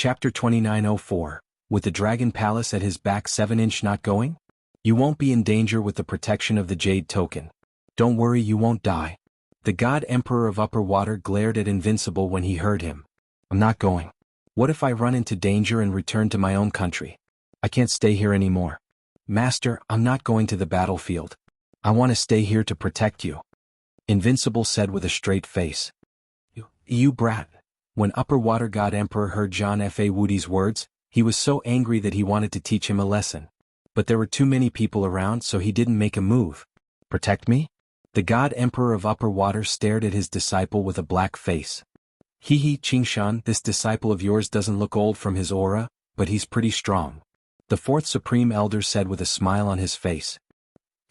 Chapter 2904. With the Dragon Palace at his back 7-inch not going? You won't be in danger with the protection of the Jade Token. Don't worry, you won't die. The God Emperor of Upper Water glared at Invincible when he heard him. I'm not going. What if I run into danger and return to my own country? I can't stay here anymore. Master, I'm not going to the battlefield. I want to stay here to protect you. Invincible said with a straight face. You brat. When Upper Water God Emperor heard John F. A. Woody's words, he was so angry that he wanted to teach him a lesson. But there were too many people around, so he didn't make a move. Protect me? The God Emperor of Upper Water stared at his disciple with a black face. Hee Qingshan, this disciple of yours doesn't look old from his aura, but he's pretty strong. The fourth Supreme Elder said with a smile on his face.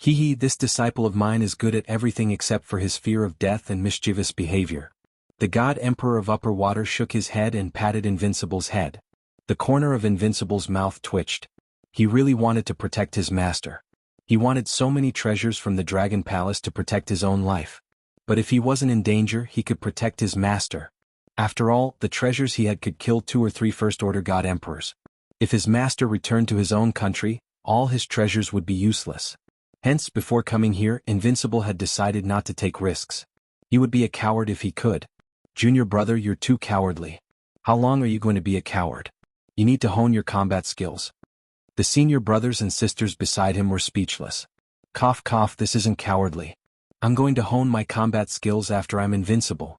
This disciple of mine is good at everything except for his fear of death and mischievous behavior. The God Emperor of Upper Water shook his head and patted Invincible's head. The corner of Invincible's mouth twitched. He really wanted to protect his master. He wanted so many treasures from the Dragon Palace to protect his own life. But if he wasn't in danger, he could protect his master. After all, the treasures he had could kill 2 or 3 First-Order God Emperors. If his master returned to his own country, all his treasures would be useless. Hence, before coming here, Invincible had decided not to take risks. He would be a coward if he could. Junior brother, you're too cowardly. How long are you going to be a coward? You need to hone your combat skills. The senior brothers and sisters beside him were speechless. Cough cough, this isn't cowardly. I'm going to hone my combat skills after I'm invincible.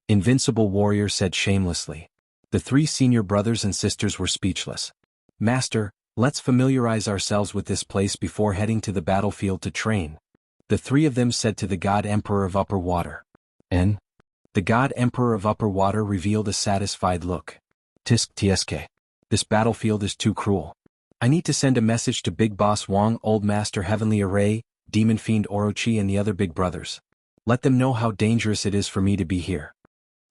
Invincible warrior said shamelessly. The 3 senior brothers and sisters were speechless. Master, let's familiarize ourselves with this place before heading to the battlefield to train. The 3 of them said to the God Emperor of Upper Water. And? The God Emperor of Upper Water revealed a satisfied look. Tsk. This battlefield is too cruel. I need to send a message to Big Boss Wong, Old Master Heavenly Array, Demon Fiend Orochi and the other big brothers. Let them know how dangerous it is for me to be here.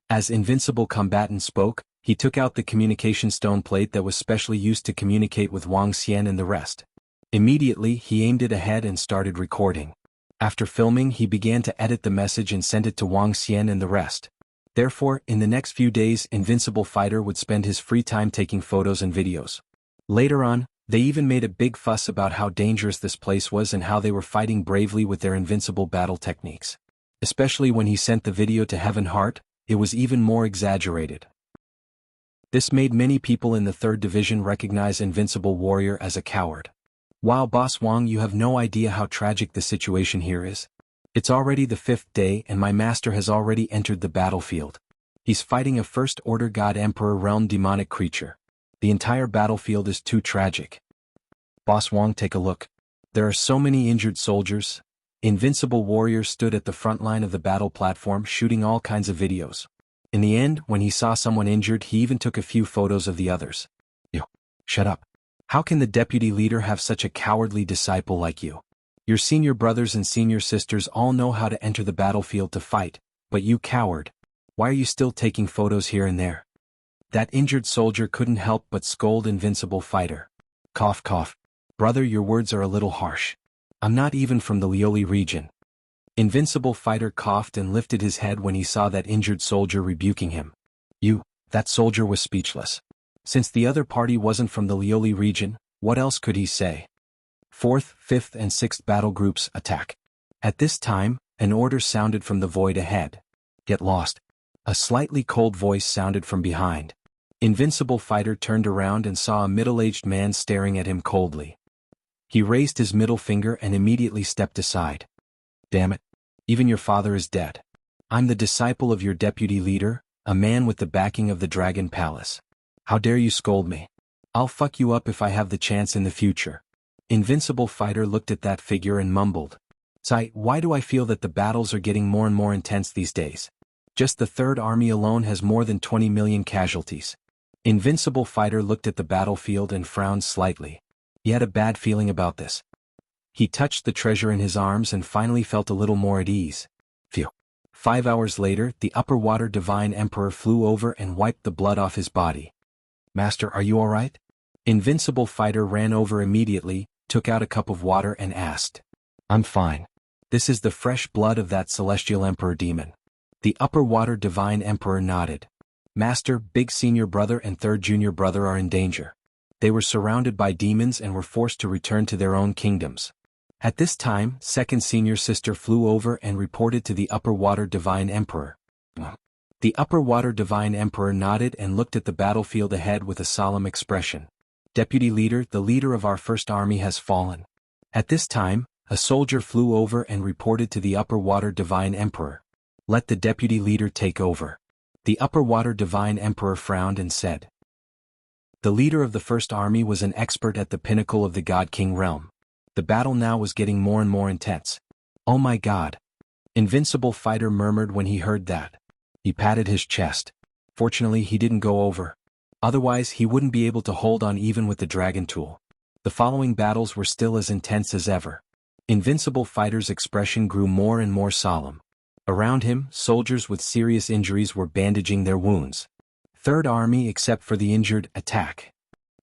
As Invincible Combatant spoke, he took out the communication stone plate that was specially used to communicate with Wang Xian and the rest. Immediately, he aimed it ahead and started recording. After filming, he began to edit the message and send it to Wang Xian and the rest. Therefore, in the next few days, Invincible Fighter would spend his free time taking photos and videos. Later on, they even made a big fuss about how dangerous this place was and how they were fighting bravely with their invincible battle techniques. Especially when he sent the video to Heaven Heart, it was even more exaggerated. This made many people in the 3rd Division recognize Invincible Warrior as a coward. Wow, Boss Wang, you have no idea how tragic the situation here is. It's already the 5th day and my master has already entered the battlefield. He's fighting a First-Order God Emperor realm demonic creature. The entire battlefield is too tragic. Boss Wang, take a look. There are so many injured soldiers. Invincible Warrior stood at the front line of the battle platform shooting all kinds of videos. In the end, when he saw someone injured, he even took a few photos of the others. Shut up. How can the deputy leader have such a cowardly disciple like you? Your senior brothers and senior sisters all know how to enter the battlefield to fight, but you coward. Why are you still taking photos here and there? That injured soldier couldn't help but scold Invincible Fighter. Cough cough. Brother, your words are a little harsh. I'm not even from the Lioli region. Invincible Fighter coughed and lifted his head when he saw that injured soldier rebuking him. That soldier was speechless. Since the other party wasn't from the Lioli region, what else could he say? 4th, 5th and 6th battle groups attack. At this time, an order sounded from the void ahead. Get lost. A slightly cold voice sounded from behind. Invincible Fighter turned around and saw a middle-aged man staring at him coldly. He raised his middle finger and immediately stepped aside. Damn it. Even your father is dead. I'm the disciple of your deputy leader, a man with the backing of the Dragon Palace. How dare you scold me? I'll fuck you up if I have the chance in the future. Invincible Fighter looked at that figure and mumbled. Why do I feel that the battles are getting more and more intense these days? Just the 3rd Army alone has more than 20 million casualties. Invincible Fighter looked at the battlefield and frowned slightly. He had a bad feeling about this. He touched the treasure in his arms and finally felt a little more at ease. Phew. 5 hours later, the Upper Water Divine Emperor flew over and wiped the blood off his body. Master, are you alright? Invincible Fighter ran over immediately, took out a cup of water and asked. I'm fine. This is the fresh blood of that Celestial Emperor demon. The Upper Water Divine Emperor nodded. Master, big senior brother and third junior brother are in danger. They were surrounded by demons and were forced to return to their own kingdoms. At this time, second senior sister flew over and reported to the Upper Water Divine Emperor. The Upper Water Divine Emperor nodded and looked at the battlefield ahead with a solemn expression. Deputy leader, the leader of our first army has fallen. At this time, a soldier flew over and reported to the Upper Water Divine Emperor. Let the deputy leader take over. The Upper Water Divine Emperor frowned and said. The leader of the first army was an expert at the pinnacle of the God King realm. The battle now was getting more and more intense. Oh my God! Invincible Fighter murmured when he heard that. He patted his chest. Fortunately he didn't go over. Otherwise he wouldn't be able to hold on even with the dragon tool. The following battles were still as intense as ever. Invincible Fighter's expression grew more and more solemn. Around him, soldiers with serious injuries were bandaging their wounds. Third army except for the injured, attack.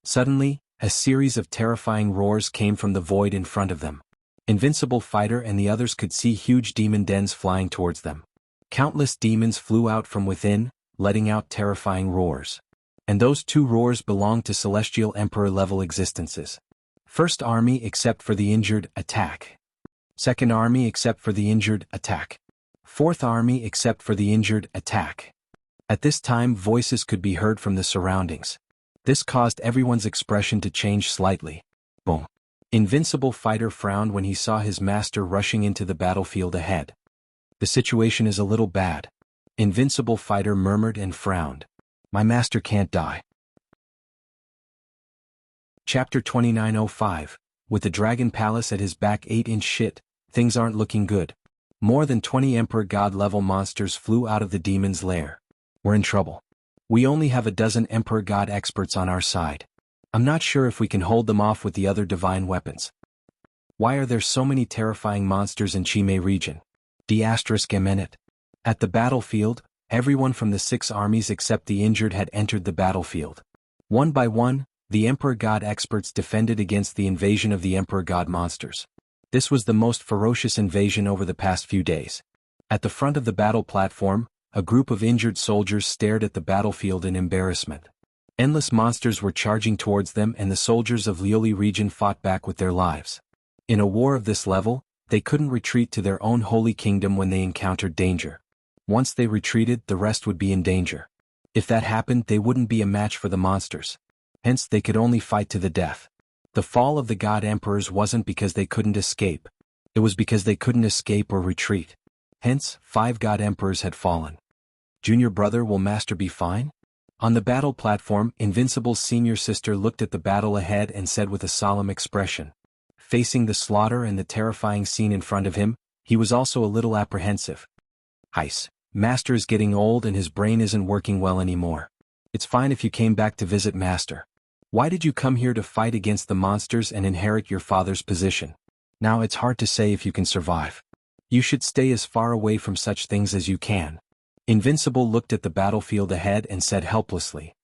Suddenly, a series of terrifying roars came from the void in front of them. Invincible Fighter and the others could see huge demon dens flying towards them. Countless demons flew out from within, letting out terrifying roars. And those two roars belonged to Celestial Emperor-level existences. First army except for the injured, attack. Second army except for the injured, attack. Fourth army except for the injured, attack. At this time voices could be heard from the surroundings. This caused everyone's expression to change slightly. Boom. Invincible Fighter frowned when he saw his master rushing into the battlefield ahead. The situation is a little bad. Invincible Fighter murmured and frowned. My master can't die. Chapter 2905. With the Dragon Palace at his back 8-inch shit, things aren't looking good. More than 20 Emperor God-level monsters flew out of the demon's lair. We're in trouble. We only have a dozen Emperor God experts on our side. I'm not sure if we can hold them off with the other divine weapons. Why are there so many terrifying monsters in Chime region? *Emenet. At the battlefield, everyone from the 6 armies except the injured had entered the battlefield. One by one, the Emperor God experts defended against the invasion of the Emperor God monsters. This was the most ferocious invasion over the past few days. At the front of the battle platform, a group of injured soldiers stared at the battlefield in embarrassment. Endless monsters were charging towards them and the soldiers of Lioli region fought back with their lives. In a war of this level, they couldn't retreat to their own holy kingdom when they encountered danger. Once they retreated, the rest would be in danger. If that happened, they wouldn't be a match for the monsters. Hence they could only fight to the death. The fall of the God Emperors wasn't because they couldn't escape. It was because they couldn't escape or retreat. Hence, 5 God Emperors had fallen. Junior brother, will master be fine? On the battle platform, Invincible's senior sister looked at the battle ahead and said with a solemn expression. Facing the slaughter and the terrifying scene in front of him, he was also a little apprehensive. Heis, master is getting old and his brain isn't working well anymore. It's fine if you came back to visit master. Why did you come here to fight against the monsters and inherit your father's position? Now it's hard to say if you can survive. You should stay as far away from such things as you can. Invincible looked at the battlefield ahead and said helplessly.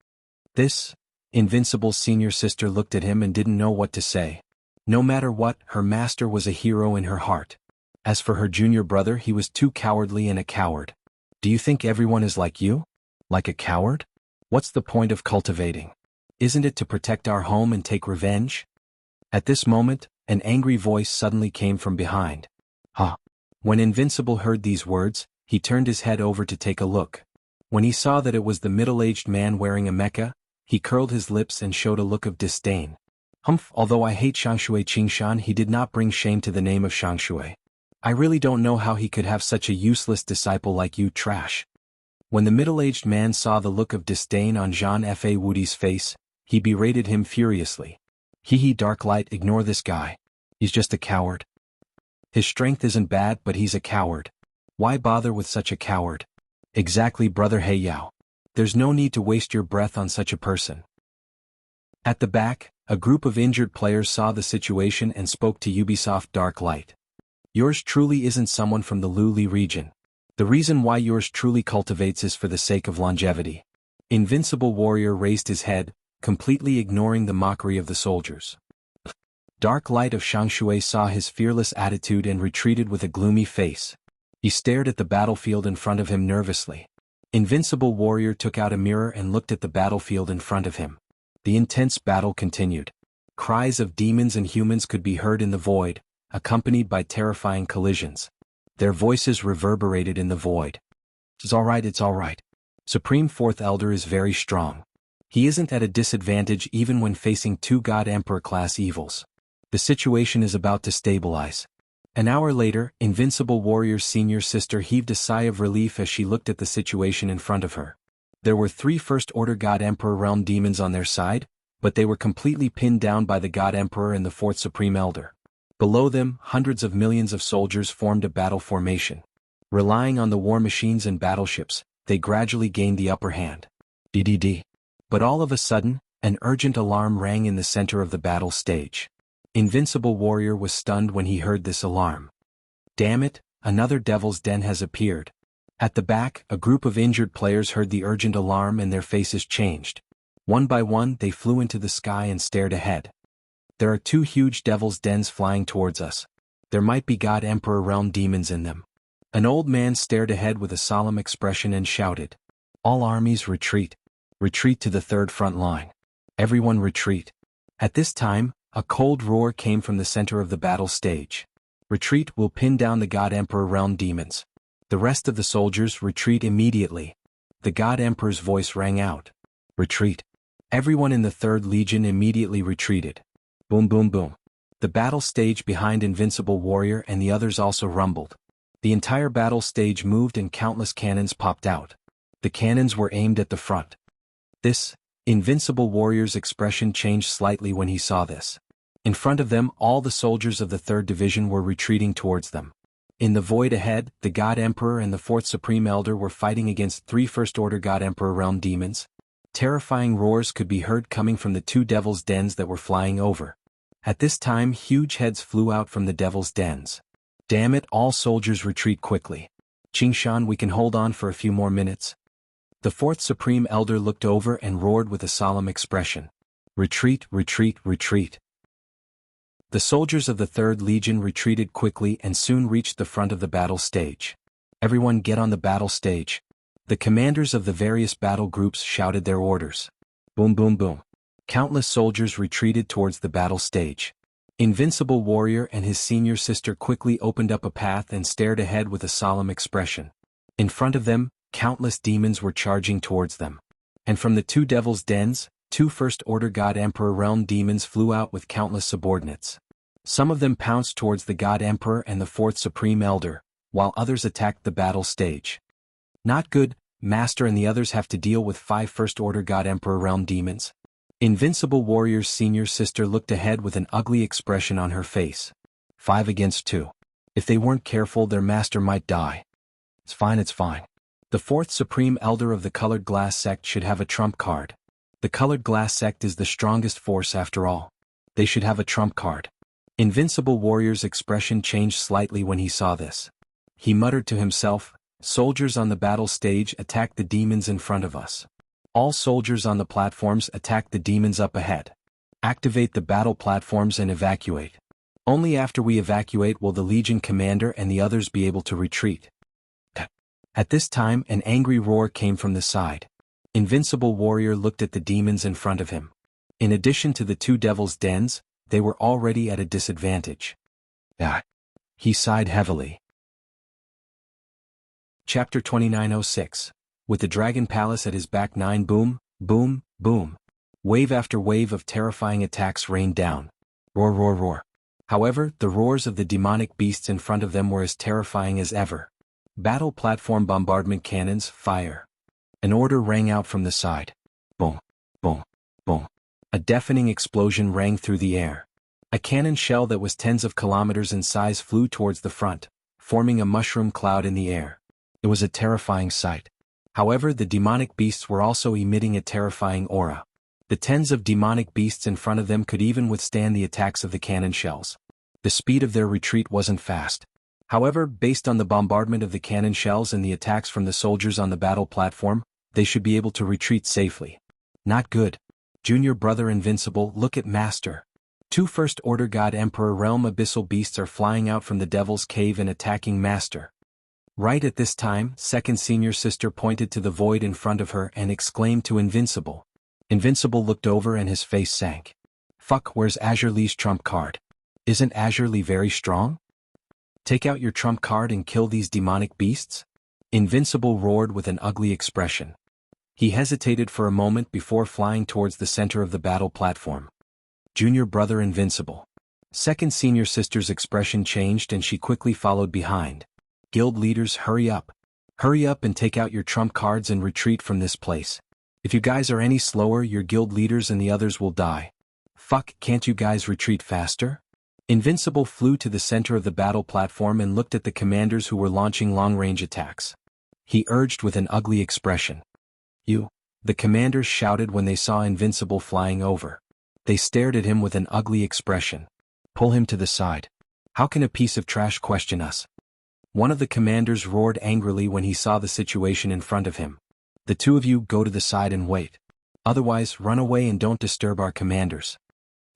This? Invincible's senior sister looked at him and didn't know what to say. No matter what, her master was a hero in her heart. As for her junior brother, he was too cowardly and a coward. Do you think everyone is like you? Like a coward? What's the point of cultivating? Isn't it to protect our home and take revenge? At this moment, an angry voice suddenly came from behind. Huh. When Invincible heard these words, he turned his head over to take a look. When he saw that it was the middle-aged man wearing a mecha, he curled his lips and showed a look of disdain. Humph, although I hate Shangshui Qingshan, he did not bring shame to the name of Shangshui. I really don't know how he could have such a useless disciple like you, trash. When the middle-aged man saw the look of disdain on Jean Fa Woody's face, he berated him furiously. Hee Darklight, ignore this guy. He's just a coward. His strength isn't bad, but he's a coward. Why bother with such a coward? Exactly, brother Heiyao. There's no need to waste your breath on such a person. At the back, a group of injured players saw the situation and spoke to Ubisoft Darklight. Yours truly isn't someone from the Luli region. The reason why yours truly cultivates is for the sake of longevity. Invincible Warrior raised his head, completely ignoring the mockery of the soldiers. Dark Light of Shangshui saw his fearless attitude and retreated with a gloomy face. He stared at the battlefield in front of him nervously. Invincible Warrior took out a mirror and looked at the battlefield in front of him. The intense battle continued. Cries of demons and humans could be heard in the void, accompanied by terrifying collisions. Their voices reverberated in the void. It's all right. Supreme Fourth Elder is very strong. He isn't at a disadvantage even when facing two God Emperor class evils. The situation is about to stabilize. An hour later, Invincible Warrior's senior sister heaved a sigh of relief as she looked at the situation in front of her. There were 3 First Order God Emperor realm demons on their side, but they were completely pinned down by the God Emperor and the 4th Supreme Elder. Below them, hundreds of millions of soldiers formed a battle formation. Relying on the war machines and battleships, they gradually gained the upper hand. DDD. But all of a sudden, an urgent alarm rang in the center of the battle stage. Invincible Warrior was stunned when he heard this alarm. Damn it, another Devil's Den has appeared. At the back, a group of injured players heard the urgent alarm and their faces changed. One by one, they flew into the sky and stared ahead. There are 2 huge Devil's Dens flying towards us. There might be God Emperor realm demons in them. An old man stared ahead with a solemn expression and shouted, "All armies retreat. Retreat to the 3rd front line. Everyone retreat." At this time, a cold roar came from the center of the battle stage. "Retreat will pin down the God Emperor realm demons. The rest of the soldiers retreat immediately." The God Emperor's voice rang out. "Retreat." Everyone in the 3rd Legion immediately retreated. Boom boom boom. The battle stage behind Invincible Warrior and the others also rumbled. The entire battle stage moved and countless cannons popped out. The cannons were aimed at the front. Invincible Warrior's expression changed slightly when he saw this. In front of them, all the soldiers of the 3rd Division were retreating towards them. In the void ahead, the God Emperor and the 4th Supreme Elder were fighting against 3 First Order God Emperor realm demons. Terrifying roars could be heard coming from the 2 Devil's Dens that were flying over. At this time, huge heads flew out from the Devil's Dens. "Damn it, all soldiers retreat quickly. Qingshan, we can hold on for a few more minutes." The 4th Supreme Elder looked over and roared with a solemn expression. "Retreat, retreat, retreat." The soldiers of the 3rd Legion retreated quickly and soon reached the front of the battle stage. "Everyone get on the battle stage." The commanders of the various battle groups shouted their orders. Boom boom boom. Countless soldiers retreated towards the battle stage. Invincible Warrior and his senior sister quickly opened up a path and stared ahead with a solemn expression. In front of them, countless demons were charging towards them. And from the 2 Devil's Dens, 2 First Order God Emperor realm demons flew out with countless subordinates. Some of them pounced towards the God Emperor and the 4th Supreme Elder, while others attacked the battle stage. "Not good, Master, and the others have to deal with 5 First Order God Emperor realm demons." Invincible Warrior's senior sister looked ahead with an ugly expression on her face. 5 against 2. If they weren't careful, their master might die. It's fine. The 4th Supreme Elder of the Colored Glass Sect should have a trump card. The Colored Glass Sect is the strongest force after all. They should have a trump card. Invincible Warrior's expression changed slightly when he saw this. He muttered to himself, "Soldiers on the battle stage attack the demons in front of us. All soldiers on the platforms attack the demons up ahead. Activate the battle platforms and evacuate. Only after we evacuate will the Legion commander and the others be able to retreat." At this time, an angry roar came from the side. Invincible Warrior looked at the demons in front of him. In addition to the 2 Devil's Dens, they were already at a disadvantage. He sighed heavily. Chapter 2906. With the Dragon Palace at his back, 9 boom, boom, boom. Wave after wave of terrifying attacks rained down. Roar, roar, roar. However, the roars of the demonic beasts in front of them were as terrifying as ever. Battle platform bombardment cannons, fire. An order rang out from the side. Boom, boom, boom. A deafening explosion rang through the air. A cannon shell that was tens of kilometers in size flew towards the front, forming a mushroom cloud in the air. It was a terrifying sight. However, the demonic beasts were also emitting a terrifying aura. The tens of demonic beasts in front of them could even withstand the attacks of the cannon shells. The speed of their retreat wasn't fast. However, based on the bombardment of the cannon shells and the attacks from the soldiers on the battle platform, they should be able to retreat safely. Not good. Junior brother Invincible, look at Master. 2 First Order God Emperor realm abyssal beasts are flying out from the Devil's Cave and attacking Master. Right at this time, second senior sister pointed to the void in front of her and exclaimed to Invincible. Invincible looked over and his face sank. Fuck, where's Azure Lee's trump card? Isn't Azure Lee very strong? Take out your trump card and kill these demonic beasts? Invincible roared with an ugly expression. He hesitated for a moment before flying towards the center of the battle platform. Junior brother Invincible. Second senior sister's expression changed and she quickly followed behind. Guild leaders, hurry up. Hurry up and take out your trump cards and retreat from this place. If you guys are any slower, your guild leaders and the others will die. Fuck, can't you guys retreat faster? Invincible flew to the center of the battle platform and looked at the commanders who were launching long-range attacks. He urged with an ugly expression. You. The commanders shouted when they saw Invincible flying over. They stared at him with an ugly expression. Pull him to the side. How can a piece of trash question us? One of the commanders roared angrily when he saw the situation in front of him. The two of you go to the side and wait. Otherwise, run away and don't disturb our commanders.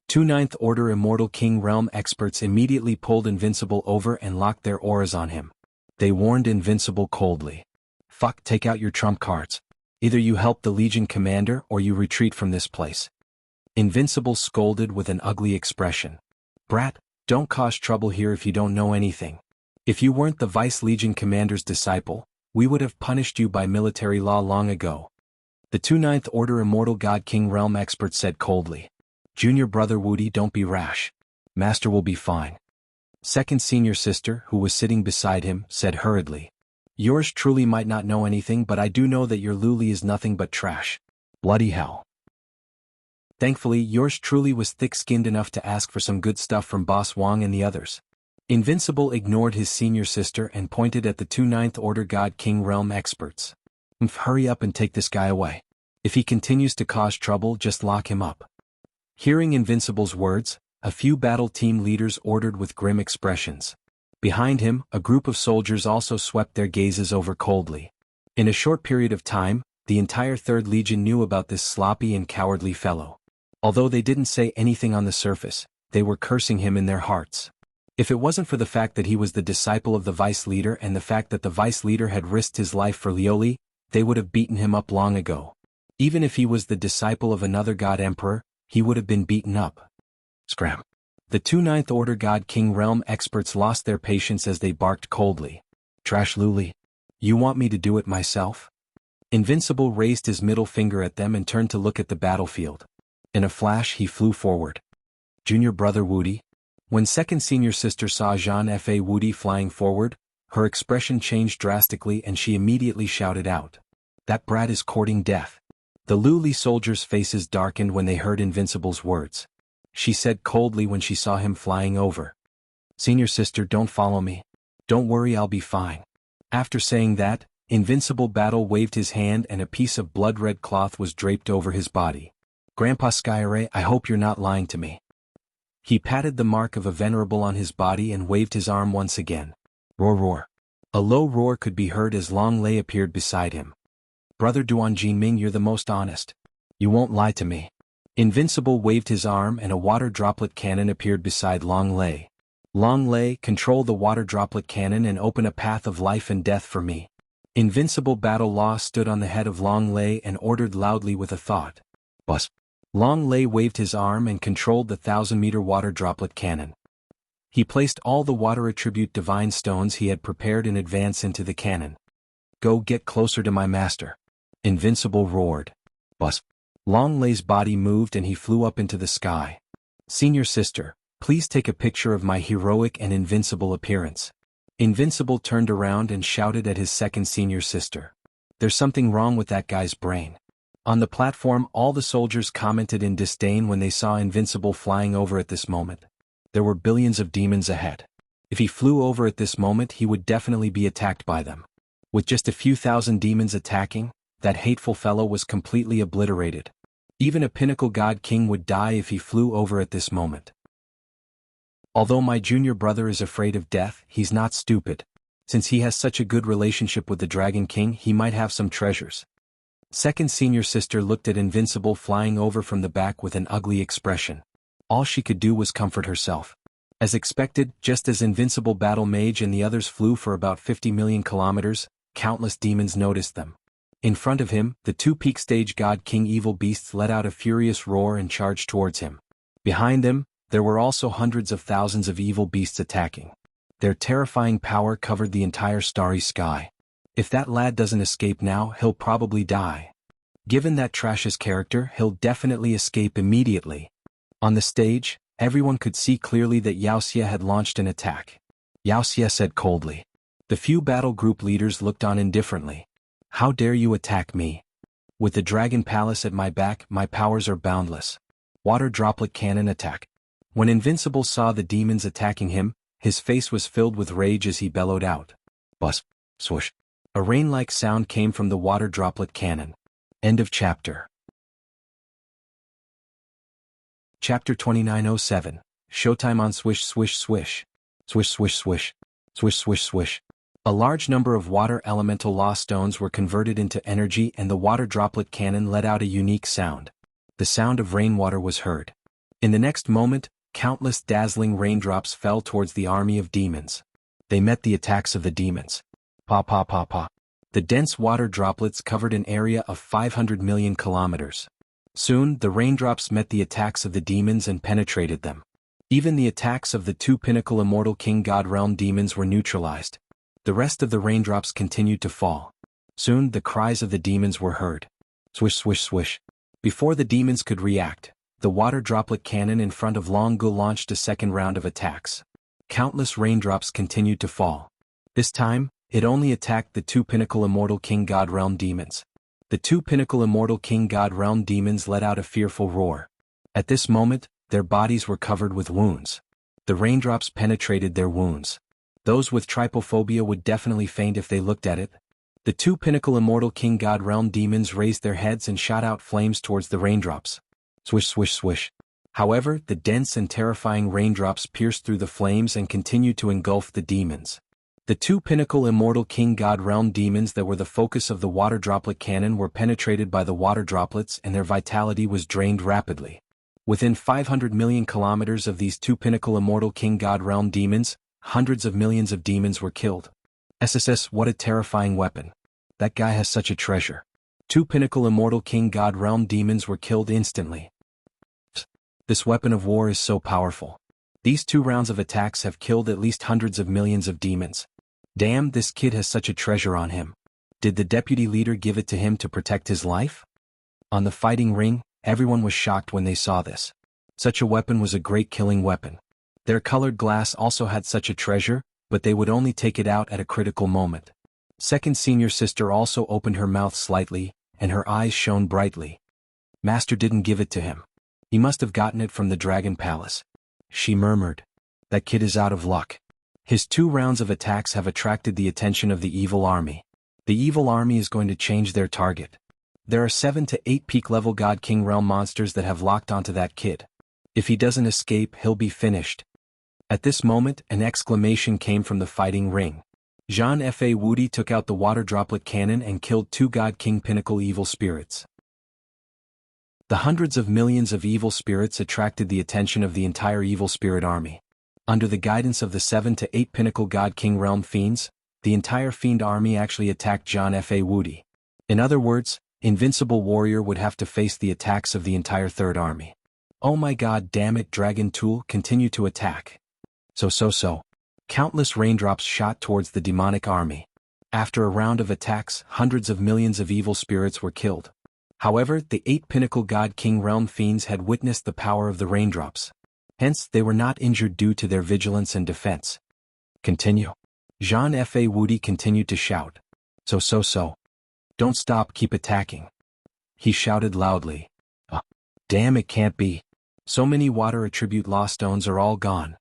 Two Ninth Order Immortal King Realm experts immediately pulled Invincible over and locked their auras on him. They warned Invincible coldly. Fuck, take out your trump cards. Either you help the Legion commander or you retreat from this place. Invincible scolded with an ugly expression. Brat, don't cause trouble here if you don't know anything. If you weren't the Vice Legion commander's disciple, we would have punished you by military law long ago. The two Ninth Order Immortal God King Realm experts said coldly. Junior brother Woody, don't be rash. Master will be fine. Second senior sister, who was sitting beside him, said hurriedly. Yours truly might not know anything, but I do know that your Luli is nothing but trash. Bloody hell. Thankfully, yours truly was thick-skinned enough to ask for some good stuff from Boss Wong and the others. Invincible ignored his senior sister and pointed at the two Ninth Order God King Realm experts. Hurry up and take this guy away. If he continues to cause trouble, just lock him up. Hearing Invincible's words, a few battle team leaders ordered with grim expressions. Behind him, a group of soldiers also swept their gazes over coldly. In a short period of time, the entire 3rd Legion knew about this sloppy and cowardly fellow. Although they didn't say anything on the surface, they were cursing him in their hearts. If it wasn't for the fact that he was the disciple of the Vice Leader and the fact that the Vice Leader had risked his life for Lioli, they would have beaten him up long ago. Even if he was the disciple of another God Emperor, he would have been beaten up. Scram. The two Ninth Order God King Realm experts lost their patience as they barked coldly. Trash Luli. You want me to do it myself? Invincible raised his middle finger at them and turned to look at the battlefield. In a flash he flew forward. Junior brother Woody. When second senior sister saw Jean F.A. Woody flying forward, her expression changed drastically and she immediately shouted out. That brat is courting death. The Luli soldiers' faces darkened when they heard Invincible's words. She said coldly when she saw him flying over. Senior sister, don't follow me. Don't worry, I'll be fine. After saying that, Invincible Battle waved his hand and a piece of blood-red cloth was draped over his body. Grandpa Skyray, I hope you're not lying to me. He patted the mark of a venerable on his body and waved his arm once again. Roar roar. A low roar could be heard as Long Lei appeared beside him. Brother Duan Jinming, you're the most honest. You won't lie to me. Invincible waved his arm and a water droplet cannon appeared beside Long Lei. Long Lei, control the water droplet cannon and open a path of life and death for me. Invincible Battle Law stood on the head of Long Lei and ordered loudly with a thought. Bus. Long Lei waved his arm and controlled the 1,000-meter water droplet cannon. He placed all the water attribute divine stones he had prepared in advance into the cannon. Go get closer to my master. Invincible roared. Bus. Long Lei's body moved and he flew up into the sky. Senior sister, please take a picture of my heroic and invincible appearance. Invincible turned around and shouted at his second senior sister. There's something wrong with that guy's brain. On the platform, all the soldiers commented in disdain when they saw Invincible flying over at this moment. There were billions of demons ahead. If he flew over at this moment, he would definitely be attacked by them. With just a few thousand demons attacking, that hateful fellow was completely obliterated. Even a pinnacle god king would die if he flew over at this moment. Although my junior brother is afraid of death, he's not stupid. Since he has such a good relationship with the Dragon King, he might have some treasures. Second senior sister looked at Invincible flying over from the back with an ugly expression. All she could do was comfort herself. As expected, just as Invincible Battle Mage and the others flew for about 50 million kilometers, countless demons noticed them. In front of him, the two peak stage God King evil beasts let out a furious roar and charged towards him. Behind them, there were also hundreds of thousands of evil beasts attacking. Their terrifying power covered the entire starry sky. If that lad doesn't escape now, he'll probably die. Given that Trash's character, he'll definitely escape immediately. On the stage, everyone could see clearly that Wuxia had launched an attack. Wuxia said coldly. The few battle group leaders looked on indifferently. How dare you attack me? With the Dragon Palace at my back, my powers are boundless. Water droplet cannon attack. When Invincible saw the demons attacking him, his face was filled with rage as he bellowed out. Buzz. Swoosh. A rain-like sound came from the water droplet cannon. End of chapter. Chapter 2907. Showtime on Swish Swish Swish. Swish Swish Swish. Swish Swish Swish. A large number of water elemental lost stones were converted into energy and the water droplet cannon let out a unique sound. The sound of rainwater was heard. In the next moment, countless dazzling raindrops fell towards the army of demons. They met the attacks of the demons. Pa pa pa pa. The dense water droplets covered an area of 500 million kilometers. Soon, the raindrops met the attacks of the demons and penetrated them. Even the attacks of the two pinnacle immortal King God Realm demons were neutralized. The rest of the raindrops continued to fall. Soon, the cries of the demons were heard. Swish swish swish. Before the demons could react, the water droplet cannon in front of Jianghu launched a second round of attacks. Countless raindrops continued to fall. This time, it only attacked the two pinnacle immortal King God Realm demons. The two pinnacle immortal King God Realm demons let out a fearful roar. At this moment, their bodies were covered with wounds. The raindrops penetrated their wounds. Those with trypophobia would definitely faint if they looked at it. The two pinnacle immortal King God Realm demons raised their heads and shot out flames towards the raindrops. Swish swish swish. However, the dense and terrifying raindrops pierced through the flames and continued to engulf the demons. The two pinnacle immortal King God Realm demons that were the focus of the water droplet cannon were penetrated by the water droplets and their vitality was drained rapidly. Within 500 million kilometers of these two pinnacle immortal King God Realm demons, hundreds of millions of demons were killed. SSS, what a terrifying weapon. That guy has such a treasure. Two pinnacle immortal King God Realm demons were killed instantly. This weapon of war is so powerful. These 2 rounds of attacks have killed at least hundreds of millions of demons. Damn, this kid has such a treasure on him. Did the deputy leader give it to him to protect his life? On the fighting ring, everyone was shocked when they saw this. Such a weapon was a great killing weapon. Their colored glass also had such a treasure, but they would only take it out at a critical moment. Second senior sister also opened her mouth slightly, and her eyes shone brightly. Master didn't give it to him. He must have gotten it from the Dragon Palace. She murmured. That kid is out of luck. His 2 rounds of attacks have attracted the attention of the evil army. The evil army is going to change their target. There are 7 to 8 peak-level God King Realm monsters that have locked onto that kid. If he doesn't escape, he'll be finished. At this moment, an exclamation came from the fighting ring. Jean Fa Woody took out the water droplet cannon and killed 2 God King pinnacle evil spirits. The hundreds of millions of evil spirits attracted the attention of the entire evil spirit army. Under the guidance of the 7 to 8 pinnacle God King Realm fiends, the entire fiend army actually attacked Jean Fa Woody. In other words, Invincible Warrior would have to face the attacks of the entire third army. Oh my god damn it, Dragon Tool, continue to attack. So. Countless raindrops shot towards the demonic army. After a round of attacks, hundreds of millions of evil spirits were killed. However, the 8 pinnacle God King Realm fiends had witnessed the power of the raindrops. Hence, they were not injured due to their vigilance and defense. Continue. Jean Fa Woody continued to shout. So. Don't stop, keep attacking. He shouted loudly. Damn, it can't be. So many water attribute lost stones are all gone.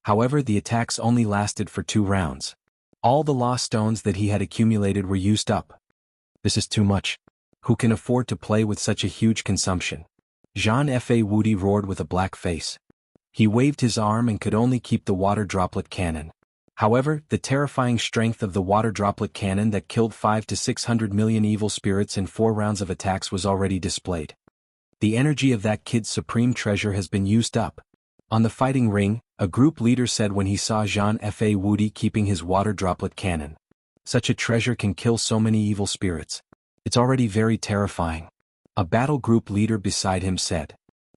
However, the attacks only lasted for 2 rounds. All the lost stones that he had accumulated were used up. This is too much. Who can afford to play with such a huge consumption? Jean Fa Woody roared with a black face. He waved his arm and could only keep the water droplet cannon. However, the terrifying strength of the water droplet cannon that killed 5 to 600 million evil spirits in 4 rounds of attacks was already displayed. The energy of that kid's supreme treasure has been used up. On the fighting ring, a group leader said when he saw Jean Fa Wudi keeping his water droplet cannon. Such a treasure can kill so many evil spirits. It's already very terrifying. A battle group leader beside him said.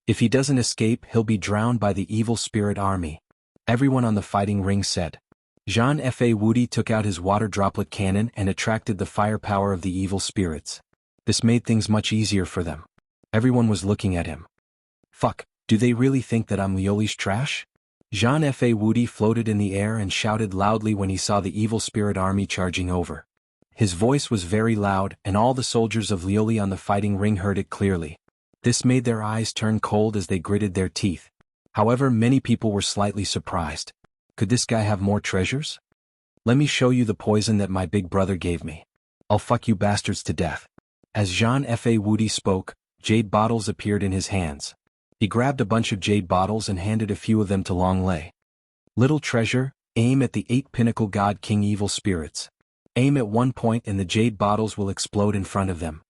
If he doesn't escape, he'll be drowned by the evil spirit army. Everyone on the fighting ring said. Jean Fa Wudi took out his water droplet cannon and attracted the firepower of the evil spirits. This made things much easier for them. Everyone was looking at him. Fuck, do they really think that I'm Lioli's trash? Jean Fa Wudi floated in the air and shouted loudly when he saw the evil spirit army charging over. His voice was very loud and all the soldiers of Lioli on the fighting ring heard it clearly. This made their eyes turn cold as they gritted their teeth. However, many people were slightly surprised. Could this guy have more treasures? Let me show you the poison that my big brother gave me. I'll fuck you bastards to death. As Jean Fa Wudi spoke, jade bottles appeared in his hands. He grabbed a bunch of jade bottles and handed a few of them to Long Lei. Little treasure, aim at the 8 pinnacle god king evil spirits. Aim at one point and the jade bottles will explode in front of them.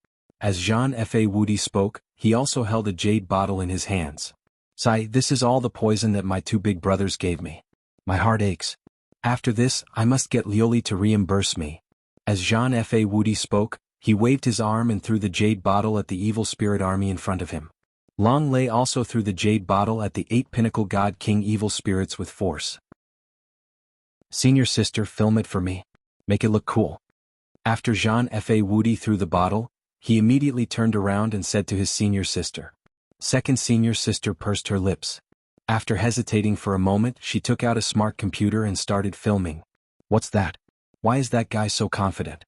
As Jean Fa Wudi spoke, he also held a jade bottle in his hands. Sai, this is all the poison that my 2 big brothers gave me. My heart aches. After this, I must get Lioli to reimburse me. As Jean Fa Wudi spoke, he waved his arm and threw the jade bottle at the evil spirit army in front of him. Long Lei also threw the jade bottle at the 8 pinnacle god king evil spirits with force. Senior sister, film it for me. Make it look cool. After Jean Fa Wudi threw the bottle, he immediately turned around and said to his senior sister. Second senior sister pursed her lips. After hesitating for a moment, she took out a smart computer and started filming. What's that? Why is that guy so confident?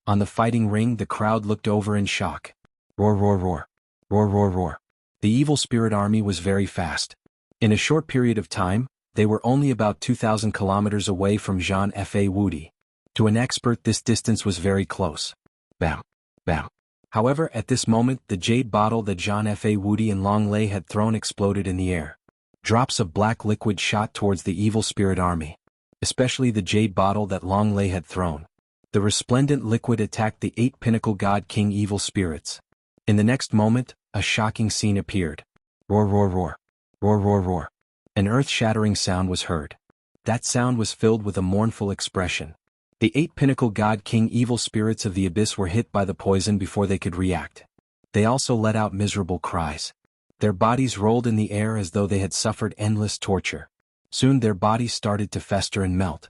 On the fighting ring, the crowd looked over in shock. Roar, roar, roar. Roar, roar, roar. The evil spirit army was very fast. In a short period of time, they were only about 2,000 kilometers away from Jean Fa Wudi. To an expert, this distance was very close. Bam. Bam. However, at this moment, the jade bottle that Jean Fa Wudi and Long Lei had thrown exploded in the air. Drops of black liquid shot towards the evil spirit army. Especially the jade bottle that Long Lei had thrown. The resplendent liquid attacked the 8 pinnacle god king evil spirits. In the next moment, a shocking scene appeared. Roar, roar, roar. Roar, roar, roar. An earth-shattering sound was heard. That sound was filled with a mournful expression. The 8 pinnacle god king evil spirits of the abyss were hit by the poison before they could react. They also let out miserable cries. Their bodies rolled in the air as though they had suffered endless torture. Soon their bodies started to fester and melt.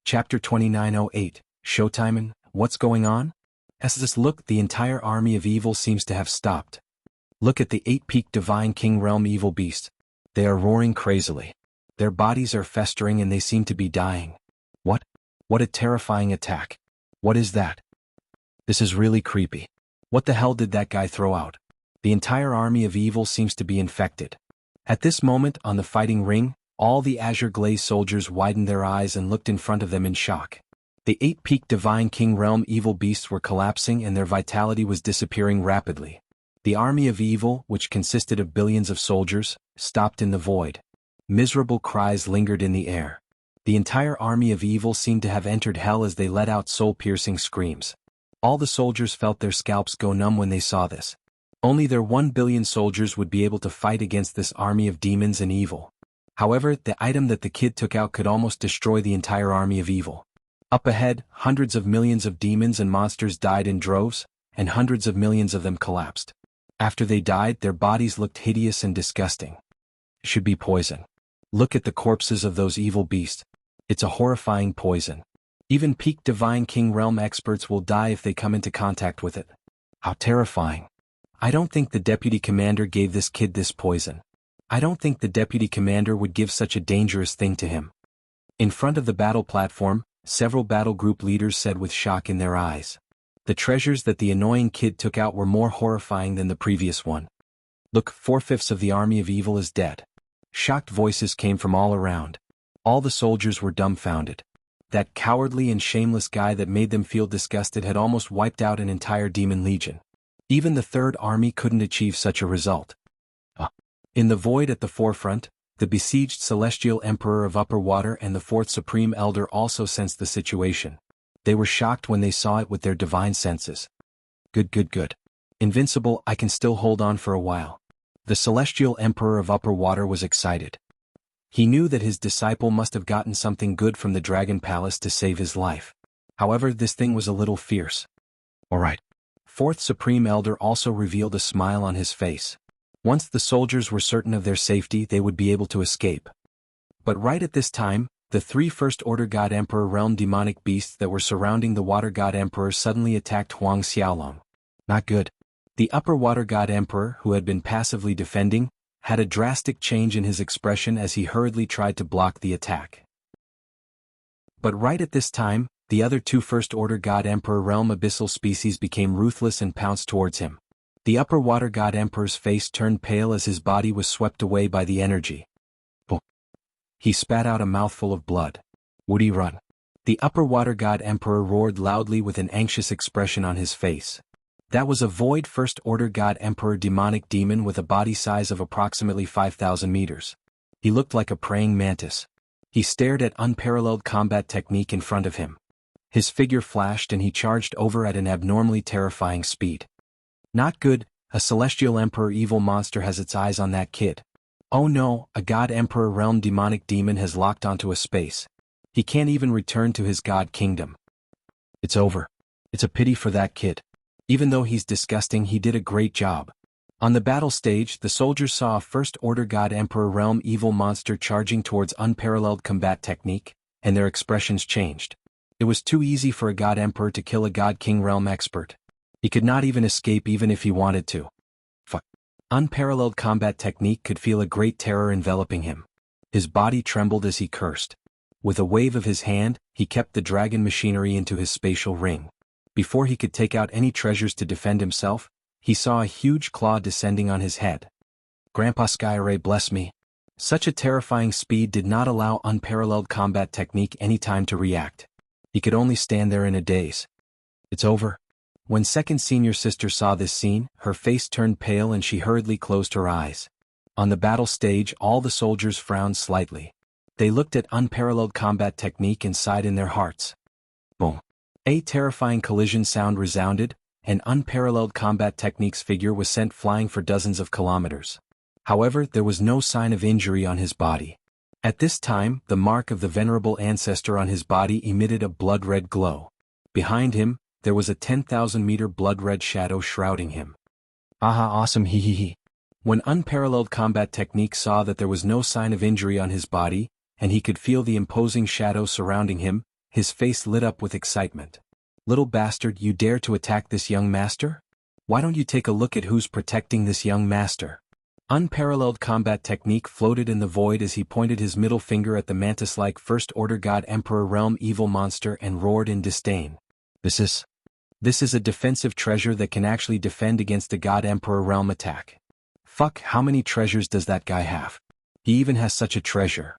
Chapter 2908, Showtime. What's going on? As this look, the entire army of evil seems to have stopped. Look at the 8-peaked divine king realm evil beast. They are roaring crazily. Their bodies are festering and they seem to be dying. What? What a terrifying attack. What is that? This is really creepy. What the hell did that guy throw out? The entire army of evil seems to be infected. At this moment, on the fighting ring, all the azure glazed soldiers widened their eyes and looked in front of them in shock. The 8-peaked divine king realm evil beasts were collapsing and their vitality was disappearing rapidly. The army of evil, which consisted of billions of soldiers, stopped in the void. Miserable cries lingered in the air. The entire army of evil seemed to have entered hell as they let out soul-piercing screams. All the soldiers felt their scalps go numb when they saw this. Only their 1 billion soldiers would be able to fight against this army of demons and evil. However, the item that the kid took out could almost destroy the entire army of evil. Up ahead, hundreds of millions of demons and monsters died in droves, and hundreds of millions of them collapsed. After they died, their bodies looked hideous and disgusting. It should be poison. Look at the corpses of those evil beasts. It's a horrifying poison. Even peak divine king realm experts will die if they come into contact with it. How terrifying. I don't think the deputy commander gave this kid this poison. I don't think the deputy commander would give such a dangerous thing to him. In front of the battle platform, several battle group leaders said with shock in their eyes. The treasures that the annoying kid took out were more horrifying than the previous one. Look, 4/5 of the army of evil is dead. Shocked voices came from all around. All the soldiers were dumbfounded. That cowardly and shameless guy that made them feel disgusted had almost wiped out an entire demon legion. Even the Third Army couldn't achieve such a result. In the void at the forefront, the besieged Celestial Emperor of Upper Water and the Fourth Supreme Elder also sensed the situation. They were shocked when they saw it with their divine senses. Good. Invincible, I can still hold on for a while. The celestial emperor of upper water was excited. He knew that his disciple must have gotten something good from the dragon palace to save his life. However, this thing was a little fierce. Alright. Fourth Supreme Elder also revealed a smile on his face. Once the soldiers were certain of their safety, they would be able to escape. But right at this time, the three First Order God Emperor realm demonic beasts that were surrounding the Water God Emperor suddenly attacked Huang Xiaolong. Not good. The Upper Water God Emperor, who had been passively defending, had a drastic change in his expression as he hurriedly tried to block the attack. But right at this time, the other two First Order God Emperor realm abyssal species became ruthless and pounced towards him. The Upper Water God Emperor's face turned pale as his body was swept away by the energy. He spat out a mouthful of blood. Would he run? The Upper Water God Emperor roared loudly with an anxious expression on his face. That was a void First Order God Emperor demonic demon with a body size of approximately 5,000 meters. He looked like a praying mantis. He stared at unparalleled combat technique in front of him. His figure flashed and he charged over at an abnormally terrifying speed. Not good, a celestial emperor evil monster has its eyes on that kid. Oh no, a God Emperor realm demonic demon has locked onto a space. He can't even return to his God kingdom. It's over. It's a pity for that kid. Even though he's disgusting, he did a great job. On the battle stage, the soldiers saw a First Order God Emperor realm evil monster charging towards unparalleled combat technique, and their expressions changed. It was too easy for a God Emperor to kill a God King realm expert. He could not even escape even if he wanted to. Unparalleled combat technique could feel a great terror enveloping him. His body trembled as he cursed. With a wave of his hand, he kept the dragon machinery into his spatial ring. Before he could take out any treasures to defend himself, he saw a huge claw descending on his head. Grandpa Skyray bless me. Such a terrifying speed did not allow unparalleled combat technique any time to react. He could only stand there in a daze. It's over. When second senior sister saw this scene, her face turned pale and she hurriedly closed her eyes. On the battle stage, all the soldiers frowned slightly. They looked at unparalleled combat technique and sighed in their hearts. Boom. A terrifying collision sound resounded, and unparalleled combat technique's figure was sent flying for dozens of kilometers. However, there was no sign of injury on his body. At this time, the mark of the venerable ancestor on his body emitted a blood-red glow. Behind him, there was a 10,000-meter blood-red shadow shrouding him. Aha, awesome, hee hee hee. When unparalleled combat technique saw that there was no sign of injury on his body, and he could feel the imposing shadow surrounding him, his face lit up with excitement. Little bastard, you dare to attack this young master? Why don't you take a look at who's protecting this young master? Unparalleled combat technique floated in the void as he pointed his middle finger at the mantis-like First Order God Emperor realm evil monster and roared in disdain. This is a defensive treasure that can actually defend against a God Emperor realm attack. Fuck, how many treasures does that guy have? He even has such a treasure.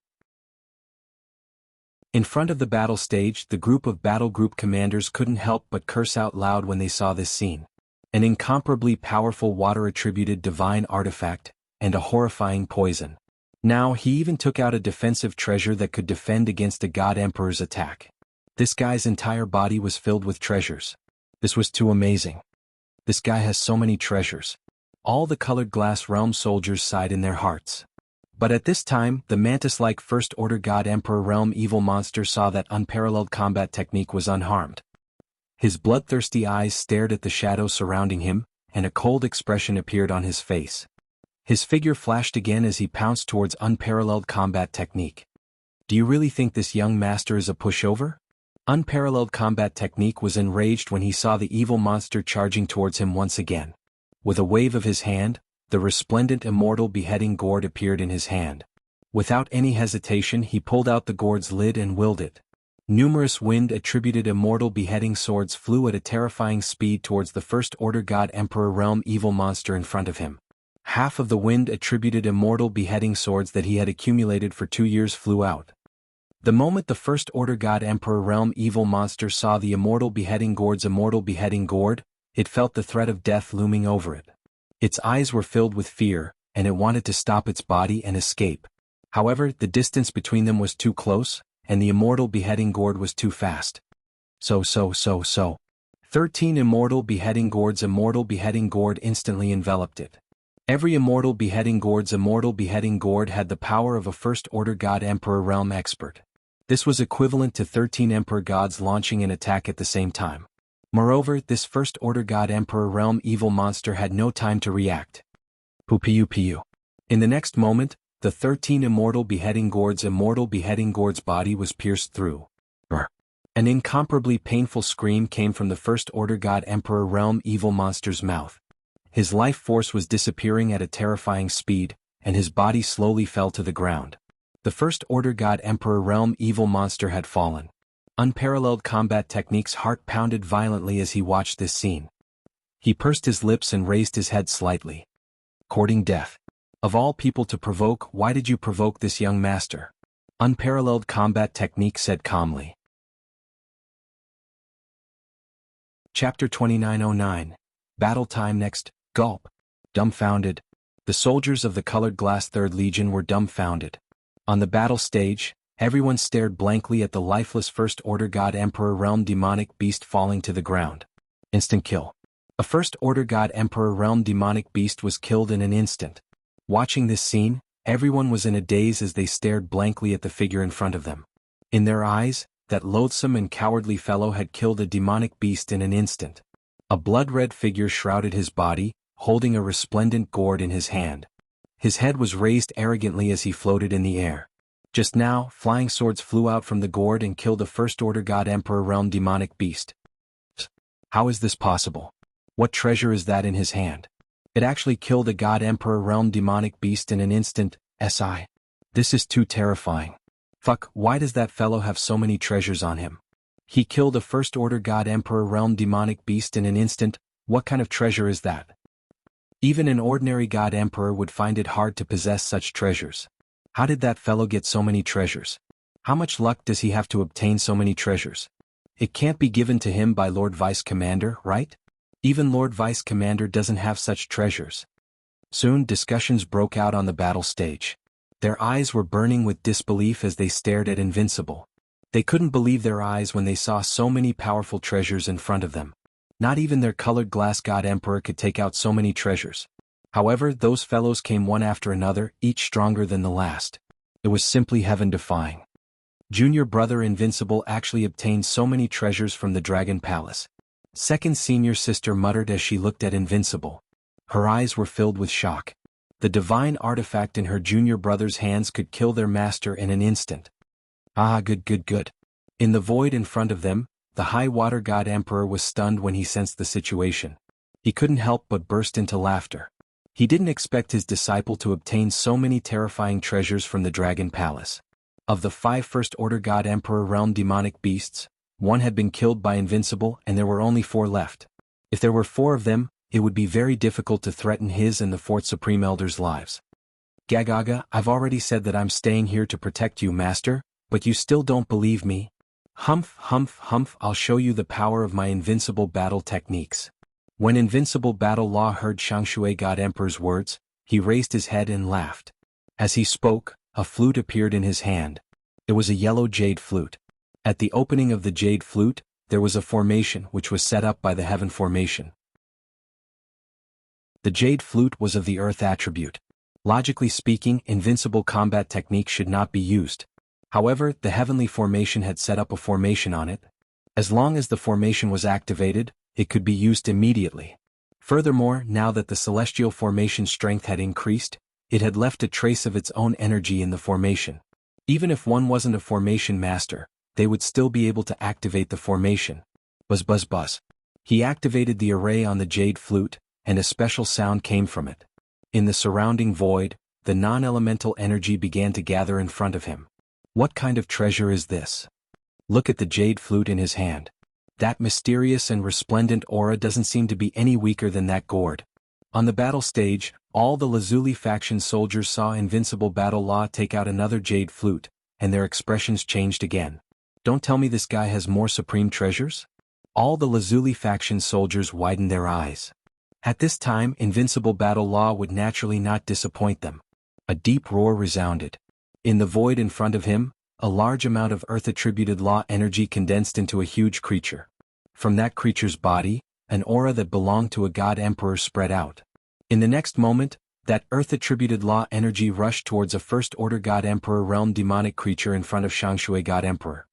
In front of the battle stage, the group of battle group commanders couldn't help but curse out loud when they saw this scene. An incomparably powerful water-attributed divine artifact, and a horrifying poison. Now he even took out a defensive treasure that could defend against a God Emperor's attack. This guy's entire body was filled with treasures. This was too amazing. This guy has so many treasures. All the colored glass realm soldiers sighed in their hearts. But at this time, the mantis-like First Order God Emperor realm evil monster saw that unparalleled combat technique was unharmed. His bloodthirsty eyes stared at the shadow surrounding him, and a cold expression appeared on his face. His figure flashed again as he pounced towards unparalleled combat technique. Do you really think this young master is a pushover? Unparalleled combat technique was enraged when he saw the evil monster charging towards him once again. With a wave of his hand, the resplendent immortal beheading gourd appeared in his hand. Without any hesitation, he pulled out the gourd's lid and willed it. Numerous wind-attributed immortal beheading swords flew at a terrifying speed towards the First Order God Emperor realm evil monster in front of him. Half of the wind-attributed immortal beheading swords that he had accumulated for 2 years flew out. The moment the First Order God Emperor realm evil monster saw the immortal beheading gourd's immortal beheading gourd, it felt the threat of death looming over it. Its eyes were filled with fear, and it wanted to stop its body and escape. However, the distance between them was too close, and the immortal beheading gourd was too fast. 13 immortal beheading gourd instantly enveloped it. Every immortal beheading gourd had the power of a first-order God Emperor realm expert. This was equivalent to 13 Emperor gods launching an attack at the same time. Moreover, this first-order God Emperor realm evil monster had no time to react. Pupiu. In the next moment, the 13 immortal beheading gourd's body was pierced through. An incomparably painful scream came from the first-order God Emperor realm evil monster's mouth. His life force was disappearing at a terrifying speed, and his body slowly fell to the ground. The first-order God Emperor realm evil monster had fallen. Unparalleled combat techniques. Heart pounded violently as he watched this scene. He pursed his lips and raised his head slightly. Courting death. Of all people to provoke, why did you provoke this young master? Unparalleled combat technique said calmly. Chapter 2909. Battle time next. Gulp. Dumbfounded. The soldiers of the Colored Glass Third Legion were dumbfounded. On the battle stage, everyone stared blankly at the lifeless First-Order God Emperor realm demonic beast falling to the ground. Instant kill. A First-Order God Emperor realm demonic beast was killed in an instant. Watching this scene, everyone was in a daze as they stared blankly at the figure in front of them. In their eyes, that loathsome and cowardly fellow had killed a demonic beast in an instant. A blood-red figure shrouded his body, holding a resplendent gourd in his hand. His head was raised arrogantly as he floated in the air. Just now, flying swords flew out from the gourd and killed the First-Order God Emperor realm demonic beast. How is this possible? What treasure is that in his hand? It actually killed a God Emperor realm demonic beast in an instant, SI. This is too terrifying. Fuck, why does that fellow have so many treasures on him? He killed a First-Order God Emperor realm demonic beast in an instant. What kind of treasure is that? Even an ordinary God Emperor would find it hard to possess such treasures. How did that fellow get so many treasures? How much luck does he have to obtain so many treasures? It can't be given to him by Lord Vice Commander, right? Even Lord Vice Commander doesn't have such treasures. Soon discussions broke out on the battle stage. Their eyes were burning with disbelief as they stared at Invincible. They couldn't believe their eyes when they saw so many powerful treasures in front of them. Not even their Colored Glass God Emperor could take out so many treasures. However, those fellows came one after another, each stronger than the last. It was simply heaven-defying. Junior brother Invincible actually obtained so many treasures from the Dragon Palace. Second senior sister muttered as she looked at Invincible. Her eyes were filled with shock. The divine artifact in her junior brother's hands could kill their master in an instant. Ah, good. In the void in front of them, the High Water God Emperor was stunned when he sensed the situation. He couldn't help but burst into laughter. He didn't expect his disciple to obtain so many terrifying treasures from the Dragon Palace. Of the 5 First-Order God Emperor realm demonic beasts, 1 had been killed by Invincible and there were only 4 left. If there were 4 of them, it would be very difficult to threaten his and the 4th Supreme Elder's lives. Gagaga, I've already said that I'm staying here to protect you, Master, but you still don't believe me? Humph, I'll show you the power of my invincible battle techniques. When Invincible Battle Law heard Shangshui God Emperor's words, he raised his head and laughed. As he spoke, a flute appeared in his hand. It was a yellow jade flute. At the opening of the jade flute, there was a formation which was set up by the Heaven Formation. The jade flute was of the Earth attribute. Logically speaking, invincible combat technique should not be used. However, the Heavenly Formation had set up a formation on it. As long as the formation was activated, it could be used immediately. Furthermore, now that the Celestial Formation strength had increased, it had left a trace of its own energy in the formation. Even if one wasn't a formation master, they would still be able to activate the formation. Buzz. He activated the array on the jade flute, and a special sound came from it. In the surrounding void, the non-elemental energy began to gather in front of him. What kind of treasure is this? Look at the jade flute in his hand. That mysterious and resplendent aura doesn't seem to be any weaker than that gourd. On the battle stage, all the Lazuli faction soldiers saw Invincible Battle Law take out another jade flute, and their expressions changed again. Don't tell me this guy has more supreme treasures? All the Lazuli faction soldiers widened their eyes. At this time, Invincible Battle Law would naturally not disappoint them. A deep roar resounded. In the void in front of him, a large amount of Earth-attributed law energy condensed into a huge creature. From that creature's body, an aura that belonged to a God Emperor spread out. In the next moment, That Earth-attributed law energy rushed towards a First-Order God Emperor realm demonic creature in front of Shangshui God Emperor.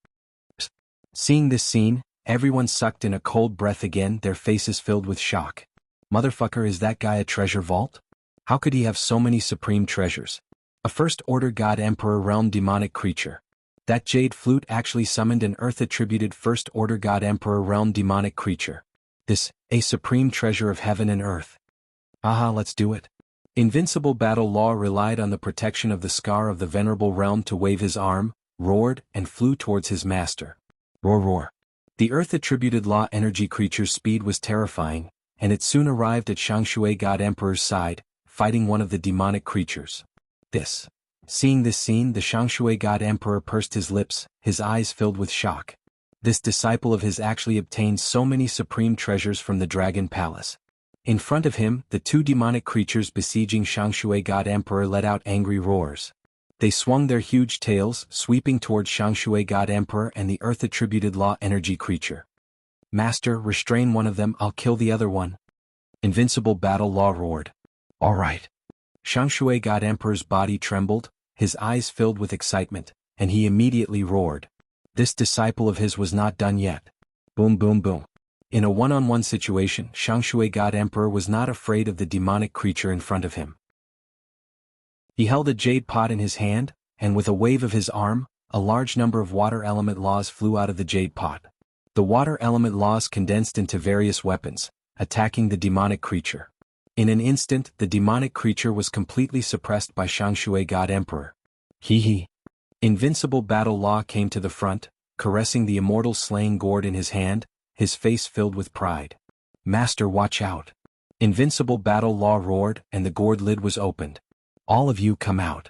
Seeing this scene, everyone sucked in a cold breath again, their faces filled with shock. Motherfucker, is that guy a treasure vault? How could he have so many supreme treasures? A First-Order God Emperor realm demonic creature. That jade flute actually summoned an Earth-attributed First-Order God Emperor realm demonic creature. This, a supreme treasure of heaven and earth. Aha, let's do it. Invincible Battle Law relied on the protection of the scar of the venerable realm to wave his arm, roared, and flew towards his master. Roar roar. The Earth-attributed law energy creature's speed was terrifying, and it soon arrived at Shangshui God Emperor's side, fighting one of the demonic creatures. Seeing this scene, the Shangshui God Emperor pursed his lips, his eyes filled with shock. This disciple of his actually obtained so many supreme treasures from the Dragon Palace. In front of him, the two demonic creatures besieging Shangshui God Emperor let out angry roars. They swung their huge tails, sweeping towards Shangshui God Emperor and the Earth-attributed law energy creature. Master, restrain one of them, I'll kill the other one. Invincible Battle Law roared. All right. Shangshui God Emperor's body trembled, his eyes filled with excitement, and he immediately roared. This disciple of his was not done yet. Boom boom boom. In a one-on-one situation, Shangshui God Emperor was not afraid of the demonic creature in front of him. He held a jade pot in his hand, and with a wave of his arm, a large number of water element laws flew out of the jade pot. The water element laws condensed into various weapons, attacking the demonic creature. In an instant, the demonic creature was completely suppressed by Shangshui God Emperor. Hee. Invincible Battle Law came to the front, caressing the immortal slaying gourd in his hand, his face filled with pride. Master, watch out. Invincible Battle Law roared, and the gourd lid was opened. All of you come out.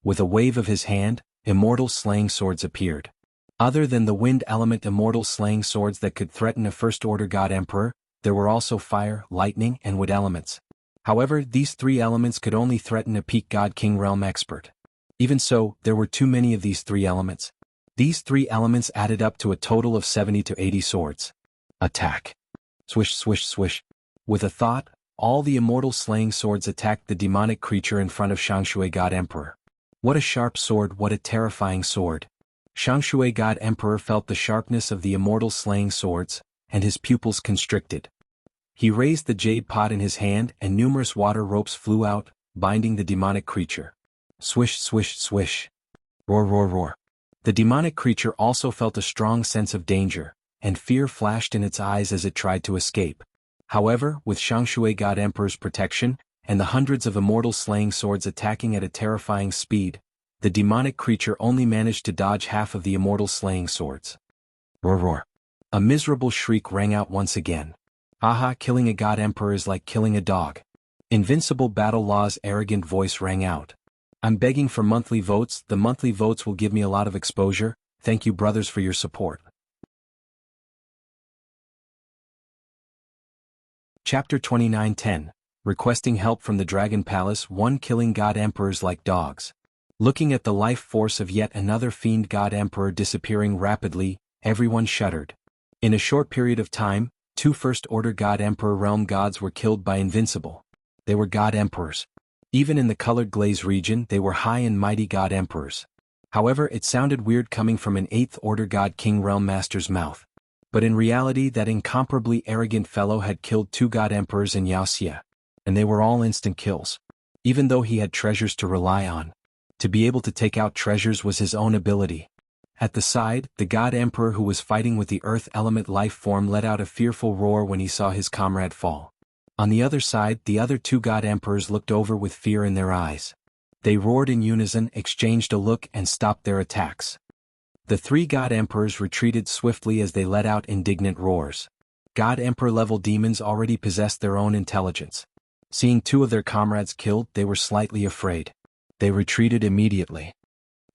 With a wave of his hand, immortal slaying swords appeared. Other than the wind element immortal slaying swords that could threaten a First-Order God Emperor, there were also fire, lightning, and wood elements. However, these three elements could only threaten a peak God King realm expert. Even so, there were too many of these three elements. These three elements added up to a total of 70 to 80 swords. Attack. Swish swish swish. With a thought, all the immortal slaying swords attacked the demonic creature in front of Shangshui God Emperor. What a sharp sword, what a terrifying sword. Shangshui God Emperor felt the sharpness of the immortal slaying swords, and his pupils constricted. He raised the jade pot in his hand and numerous water ropes flew out, binding the demonic creature. Swish swish swish. Roar roar roar. The demonic creature also felt a strong sense of danger, and fear flashed in its eyes as it tried to escape. However, with Shangshui God Emperor's protection, and the hundreds of immortal slaying swords attacking at a terrifying speed, the demonic creature only managed to dodge half of the immortal slaying swords. Roar roar. A miserable shriek rang out once again. Aha, killing a God Emperor is like killing a dog. Invincible Battle Law's arrogant voice rang out. I'm begging for monthly votes, the monthly votes will give me a lot of exposure, thank you brothers for your support. Chapter 29:10, Requesting Help from the Dragon Palace. 1. Killing God Emperors like dogs. Looking at the life force of yet another fiend God Emperor disappearing rapidly, everyone shuddered. In a short period of time, 2 First-Order God Emperor realm gods were killed by Invincible. They were God Emperors. Even in the Colored Glaze region they were high and mighty God Emperors. However, it sounded weird coming from an 8th Order God King realm master's mouth. But in reality that incomparably arrogant fellow had killed 2 God Emperors in Wuxia. And they were all instant kills. Even though he had treasures to rely on. To be able to take out treasures was his own ability. At the side, the God Emperor who was fighting with the Earth element life form let out a fearful roar when he saw his comrade fall. On the other side, the other 2 God Emperors looked over with fear in their eyes. They roared in unison, exchanged a look and stopped their attacks. The 3 God Emperors retreated swiftly as they let out indignant roars. God Emperor-level demons already possessed their own intelligence. Seeing 2 of their comrades killed, they were slightly afraid. They retreated immediately.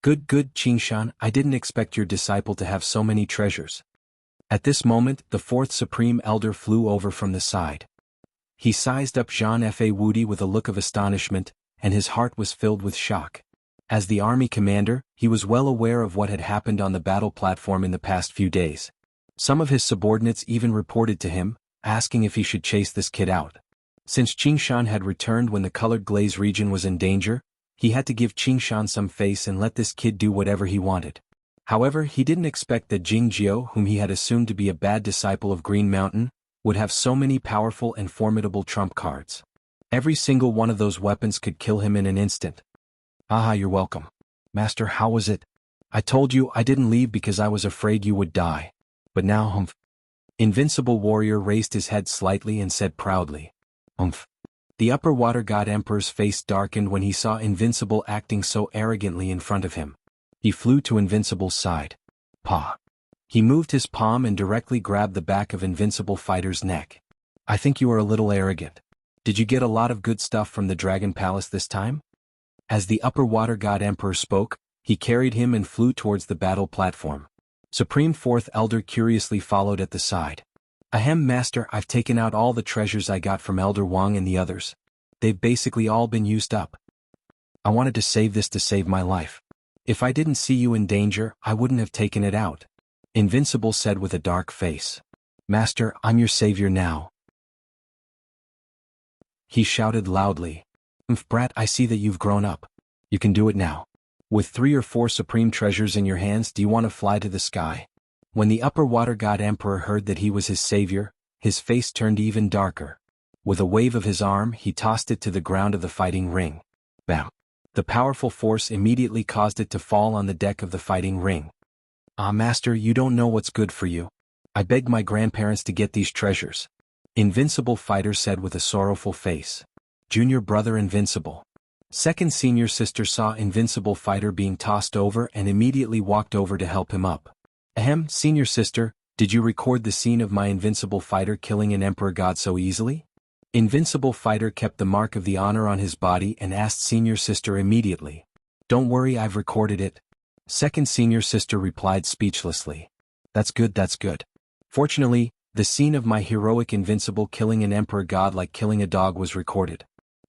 Good Qingshan, I didn't expect your disciple to have so many treasures. At this moment, the 4th Supreme Elder flew over from the side. He sized up Jean Fa Wudi with a look of astonishment, and his heart was filled with shock. As the army commander, he was well aware of what had happened on the battle platform in the past few days. Some of his subordinates even reported to him, asking if he should chase this kid out. Since Qingshan had returned when the colored glaze region was in danger, he had to give Qingshan some face and let this kid do whatever he wanted. However, he didn't expect that Jingjiu, whom he had assumed to be a bad disciple of Green Mountain, would have so many powerful and formidable trump cards. Every single one of those weapons could kill him in an instant. "Ah, you're welcome. Master, how was it? I told you I didn't leave because I was afraid you would die. But now, humph." Invincible Warrior raised his head slightly and said proudly, "Humph." The upper water god Emperor's face darkened when he saw Invincible acting so arrogantly in front of him. He flew to Invincible's side. Paw. He moved his palm and directly grabbed the back of Invincible Fighter's neck. "I think you are a little arrogant. Did you get a lot of good stuff from the Dragon Palace this time?" As the upper water god Emperor spoke, he carried him and flew towards the battle platform. Supreme Fourth Elder curiously followed at the side. "Ahem, Master, I've taken out all the treasures I got from Elder Wang and the others. They've basically all been used up. I wanted to save this to save my life. If I didn't see you in danger, I wouldn't have taken it out," Invincible said with a dark face. "Master, I'm your savior now," he shouted loudly. "Brat, I see that you've grown up. You can do it now. With 3 or 4 supreme treasures in your hands, do you want to fly to the sky?" When the upper water god Emperor heard that he was his savior, his face turned even darker. With a wave of his arm, he tossed it to the ground of the fighting ring. Bam! The powerful force immediately caused it to fall on the deck of the fighting ring. "Ah, Master, you don't know what's good for you. I begged my grandparents to get these treasures," Invincible Fighter said with a sorrowful face. Junior brother Invincible. Second senior sister saw Invincible Fighter being tossed over and immediately walked over to help him up. "Ahem, senior sister, did you record the scene of my Invincible Fighter killing an Emperor God so easily?" Invincible Fighter kept the mark of the honor on his body and asked senior sister immediately. "Don't worry, I've recorded it." Second senior sister replied speechlessly. That's good. Fortunately, the scene of my heroic Invincible killing an Emperor God like killing a dog was recorded.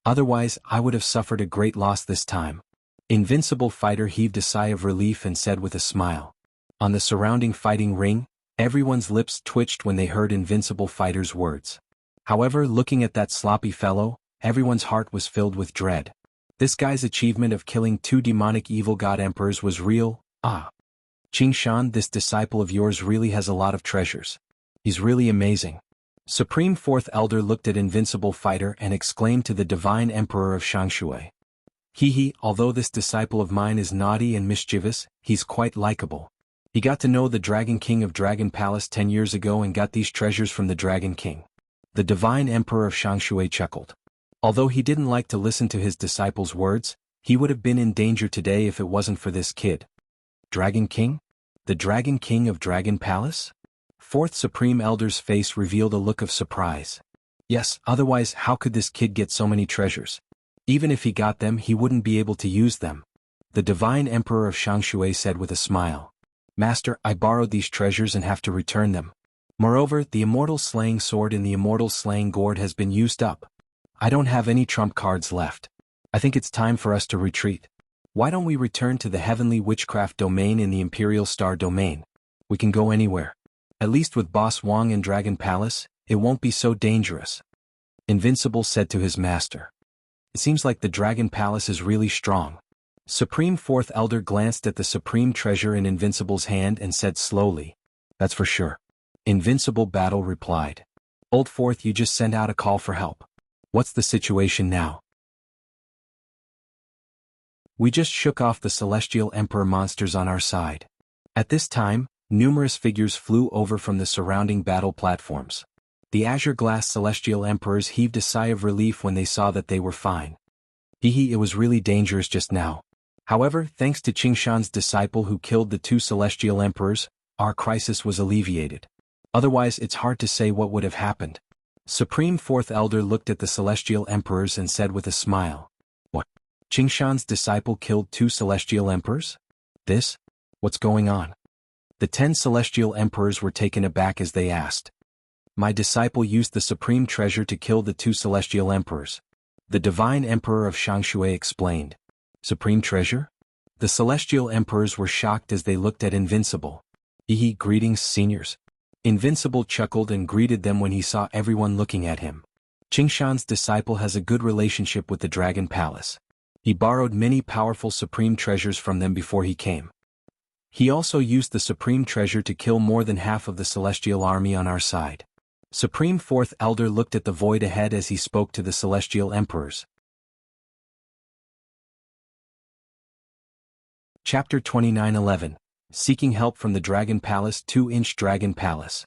Otherwise, I would have suffered a great loss this time." Invincible Fighter heaved a sigh of relief and said with a smile. On the surrounding fighting ring, everyone's lips twitched when they heard Invincible Fighter's words. However, looking at that sloppy fellow, everyone's heart was filled with dread. This guy's achievement of killing 2 demonic evil god emperors was real. "Ah. Qingshan, this disciple of yours really has a lot of treasures. He's really amazing." Supreme Fourth Elder looked at Invincible Fighter and exclaimed to the Divine Emperor of Shangshui. Although this disciple of mine is naughty and mischievous, he's quite likable. He got to know the Dragon King of Dragon Palace 10 years ago and got these treasures from the Dragon King." The Divine Emperor of Shangshui chuckled. Although he didn't like to listen to his disciples' words, he would have been in danger today if it wasn't for this kid. Dragon King? The Dragon King of Dragon Palace? Fourth Supreme Elder's face revealed a look of surprise. Yes, otherwise how could this kid get so many treasures? Even if he got them, he wouldn't be able to use them. The Divine Emperor of Shangshui said with a smile. "Master, I borrowed these treasures and have to return them. Moreover, the Immortal Slaying Sword in the Immortal Slaying Gourd has been used up. I don't have any trump cards left. I think it's time for us to retreat. Why don't we return to the Heavenly Witchcraft Domain in the Imperial Star Domain? We can go anywhere. At least with Boss Wang and Dragon Palace, it won't be so dangerous," Invincible said to his master. "It seems like the Dragon Palace is really strong." Supreme Fourth Elder glanced at the supreme treasure in Invincible's hand and said slowly, "That's for sure." Invincible Battle replied. "Old Fourth, you just sent out a call for help. What's the situation now?" "We just shook off the Celestial Emperor monsters on our side." At this time, numerous figures flew over from the surrounding battle platforms. The Azure Glass Celestial Emperors heaved a sigh of relief when they saw that they were fine. It was really dangerous just now. However, thanks to Qingshan's disciple who killed the 2 Celestial Emperors, our crisis was alleviated. Otherwise, it's hard to say what would have happened. Supreme Fourth Elder looked at the Celestial Emperors and said with a smile. "What? Qingshan's disciple killed 2 Celestial Emperors? What's going on?" The 10 Celestial Emperors were taken aback as they asked. "My disciple used the supreme treasure to kill the 2 Celestial Emperors," the Divine Emperor of Shangshui explained. "Supreme treasure?" The Celestial Emperors were shocked as they looked at Invincible. Greetings, seniors." Invincible chuckled and greeted them when he saw everyone looking at him. Qingshan's disciple has a good relationship with the Dragon Palace. He borrowed many powerful supreme treasures from them before he came. He also used the supreme treasure to kill more than half of the celestial army on our side. Supreme Fourth Elder looked at the void ahead as he spoke to the celestial emperors. Chapter 29:11. Seeking help from the Dragon Palace. 2-inch Dragon Palace.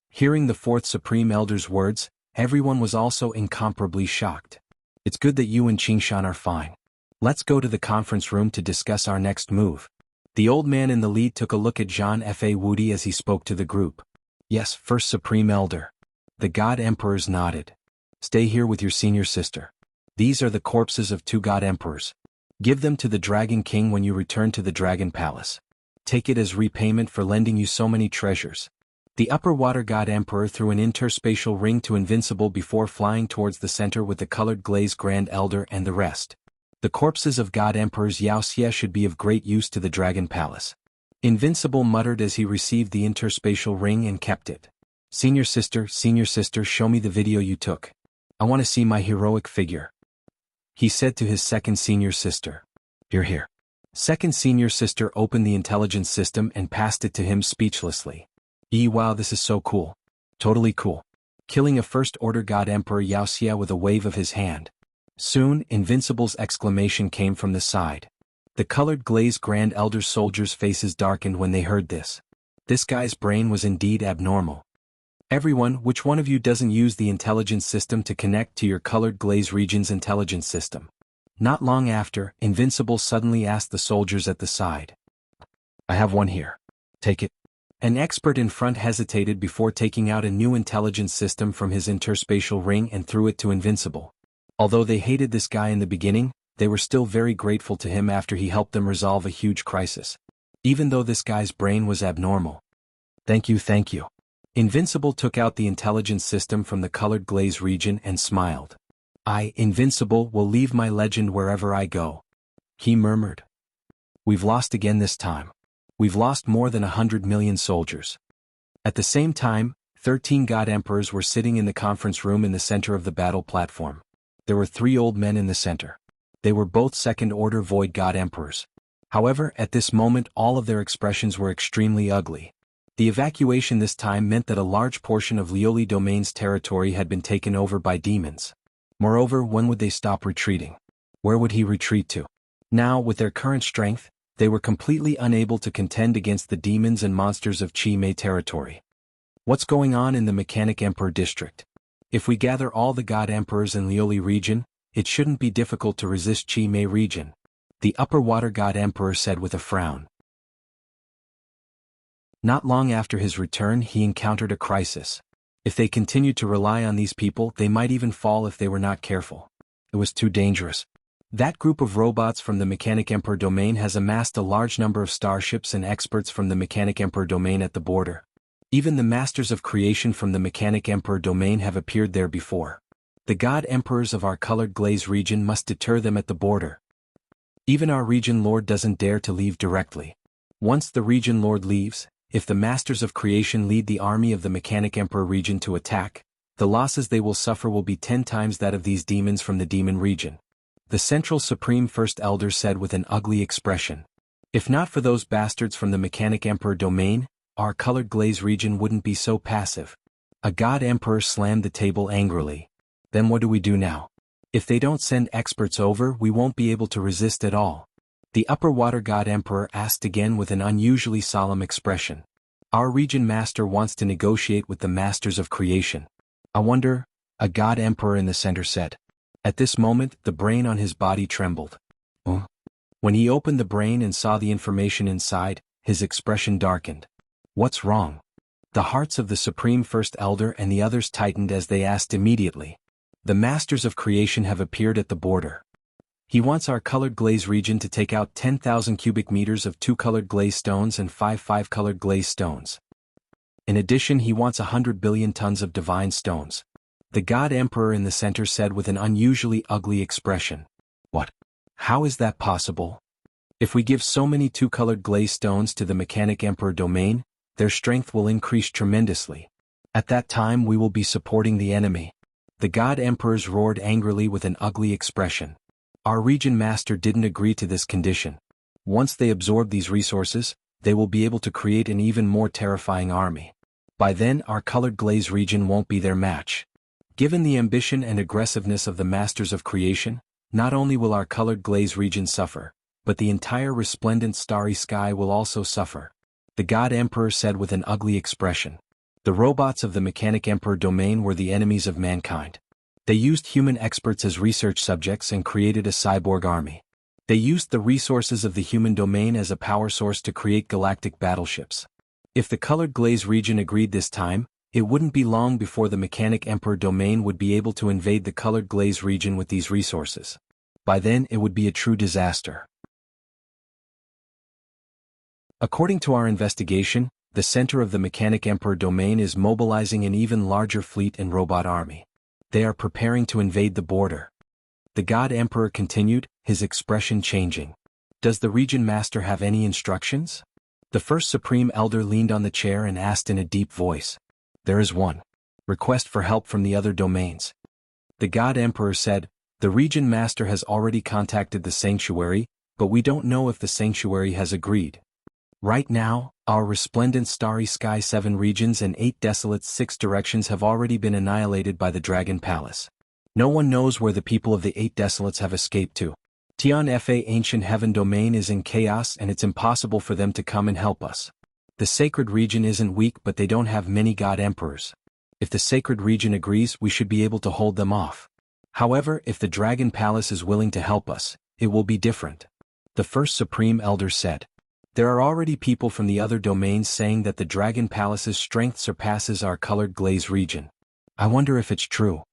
Hearing the fourth Supreme Elder's words, everyone was also incomparably shocked. It's good that you and Qingshan are fine. Let's go to the conference room to discuss our next move. The old man in the lead took a look at Jean Fa Wudi as he spoke to the group. Yes, First Supreme Elder. The God Emperors nodded. Stay here with your senior sister. These are the corpses of 2 God Emperors. Give them to the Dragon King when you return to the Dragon Palace. Take it as repayment for lending you so many treasures. The Upper Water God Emperor threw an interspatial ring to Invincible before flying towards the center with the colored glaze Grand Elder and the rest. The corpses of God Emperors Wuxia should be of great use to the Dragon Palace. Invincible muttered as he received the interspatial ring and kept it. Senior sister, show me the video you took. I want to see my heroic figure. He said to his second senior sister. Here. Second senior sister opened the intelligence system and passed it to him speechlessly. Wow, this is so cool. Totally cool. Killing a first-order God Emperor Wuxia with a wave of his hand. Soon, Invincible's exclamation came from the side. The colored glazed Grand Elder soldiers' faces darkened when they heard this. This guy's brain was indeed abnormal. Everyone, which one of you doesn't use the intelligence system to connect to your colored glaze region's intelligence system? Not long after, Invincible suddenly asked the soldiers at the side. I have one here. Take it. An expert in front hesitated before taking out a new intelligence system from his interspatial ring and threw it to Invincible. Although they hated this guy in the beginning, they were still very grateful to him after he helped them resolve a huge crisis. Even though this guy's brain was abnormal. Thank you. Invincible took out the intelligence system from the colored glaze region and smiled. I, Invincible, will leave my legend wherever I go. He murmured. We've lost again this time. We've lost more than 100 million soldiers. At the same time, 13 God Emperors were sitting in the conference room in the center of the battle platform. There were 3 old men in the center. They were both second-order Void God Emperors. However, at this moment all of their expressions were extremely ugly. The evacuation this time meant that a large portion of Lioli Domain's territory had been taken over by demons. Moreover, when would they stop retreating? Where would he retreat to? Now, with their current strength, they were completely unable to contend against the demons and monsters of Chi Mei territory. What's going on in the Mechanic Emperor district? If we gather all the God Emperors in Lioli region, it shouldn't be difficult to resist Chi Mei region. The Upper Water God Emperor said with a frown. Not long after his return he encountered a crisis. If they continued to rely on these people, they might even fall if they were not careful. It was too dangerous. That group of robots from the Mechanic Emperor domain has amassed a large number of starships and experts from the Mechanic Emperor domain at the border. Even the Masters of Creation from the Mechanic Emperor domain have appeared there before. The God Emperors of our colored glaze region must deter them at the border. Even our region lord doesn't dare to leave directly. Once the region lord leaves, if the Masters of Creation lead the army of the Mechanic Emperor region to attack, the losses they will suffer will be 10 times that of these demons from the demon region. The Central Supreme First Elder said with an ugly expression. If not for those bastards from the Mechanic Emperor domain, our colored glaze region wouldn't be so passive. A God Emperor slammed the table angrily. Then what do we do now? If they don't send experts over, we won't be able to resist at all. The Upper Water God Emperor asked again with an unusually solemn expression. Our region master wants to negotiate with the Masters of Creation. I wonder, a God Emperor in the center said. At this moment, the brain on his body trembled. When he opened the brain and saw the information inside, his expression darkened. What's wrong? The hearts of the Supreme First Elder and the others tightened as they asked immediately. The Masters of Creation have appeared at the border. He wants our colored glaze region to take out 10,000 cubic meters of 2 colored glaze stones and 5 colored glaze stones. In addition, he wants 100 billion tons of divine stones. The God Emperor in the center said with an unusually ugly expression. What? How is that possible? If we give so many 2 colored glaze stones to the Mechanic Emperor domain, their strength will increase tremendously. At that time we will be supporting the enemy. The god emperors roared angrily with an ugly expression. Our region master didn't agree to this condition. Once they absorb these resources, they will be able to create an even more terrifying army. By then our colored glaze region won't be their match. Given the ambition and aggressiveness of the masters of creation, not only will our colored glaze region suffer, but the entire resplendent starry sky will also suffer. The god emperor said with an ugly expression. The robots of the mechanic emperor domain were the enemies of mankind. They used human experts as research subjects and created a cyborg army. They used the resources of the human domain as a power source to create galactic battleships. If the colored glaze region agreed this time, it wouldn't be long before the mechanic emperor domain would be able to invade the colored glaze region with these resources. By then it would be a true disaster. According to our investigation, the center of the mechanic emperor domain is mobilizing an even larger fleet and robot army. They are preparing to invade the border. The god emperor continued, his expression changing. Does the region master have any instructions? The first supreme elder leaned on the chair and asked in a deep voice. There is one. Request for help from the other domains. The god emperor said, the region master has already contacted the sanctuary, but we don't know if the sanctuary has agreed. Right now, our resplendent starry sky 7 regions and 8 desolate 6 directions have already been annihilated by the Dragon Palace. No one knows where the people of the 8 desolates have escaped to. Tianfa ancient heaven domain is in chaos and it's impossible for them to come and help us. The sacred region isn't weak but they don't have many god emperors. If the sacred region agrees we should be able to hold them off. However, if the Dragon Palace is willing to help us, it will be different. The first supreme elder said. There are already people from the other domains saying that the Dragon Palace's strength surpasses our colored glaze region. I wonder if it's true.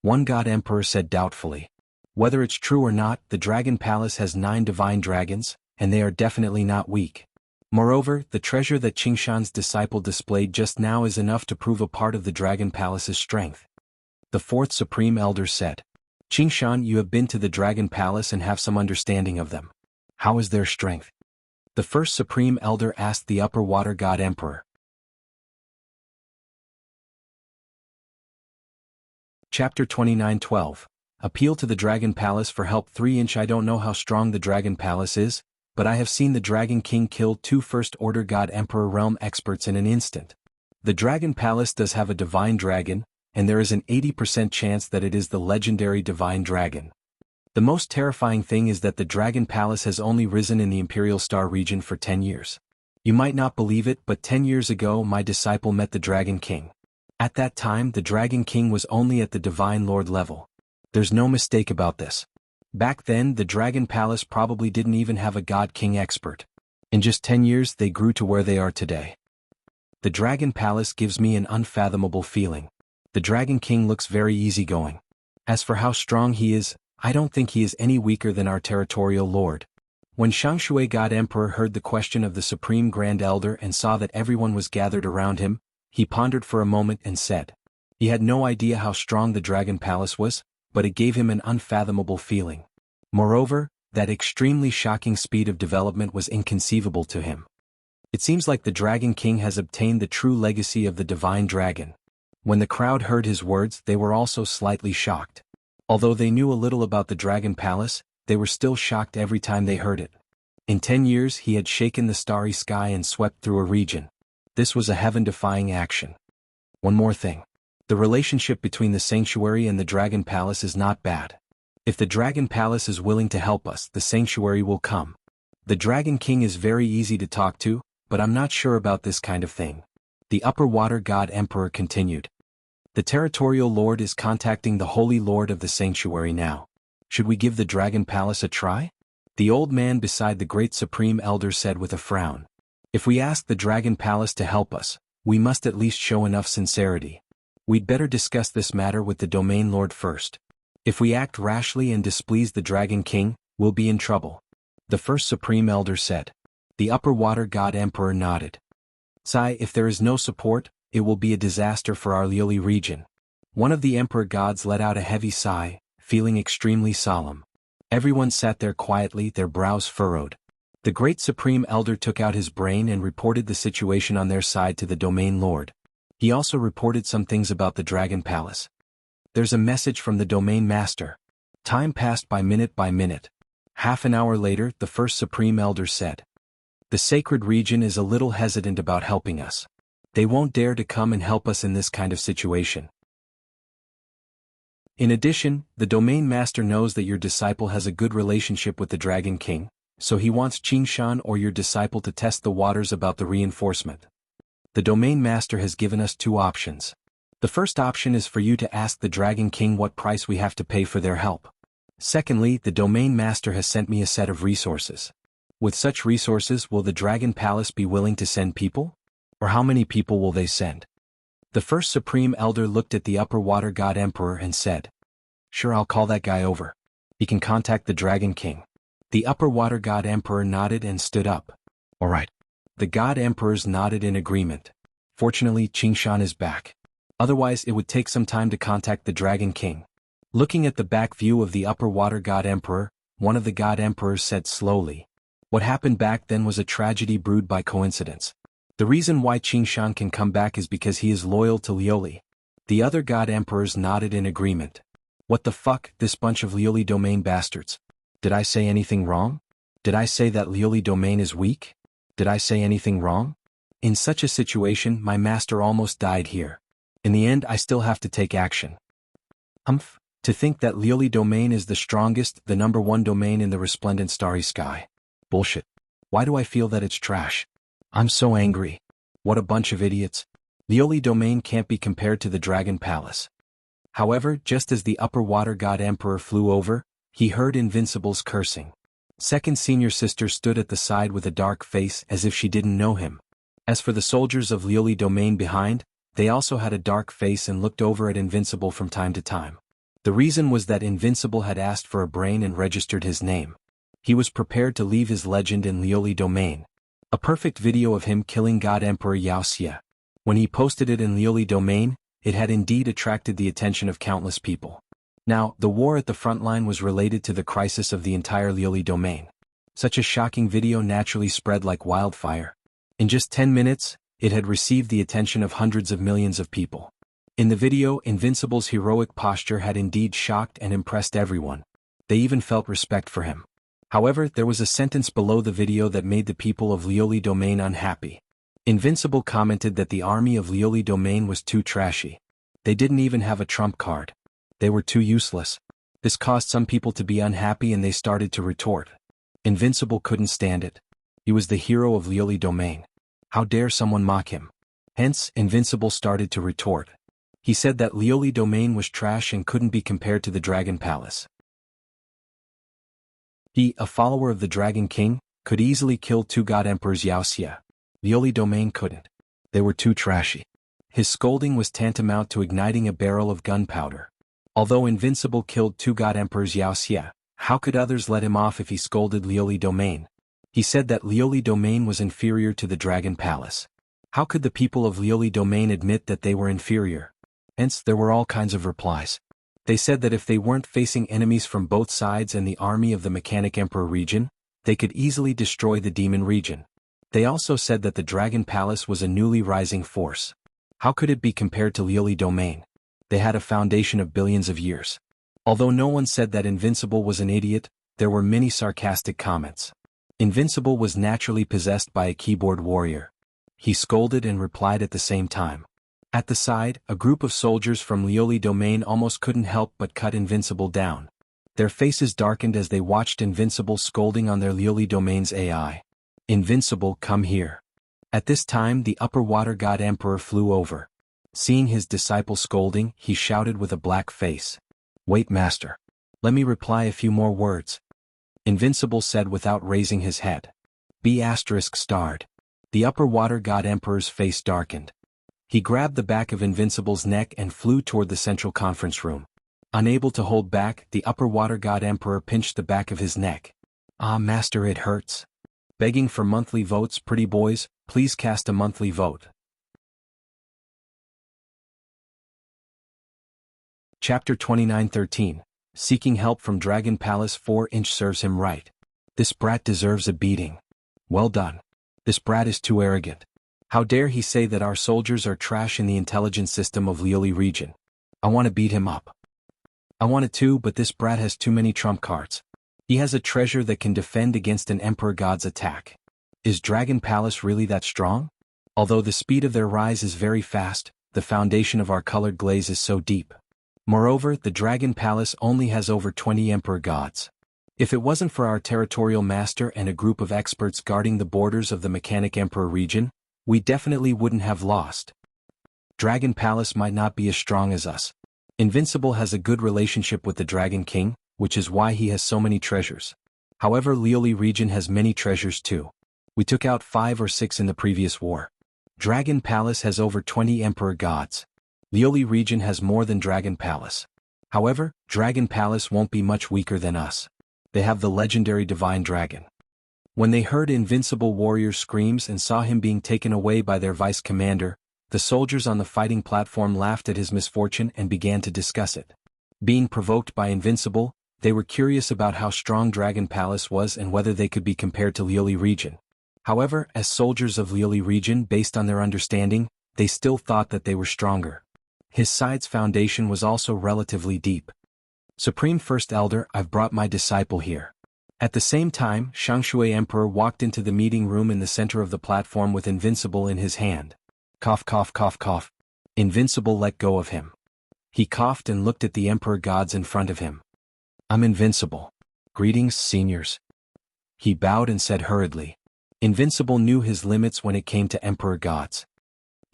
One god emperor said doubtfully. Whether it's true or not, the Dragon Palace has 9 divine dragons, and they are definitely not weak. Moreover, the treasure that Qingshan's disciple displayed just now is enough to prove a part of the Dragon Palace's strength. The fourth supreme elder said. Qingshan, you have been to the Dragon Palace and have some understanding of them. How is their strength? The first supreme elder asked the upper water god emperor. Chapter 29:12. Appeal to the Dragon Palace for help. 3 I don't know how strong the Dragon Palace is, but I have seen the Dragon King kill 2 First Order God Emperor realm experts in an instant. The Dragon Palace does have a divine dragon, and there is an 80% chance that it is the legendary divine dragon. The most terrifying thing is that the Dragon Palace has only risen in the Imperial Star region for 10 years. You might not believe it, but 10 years ago my disciple met the Dragon King. At that time the Dragon King was only at the Divine Lord level. There's no mistake about this. Back then the Dragon Palace probably didn't even have a God King expert. In just 10 years they grew to where they are today. The Dragon Palace gives me an unfathomable feeling. The Dragon King looks very easygoing. As for how strong he is, I don't think he is any weaker than our territorial lord. When Shangshui God Emperor heard the question of the Supreme Grand Elder and saw that everyone was gathered around him, he pondered for a moment and said. He had no idea how strong the Dragon Palace was, but it gave him an unfathomable feeling. Moreover, that extremely shocking speed of development was inconceivable to him. It seems like the Dragon King has obtained the true legacy of the Divine Dragon. When the crowd heard his words, they were also slightly shocked. Although they knew a little about the Dragon Palace, they were still shocked every time they heard it. In 10 years he had shaken the starry sky and swept through a region. This was a heaven-defying action. One more thing. The relationship between the Sanctuary and the Dragon Palace is not bad. If the Dragon Palace is willing to help us, the Sanctuary will come. The Dragon King is very easy to talk to, but I'm not sure about this kind of thing. The Upper Water God Emperor continued. The Territorial Lord is contacting the Holy Lord of the Sanctuary now. Should we give the Dragon Palace a try? The old man beside the Great Supreme Elder said with a frown. If we ask the Dragon Palace to help us, we must at least show enough sincerity. We'd better discuss this matter with the Domain Lord first. If we act rashly and displease the Dragon King, we'll be in trouble. The first Supreme Elder said. The Upper Water God Emperor nodded. Sai, if there is no support, it will be a disaster for our Liuli region. One of the Emperor gods let out a heavy sigh, feeling extremely solemn. Everyone sat there quietly, their brows furrowed. The Great Supreme Elder took out his brain and reported the situation on their side to the Domain Lord. He also reported some things about the Dragon Palace. There's a message from the domain master. Time passed by minute by minute. Half an hour later, the first Supreme Elder said, "The sacred region is a little hesitant about helping us. They won't dare to come and help us in this kind of situation. In addition, the domain master knows that your disciple has a good relationship with the Dragon King, so he wants Qingshan or your disciple to test the waters about the reinforcement. The domain master has given us two options. The first option is for you to ask the Dragon King what price we have to pay for their help. Secondly, the domain master has sent me a set of resources. With such resources, will the Dragon Palace be willing to send people? Or how many people will they send?" The first Supreme Elder looked at the Upper Water God Emperor and said, "Sure, I'll call that guy over. He can contact the Dragon King." The Upper Water God Emperor nodded and stood up. "All right." The God Emperors nodded in agreement. Fortunately, Qingshan is back. Otherwise, it would take some time to contact the Dragon King. Looking at the back view of the Upper Water God Emperor, one of the God Emperors said slowly, "What happened back then was a tragedy brewed by coincidence. The reason why Qingshan can come back is because he is loyal to Lioli." The other God Emperors nodded in agreement. "What the fuck, this bunch of Lioli domain bastards. Did I say anything wrong? Did I say that Lioli domain is weak? Did I say anything wrong? In such a situation, my master almost died here. In the end, I still have to take action. Humph, to think that Lioli domain is the strongest, the #1 domain in the resplendent starry sky. Bullshit. Why do I feel that it's trash? I'm so angry. What a bunch of idiots. Lioli domain can't be compared to the Dragon Palace." However, just as the Upper Water God Emperor flew over, he heard Invincible's cursing. Second Senior Sister stood at the side with a dark face as if she didn't know him. As for the soldiers of Lioli domain behind, they also had a dark face and looked over at Invincible from time to time. The reason was that Invincible had asked for a brain and registered his name. He was prepared to leave his legend in Lioli domain. A perfect video of him killing God Emperor Wuxia. When he posted it in Lioli domain, it had indeed attracted the attention of countless people. Now, the war at the front line was related to the crisis of the entire Lioli domain. Such a shocking video naturally spread like wildfire. In just 10 minutes, it had received the attention of hundreds of millions of people. In the video, Invincible's heroic posture had indeed shocked and impressed everyone. They even felt respect for him. However, there was a sentence below the video that made the people of Lioli domain unhappy. Invincible commented that the army of Lioli domain was too trashy. They didn't even have a trump card. They were too useless. This caused some people to be unhappy and they started to retort. Invincible couldn't stand it. He was the hero of Lioli domain. How dare someone mock him? Hence, Invincible started to retort. He said that Lioli domain was trash and couldn't be compared to the Dragon Palace. He, a follower of the Dragon King, could easily kill two God Emperors Wuxia. Lioli domain couldn't. They were too trashy. His scolding was tantamount to igniting a barrel of gunpowder. Although Invincible killed two God Emperors Wuxia, how could others let him off if he scolded Lioli domain? He said that Lioli domain was inferior to the Dragon Palace. How could the people of Lioli domain admit that they were inferior? Hence, there were all kinds of replies. They said that if they weren't facing enemies from both sides and the army of the Mechanic Emperor region, they could easily destroy the Demon region. They also said that the Dragon Palace was a newly rising force. How could it be compared to Lioli domain? They had a foundation of billions of years. Although no one said that Invincible was an idiot, there were many sarcastic comments. Invincible was naturally possessed by a keyboard warrior. He scolded and replied at the same time. At the side, a group of soldiers from Lioli domain almost couldn't help but cut Invincible down. Their faces darkened as they watched Invincible scolding on their Lioli domain's AI. "Invincible, come here." At this time, the Upper Water God Emperor flew over. Seeing his disciple scolding, he shouted with a black face, "Wait, master. Let me reply a few more words." Invincible said without raising his head. B*****. The Upper Water God Emperor's face darkened. He grabbed the back of Invincible's neck and flew toward the central conference room. Unable to hold back, the Upper Water God Emperor pinched the back of his neck. "Ah, master, it hurts." Begging for monthly votes, pretty boys, please cast a monthly vote. Chapter 29:13. Seeking help from Dragon Palace. 4-inch serves him right. This brat deserves a beating. Well done. This brat is too arrogant. How dare he say that our soldiers are trash in the intelligence system of Lioli region. I want to beat him up. I wanted to, but this brat has too many trump cards. He has a treasure that can defend against an Emperor God's attack. Is Dragon Palace really that strong? Although the speed of their rise is very fast, the foundation of our colored glaze is so deep. Moreover, the Dragon Palace only has over 20 Emperor Gods. If it wasn't for our territorial master and a group of experts guarding the borders of the Mechanic Emperor region, we definitely wouldn't have lost. Dragon Palace might not be as strong as us. Invincible has a good relationship with the Dragon King, which is why he has so many treasures. However, Lioli region has many treasures too. We took out 5 or 6 in the previous war. Dragon Palace has over 20 Emperor Gods. Lioli region has more than Dragon Palace. However, Dragon Palace won't be much weaker than us. They have the legendary Divine Dragon. When they heard Invincible Warrior's screams and saw him being taken away by their vice commander, the soldiers on the fighting platform laughed at his misfortune and began to discuss it. Being provoked by Invincible, they were curious about how strong Dragon Palace was and whether they could be compared to Lioli region. However, as soldiers of Lioli region, based on their understanding, they still thought that they were stronger. His side's foundation was also relatively deep. Supreme First Elder, I've brought my disciple here. At the same time, Shangshui Emperor walked into the meeting room in the center of the platform with Invincible in his hand. Cough cough cough cough. Invincible let go of him. He coughed and looked at the Emperor Gods in front of him. I'm Invincible. Greetings, seniors. He bowed and said hurriedly. Invincible knew his limits when it came to Emperor Gods.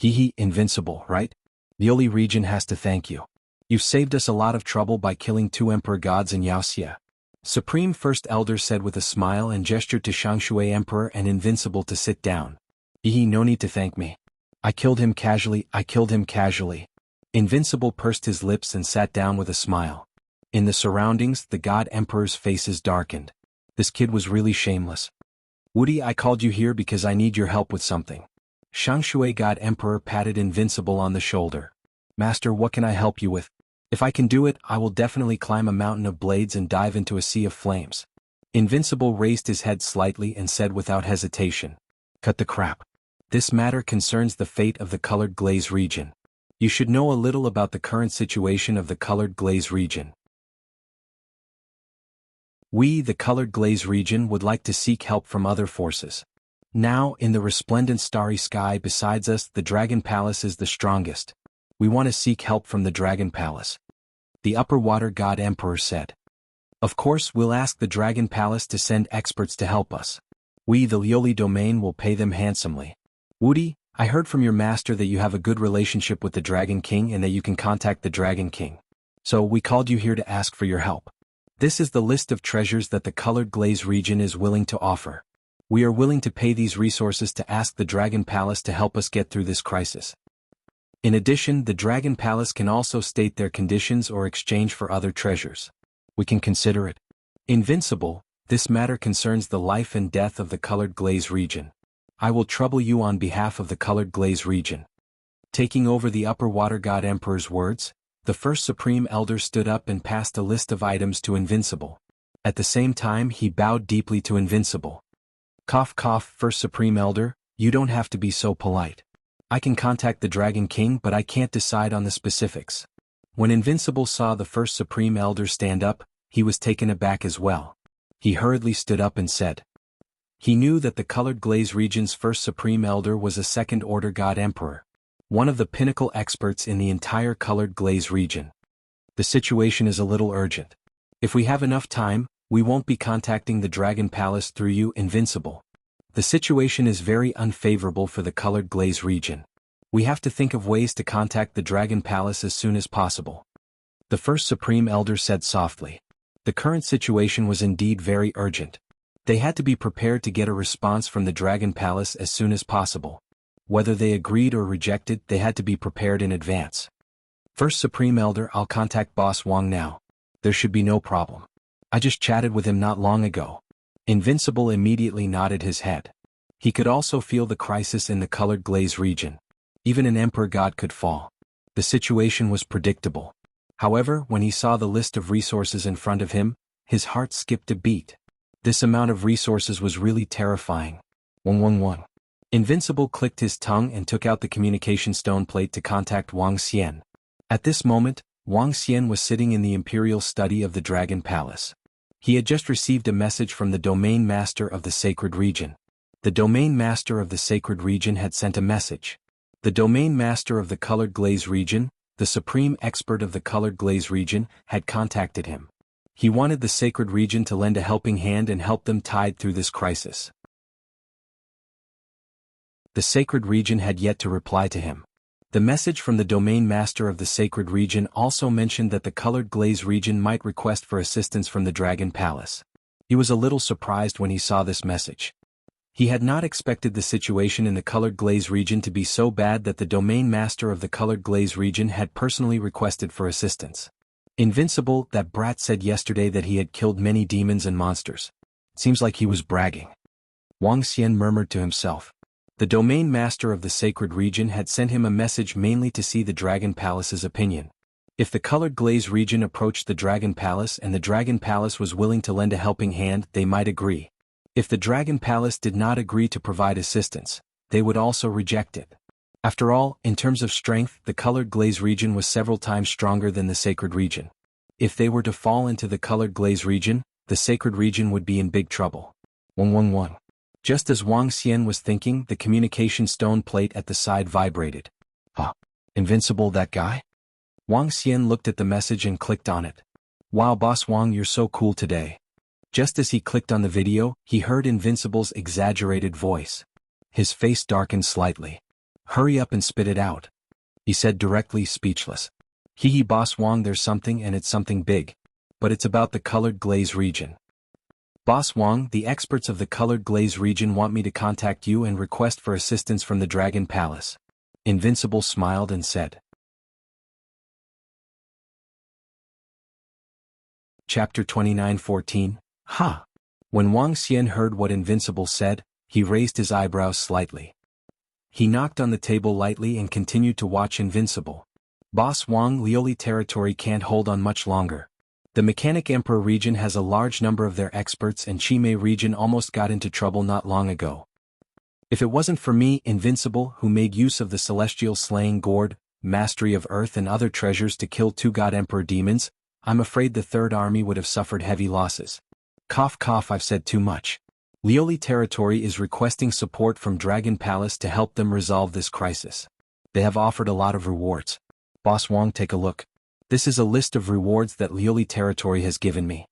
Invincible, right? Lioli region has to thank you. You've saved us a lot of trouble by killing 2 Emperor Gods in Wuxia. Supreme First Elder said with a smile and gestured to Shangshui Emperor and Invincible to sit down. No need to thank me. I killed him casually. Invincible pursed his lips and sat down with a smile. In the surroundings, the God Emperor's faces darkened. This kid was really shameless. Woody, I called you here because I need your help with something. Shangshui God Emperor patted Invincible on the shoulder. Master, what can I help you with? If I can do it, I will definitely climb a mountain of blades and dive into a sea of flames. Invincible raised his head slightly and said without hesitation. Cut the crap. This matter concerns the fate of the Colored Glaze region. You should know a little about the current situation of the Colored Glaze region. We, the Colored Glaze region, would like to seek help from other forces. Now, in the resplendent starry sky besides us, the Dragon Palace is the strongest. We want to seek help from the Dragon Palace. The Upper Water God Emperor said. Of course, we'll ask the Dragon Palace to send experts to help us. We, the Lioli domain, will pay them handsomely. Woody, I heard from your master that you have a good relationship with the Dragon King and that you can contact the Dragon King. So we called you here to ask for your help. This is the list of treasures that the Colored Glaze region is willing to offer. We are willing to pay these resources to ask the Dragon Palace to help us get through this crisis. In addition, the Dragon Palace can also state their conditions or exchange for other treasures. We can consider it. Invincible, this matter concerns the life and death of the Colored Glaze region. I will trouble you on behalf of the Colored Glaze region. Taking over the Upper Water God Emperor's words, the first Supreme Elder stood up and passed a list of items to Invincible. At the same time, he bowed deeply to Invincible. Cough cough, First Supreme Elder, you don't have to be so polite. I can contact the Dragon King, but I can't decide on the specifics. When Invincible saw the First Supreme Elder stand up, he was taken aback as well. He hurriedly stood up and said. He knew that the Colored Glaze region's First Supreme Elder was a Second-Order God Emperor, one of the pinnacle experts in the entire Colored Glaze region. The situation is a little urgent. If we have enough time, we won't be contacting the Dragon Palace through you, Invincible. The situation is very unfavorable for the Colored Glaze region. We have to think of ways to contact the Dragon Palace as soon as possible. The First Supreme Elder said softly. The current situation was indeed very urgent. They had to be prepared to get a response from the Dragon Palace as soon as possible. Whether they agreed or rejected, they had to be prepared in advance. First Supreme Elder, I'll contact Boss Wang now. There should be no problem. I just chatted with him not long ago. Invincible immediately nodded his head. He could also feel the crisis in the Colored Glaze region. Even an Emperor God could fall. The situation was predictable. However, when he saw the list of resources in front of him, his heart skipped a beat. This amount of resources was really terrifying. 111. Invincible clicked his tongue and took out the communication stone plate to contact Wang Xian. At this moment, Wang Xian was sitting in the imperial study of the Dragon Palace. He had just received a message from the domain master of the sacred region. The domain master of the sacred region had sent a message. The domain master of the colored glaze region, the supreme expert of the colored glaze region, had contacted him. He wanted the sacred region to lend a helping hand and help them tide through this crisis. The sacred region had yet to reply to him. The message from the domain master of the sacred region also mentioned that the colored glaze region might request for assistance from the Dragon Palace. He was a little surprised when he saw this message. He had not expected the situation in the colored glaze region to be so bad that the domain master of the colored glaze region had personally requested for assistance. Invincible, that brat said yesterday that he had killed many demons and monsters. Seems like he was bragging. Wang Xian murmured to himself. The domain master of the sacred region had sent him a message mainly to see the Dragon Palace's opinion. If the colored glaze region approached the Dragon Palace and the Dragon Palace was willing to lend a helping hand, they might agree. If the Dragon Palace did not agree to provide assistance, they would also reject it. After all, in terms of strength, the colored glaze region was several times stronger than the sacred region. If they were to fall into the colored glaze region, the sacred region would be in big trouble. 111. Just as Wang Xian was thinking, the communication stone plate at the side vibrated. Huh? Invincible, that guy? Wang Xian looked at the message and clicked on it. Wow, Boss Wang, you're so cool today. Just as he clicked on the video, he heard Invincible's exaggerated voice. His face darkened slightly. Hurry up and spit it out, he said directly, speechless. Hee Boss Wang, there's something and it's something big. But it's about the colored glaze region. Boss Wang, the experts of the colored glaze region want me to contact you and request for assistance from the Dragon Palace. Invincible smiled and said. Chapter 29:14. Ha! When Wang Xian heard what Invincible said, he raised his eyebrows slightly. He knocked on the table lightly and continued to watch Invincible. Boss Wang, Lioli territory can't hold on much longer. The Mechanic Emperor region has a large number of their experts and Chimei region almost got into trouble not long ago. If it wasn't for me, Invincible, who made use of the celestial slaying gourd, mastery of earth and other treasures to kill 2 God Emperor demons, I'm afraid the Third Army would have suffered heavy losses. Cough cough, I've said too much. Lioli territory is requesting support from Dragon Palace to help them resolve this crisis. They have offered a lot of rewards. Boss Wang, take a look. This is a list of rewards that Lioli territory has given me.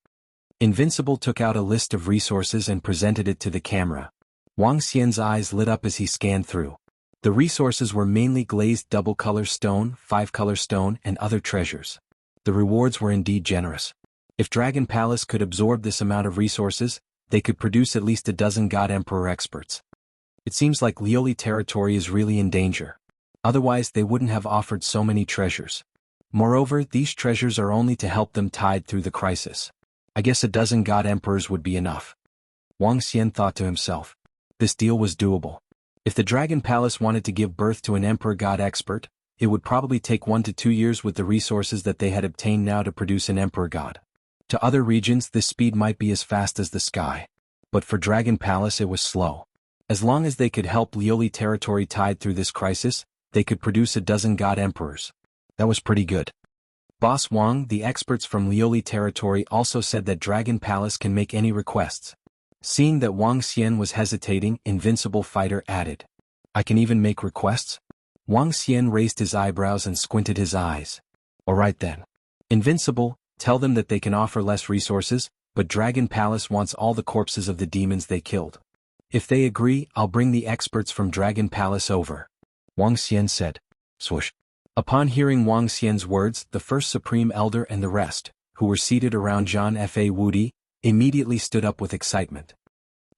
Invincible took out a list of resources and presented it to the camera. Wang Xian's eyes lit up as he scanned through. The resources were mainly glazed double-color stone, 5-color stone, and other treasures. The rewards were indeed generous. If Dragon Palace could absorb this amount of resources, they could produce at least a dozen God Emperor experts. It seems like Lioli territory is really in danger. Otherwise they wouldn't have offered so many treasures. Moreover, these treasures are only to help them tide through the crisis. I guess a dozen God Emperors would be enough. Wang Xian thought to himself. This deal was doable. If the Dragon Palace wanted to give birth to an Emperor God expert, it would probably take 1 to 2 years with the resources that they had obtained now to produce an Emperor God. To other regions this speed might be as fast as the sky. But for Dragon Palace it was slow. As long as they could help Lioli territory tide through this crisis, they could produce a dozen God Emperors. That was pretty good. Boss Wang, the experts from Lioli territory also said that Dragon Palace can make any requests. Seeing that Wang Xian was hesitating, Invincible Fighter added. I can even make requests? Wang Xian raised his eyebrows and squinted his eyes. Alright then. Invincible, tell them that they can offer less resources, but Dragon Palace wants all the corpses of the demons they killed. If they agree, I'll bring the experts from Dragon Palace over. Wang Xian said. Swoosh. Upon hearing Wang Xian's words, the first Supreme Elder and the rest, who were seated around John Fa Wudi, immediately stood up with excitement.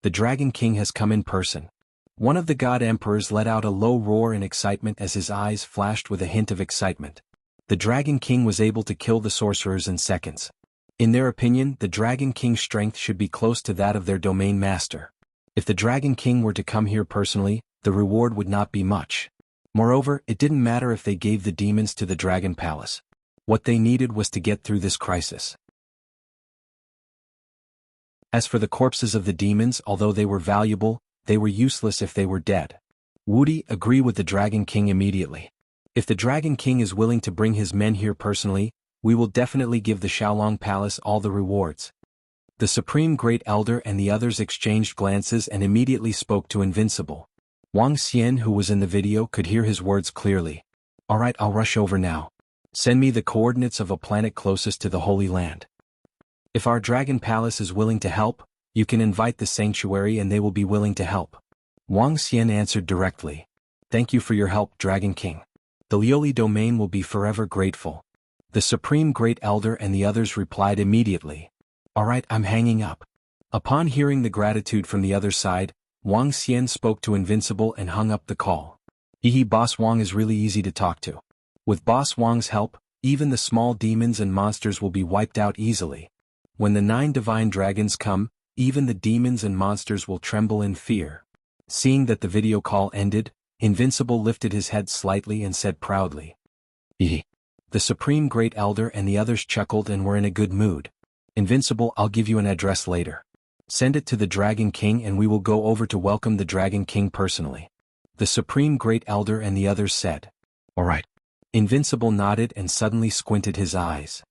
The Dragon King has come in person. One of the God Emperors let out a low roar in excitement as his eyes flashed with a hint of excitement. The Dragon King was able to kill the sorcerers in seconds. In their opinion, the Dragon King's strength should be close to that of their domain master. If the Dragon King were to come here personally, the reward would not be much. Moreover, it didn't matter if they gave the demons to the Dragon Palace. What they needed was to get through this crisis. As for the corpses of the demons, although they were valuable, they were useless if they were dead. Wudi, agree with the Dragon King immediately. If the Dragon King is willing to bring his men here personally, We will definitely give the Xiaolong Palace all the rewards. The Supreme Great Elder and the others exchanged glances and immediately spoke to Invincible. Wang Xian, who was in the video, could hear his words clearly. Alright, I'll rush over now. Send me the coordinates of a planet closest to the Holy Land. If our Dragon Palace is willing to help, you can invite the Sanctuary and they will be willing to help. Wang Xian answered directly. Thank you for your help, Dragon King. The Lioli domain will be forever grateful. The Supreme Great Elder and the others replied immediately. Alright, I'm hanging up. Upon hearing the gratitude from the other side, Wang Xian spoke to Invincible and hung up the call. Boss Wang is really easy to talk to. With Boss Wang's help, even the small demons and monsters will be wiped out easily. When the 9 divine dragons come, even the demons and monsters will tremble in fear. Seeing that the video call ended, Invincible lifted his head slightly and said proudly. The Supreme Great Elder and the others chuckled and were in a good mood. Invincible, I'll give you an address later. Send it to the Dragon King and we will go over to welcome the Dragon King personally. The Supreme Great Elder and the others said. Alright. Invincible nodded and suddenly squinted his eyes.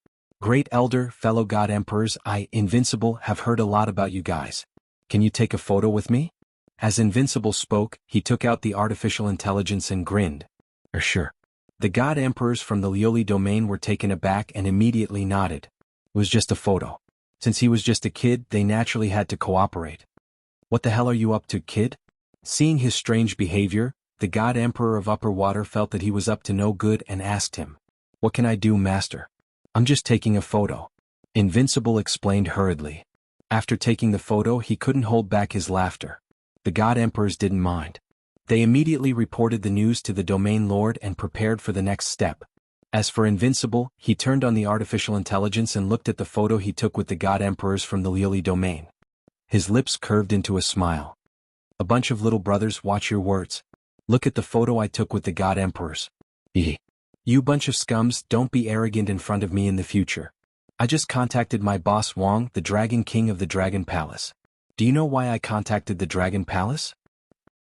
Great Elder, fellow God Emperors, I, Invincible, have heard a lot about you guys. Can you take a photo with me? As Invincible spoke, he took out the artificial intelligence and grinned. Sure. The God Emperors from the Lioli domain were taken aback and immediately nodded. It was just a photo. Since he was just a kid, they naturally had to cooperate. What the hell are you up to, kid? Seeing his strange behavior, the God Emperor of Upper Water felt that he was up to no good and asked him. What can I do, master? I'm just taking a photo. Invincible explained hurriedly. After taking the photo, he couldn't hold back his laughter. The God Emperors didn't mind. They immediately reported the news to the Domain Lord and prepared for the next step. As for Invincible, he turned on the artificial intelligence and looked at the photo he took with the God Emperors from the Lioli domain. His lips curved into a smile. A bunch of little brothers, watch your words. Look at the photo I took with the God Emperors. You bunch of scums, don't be arrogant in front of me in the future. I just contacted my boss Wang, the Dragon King of the Dragon Palace. Do you know why I contacted the Dragon Palace?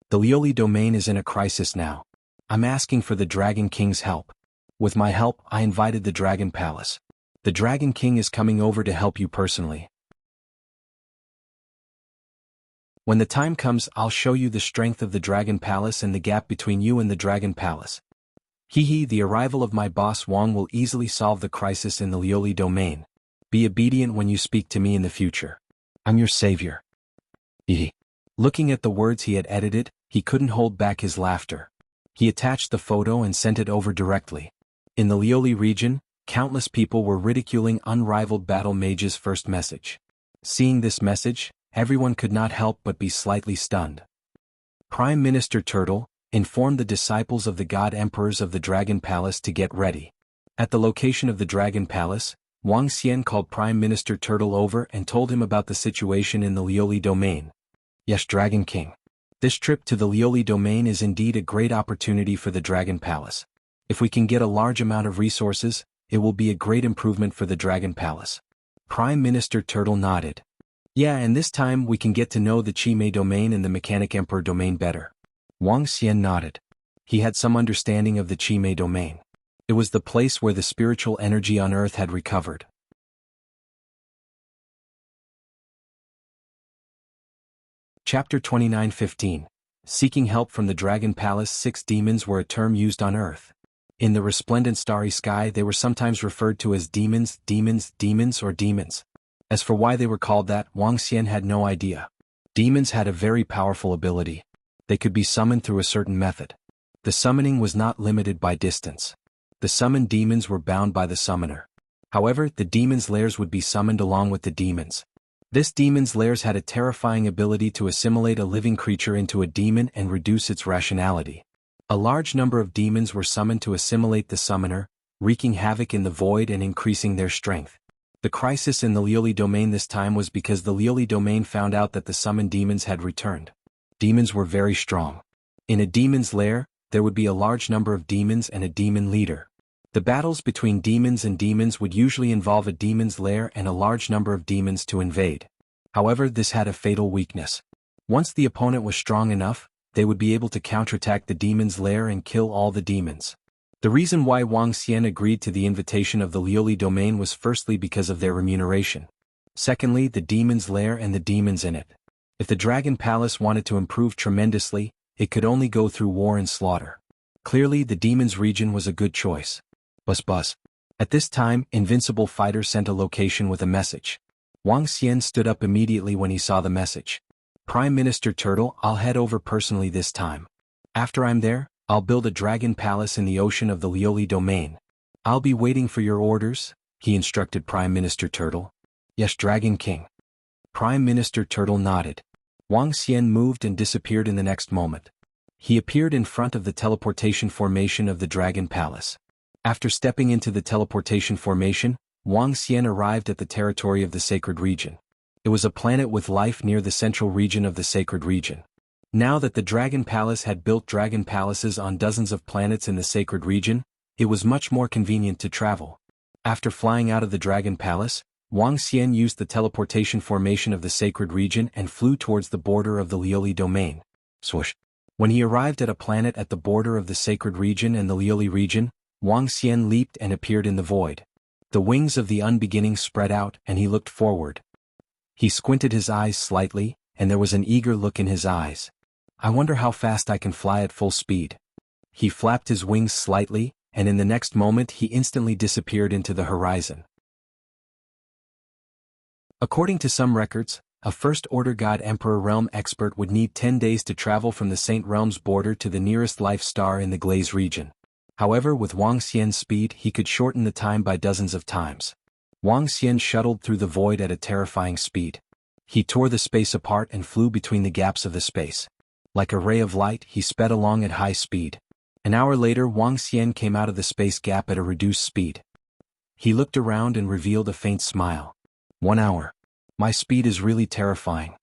The Lioli domain is in a crisis now. I'm asking for the Dragon King's help. With my help, I invited the Dragon Palace. The Dragon King is coming over to help you personally. When the time comes, I'll show you the strength of the Dragon Palace and the gap between you and the Dragon Palace. The arrival of my boss Wang will easily solve the crisis in the Lioli domain. Be obedient when you speak to me in the future. I'm your savior. Looking at the words he had edited, he couldn't hold back his laughter. He attached the photo and sent it over directly. In the Lioli region, countless people were ridiculing unrivaled battle mage's first message. Seeing this message, everyone could not help but be slightly stunned. Prime Minister Turtle informed the disciples of the God Emperors of the Dragon Palace to get ready. At the location of the Dragon Palace, Wang Xian called Prime Minister Turtle over and told him about the situation in the Lioli domain. Yes, Dragon King. This trip to the Lioli domain is indeed a great opportunity for the Dragon Palace. If we can get a large amount of resources, it will be a great improvement for the Dragon Palace. Prime Minister Turtle nodded. Yeah, and this time we can get to know the Chi Mei domain and the Mechanic Emperor domain better. Wang Xian nodded. He had some understanding of the Chi Mei domain. It was the place where the spiritual energy on Earth had recovered. Chapter 29:15. Seeking help from the Dragon Palace. 6 demons were a term used on Earth. In the resplendent starry sky they were sometimes referred to as demons, or demons. As for why they were called that, Wang Xian had no idea. Demons had a very powerful ability. They could be summoned through a certain method. The summoning was not limited by distance. The summoned demons were bound by the summoner. However, the demons' lairs would be summoned along with the demons. This demon's lairs had a terrifying ability to assimilate a living creature into a demon and reduce its rationality. A large number of demons were summoned to assimilate the summoner, wreaking havoc in the void and increasing their strength. The crisis in the Lioli domain this time was because the Lioli domain found out that the summoned demons had returned. Demons were very strong. In a demon's lair, there would be a large number of demons and a demon leader. The battles between demons and demons would usually involve a demon's lair and a large number of demons to invade. However, this had a fatal weakness. Once the opponent was strong enough, they would be able to counterattack the demon's lair and kill all the demons. The reason why Wang Xian agreed to the invitation of the Liuli domain was firstly because of their remuneration. Secondly, the demon's lair and the demons in it. If the Dragon Palace wanted to improve tremendously, it could only go through war and slaughter. Clearly, the demons region was a good choice. Buzz. At this time, Invincible Fighter sent a location with a message. Wang Xian stood up immediately when he saw the message. Prime Minister Turtle, I'll head over personally this time. After I'm there, I'll build a dragon palace in the ocean of the Liuli domain. I'll be waiting for your orders, he instructed Prime Minister Turtle. Yes, Dragon King. Prime Minister Turtle nodded. Wang Xian moved and disappeared in the next moment. He appeared in front of the teleportation formation of the Dragon Palace. After stepping into the teleportation formation, Wang Xian arrived at the territory of the sacred region. It was a planet with life near the central region of the sacred region. Now that the Dragon Palace had built dragon palaces on dozens of planets in the sacred region, it was much more convenient to travel. After flying out of the Dragon Palace, Wang Xian used the teleportation formation of the sacred region and flew towards the border of the Liuli domain. Swoosh. When he arrived at a planet at the border of the sacred region and the Liuli region, Wang Xian leaped and appeared in the void. The wings of the unbeginning spread out and he looked forward. He squinted his eyes slightly, and there was an eager look in his eyes. I wonder how fast I can fly at full speed. He flapped his wings slightly, and in the next moment he instantly disappeared into the horizon. According to some records, a First Order God Emperor Realm expert would need 10 days to travel from the Saint Realm's border to the nearest life star in the Glaze region. However, with Wang Xian's speed he could shorten the time by dozens of times. Wang Xian shuttled through the void at a terrifying speed. He tore the space apart and flew between the gaps of the space. Like a ray of light, he sped along at high speed. An hour later, Wang Xian came out of the space gap at a reduced speed. He looked around and revealed a faint smile. 1 hour. My speed is really terrifying.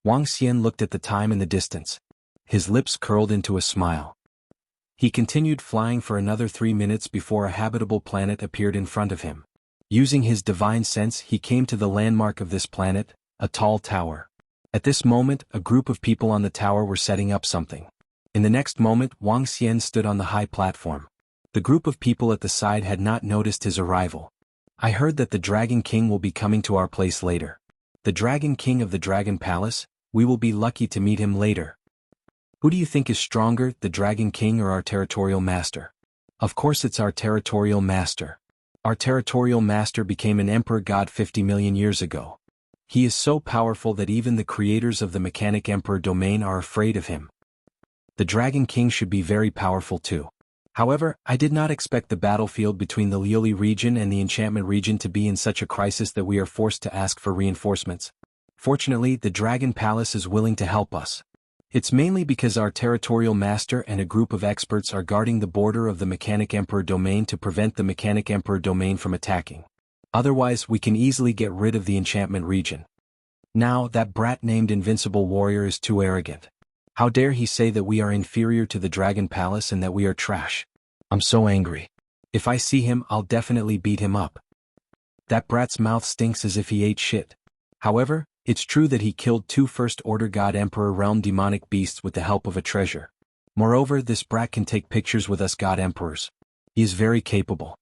Wang Xian looked at the time in the distance. His lips curled into a smile. He continued flying for another 3 minutes before a habitable planet appeared in front of him. Using his divine sense, he came to the landmark of this planet, a tall tower. At this moment, a group of people on the tower were setting up something. In the next moment, Wang Xian stood on the high platform. The group of people at the side had not noticed his arrival. I heard that the Dragon King will be coming to our place later. The Dragon King of the Dragon Palace, we will be lucky to meet him later. Who do you think is stronger, the Dragon King or our territorial master? Of course it's our territorial master. Our territorial master became an emperor god 50 million years ago. He is so powerful that even the creators of the Mechanic Emperor domain are afraid of him. The Dragon King should be very powerful too. However, I did not expect the battlefield between the Liuli region and the Enchantment region to be in such a crisis that we are forced to ask for reinforcements. Fortunately, the Dragon Palace is willing to help us. It's mainly because our territorial master and a group of experts are guarding the border of the Mechanic Emperor domain to prevent the Mechanic Emperor domain from attacking. Otherwise, we can easily get rid of the Enchantment region. Now, that brat named Invincible Warrior is too arrogant. How dare he say that we are inferior to the Dragon Palace and that we are trash. I'm so angry. If I see him, I'll definitely beat him up. That brat's mouth stinks as if he ate shit. However, it's true that he killed 2 First Order God Emperor Realm demonic beasts with the help of a treasure. Moreover, this brat can take pictures with us God Emperors. He is very capable.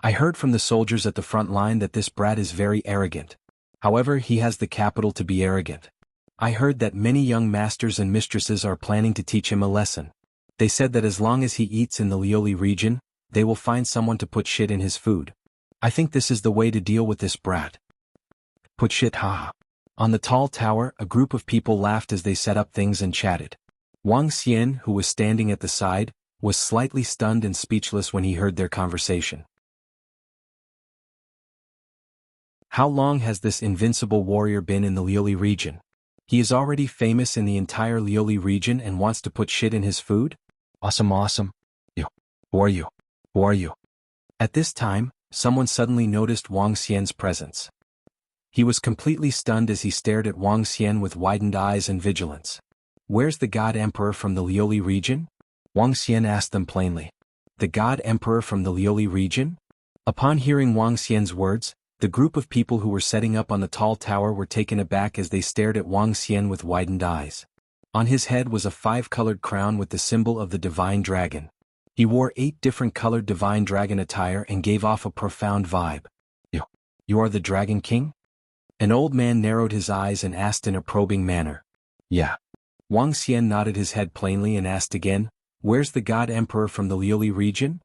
I heard from the soldiers at the front line that this brat is very arrogant. However, he has the capital to be arrogant. I heard that many young masters and mistresses are planning to teach him a lesson. They said that as long as he eats in the Liuli region, they will find someone to put shit in his food. I think this is the way to deal with this brat. Put shit, haha. On the tall tower, a group of people laughed as they set up things and chatted. Wang Xian, who was standing at the side, was slightly stunned and speechless when he heard their conversation. How long has this invincible warrior been in the Liuli region? He is already famous in the entire Liuli region and wants to put shit in his food? Awesome. Yo. Who are you? Who are you? At this time, someone suddenly noticed Wang Xian's presence. He was completely stunned as he stared at Wang Xian with widened eyes and vigilance. Where's the God Emperor from the Liuli region? Wang Xian asked them plainly. The God Emperor from the Liuli region? Upon hearing Wang Xian's words, the group of people who were setting up on the tall tower were taken aback as they stared at Wang Xian with widened eyes. On his head was a 5-colored crown with the symbol of the divine dragon. He wore 8 different colored divine dragon attire and gave off a profound vibe. You are the Dragon King? An old man narrowed his eyes and asked in a probing manner. Yeah. Wang Xian nodded his head plainly and asked again, where's the God Emperor from the Liuli region?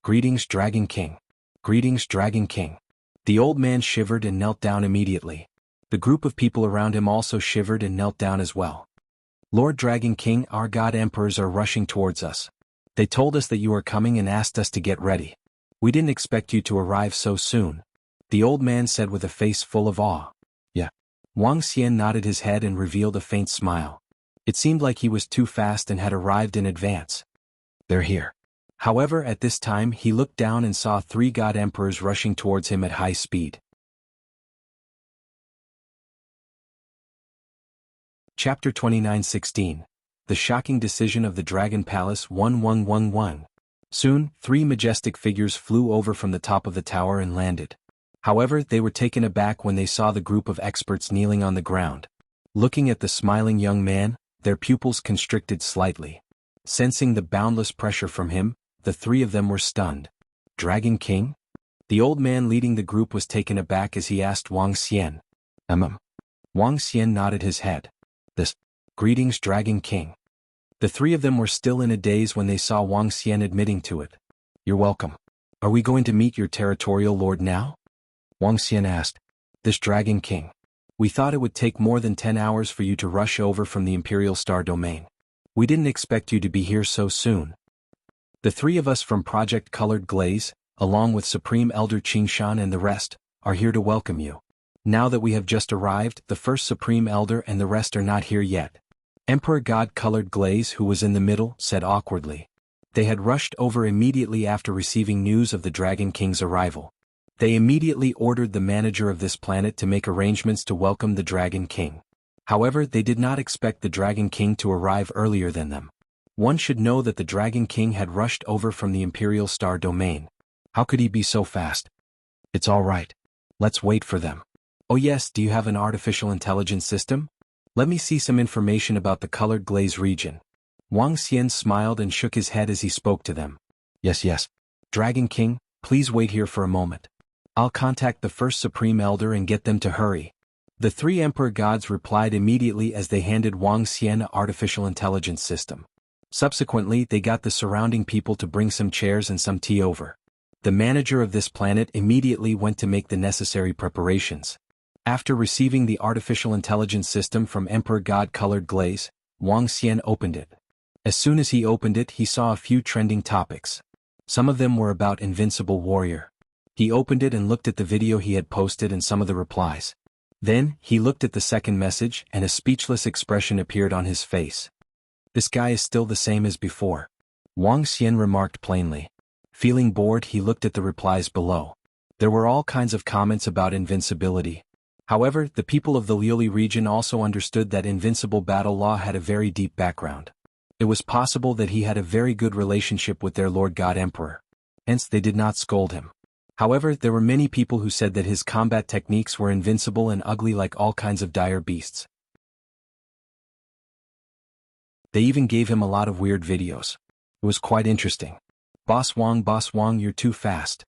Greetings, Dragon King. Greetings, Dragon King. The old man shivered and knelt down immediately. The group of people around him also shivered and knelt down as well. Lord Dragon King, our God Emperors are rushing towards us. They told us that you are coming and asked us to get ready. We didn't expect you to arrive so soon. The old man said with a face full of awe. Yeah. Wang Xian nodded his head and revealed a faint smile. It seemed like he was too fast and had arrived in advance. They're here. However, at this time he looked down and saw 3 God Emperors rushing towards him at high speed. Chapter 29:16. The Shocking Decision of the Dragon Palace 1111. Soon, 3 majestic figures flew over from the top of the tower and landed. However, they were taken aback when they saw the group of experts kneeling on the ground. Looking at the smiling young man, their pupils constricted slightly. Sensing the boundless pressure from him, the 3 of them were stunned. Dragon King? The old man leading the group was taken aback as he asked Wang Xian. Wang Xian nodded his head. Greetings, Dragon King. The 3 of them were still in a daze when they saw Wang Xian admitting to it. You're welcome. Are we going to meet your territorial lord now? Wang Xian asked. This Dragon King. We thought it would take more than 10 hours for you to rush over from the Imperial Star Domain. We didn't expect you to be here so soon. The 3 of us from Project Colored Glaze, along with Supreme Elder Qingshan and the rest, are here to welcome you. Now that we have just arrived, the first Supreme Elder and the rest are not here yet. Emperor God Colored Glaze, who was in the middle, said awkwardly. They had rushed over immediately after receiving news of the Dragon King's arrival. They immediately ordered the manager of this planet to make arrangements to welcome the Dragon King. However, they did not expect the Dragon King to arrive earlier than them. One should know that the Dragon King had rushed over from the Imperial Star Domain. How could he be so fast? It's all right. Let's wait for them. Oh yes, do you have an artificial intelligence system? Let me see some information about the Colored Glaze region. Wang Xian smiled and shook his head as he spoke to them. Yes. Dragon King, please wait here for a moment. I'll contact the first Supreme Elder and get them to hurry. The 3 Emperor Gods replied immediately as they handed Wang Xian an artificial intelligence system. Subsequently, they got the surrounding people to bring some chairs and some tea over. The manager of this planet immediately went to make the necessary preparations. After receiving the artificial intelligence system from Emperor God Colored Glaze, Wang Xian opened it. As soon as he opened it, he saw a few trending topics. Some of them were about Invincible Warrior. He opened it and looked at the video he had posted and some of the replies. Then, he looked at the second message and a speechless expression appeared on his face. This guy is still the same as before. Wang Xian remarked plainly. Feeling bored, he looked at the replies below. There were all kinds of comments about invincibility. However, the people of the Liuli region also understood that invincible battle law had a very deep background. It was possible that he had a very good relationship with their Lord God Emperor. Hence, they did not scold him. However, there were many people who said that his combat techniques were invincible and ugly like all kinds of dire beasts. They even gave him a lot of weird videos. It was quite interesting. Boss Wang, you're too fast.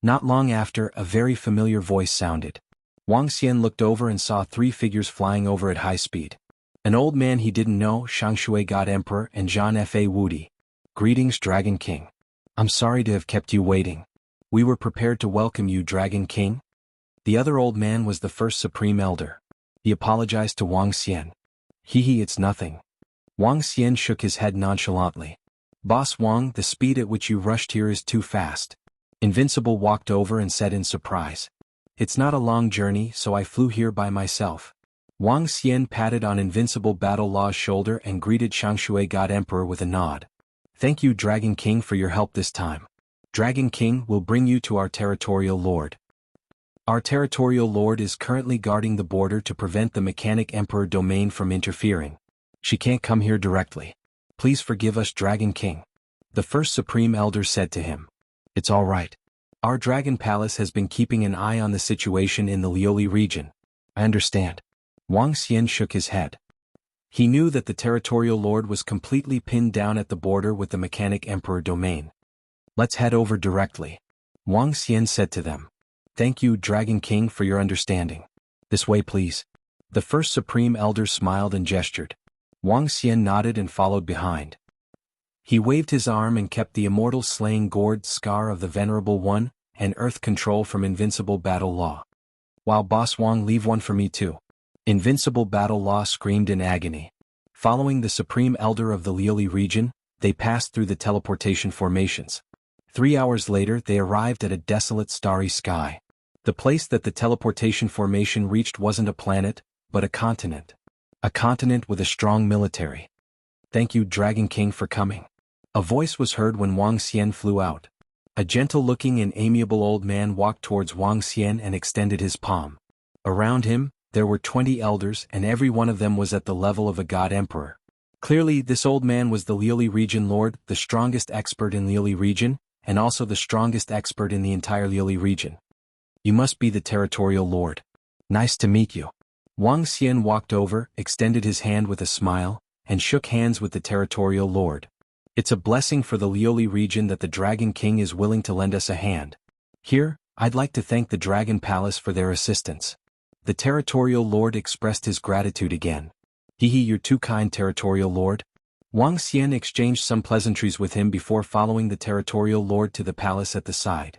Not long after, a very familiar voice sounded. Wang Xian looked over and saw 3 figures flying over at high speed. An old man he didn't know, Shangshui God Emperor and Zhan Fa Wudi. Greetings, Dragon King. I'm sorry to have kept you waiting. We were prepared to welcome you, Dragon King. The other old man was the first Supreme Elder. He apologized to Wang Xian. It's nothing. Wang Xian shook his head nonchalantly. Boss Wang, the speed at which you rushed here is too fast. Invincible walked over and said in surprise. It's not a long journey, so I flew here by myself. Wang Xian patted on Invincible Battle Law's shoulder and greeted Shangshui God Emperor with a nod. Thank you, Dragon King, for your help this time. Dragon King will bring you to our territorial lord. Our territorial lord is currently guarding the border to prevent the Mechanic Emperor domain from interfering. She can't come here directly. Please forgive us, Dragon King. The first Supreme Elder said to him. It's all right. Our Dragon Palace has been keeping an eye on the situation in the Liuli region. I understand. Wang Xian shook his head. He knew that the territorial lord was completely pinned down at the border with the Mechanic Emperor domain. Let's head over directly. Wang Xian said to them. Thank you, Dragon King, for your understanding. This way, please. The first Supreme Elder smiled and gestured. Wang Xian nodded and followed behind. He waved his arm and kept the immortal slaying gourd scar of the Venerable One and earth control from invincible battle law. Wow, Boss Wang, leave one for me too. Invincible battle law screamed in agony. Following the Supreme Elder of the Liuli region, they passed through the teleportation formations. 3 hours later they arrived at a desolate starry sky. The place that the teleportation formation reached wasn't a planet, but a continent. A continent with a strong military. Thank you, Dragon King, for coming. A voice was heard when Wang Xian flew out. A gentle-looking and amiable old man walked towards Wang Xian and extended his palm. Around him, there were 20 elders and every one of them was at the level of a god emperor. Clearly, this old man was the Liuli region lord, the strongest expert in Liuli region, and also the strongest expert in the entire Liuli region. You must be the territorial lord. Nice to meet you. Wang Xian walked over, extended his hand with a smile, and shook hands with the territorial lord. It's a blessing for the Liuli region that the Dragon King is willing to lend us a hand. Here, I'd like to thank the Dragon Palace for their assistance. The territorial lord expressed his gratitude again. Hehe, you're too kind, territorial lord. Wang Xian exchanged some pleasantries with him before following the territorial lord to the palace at the side.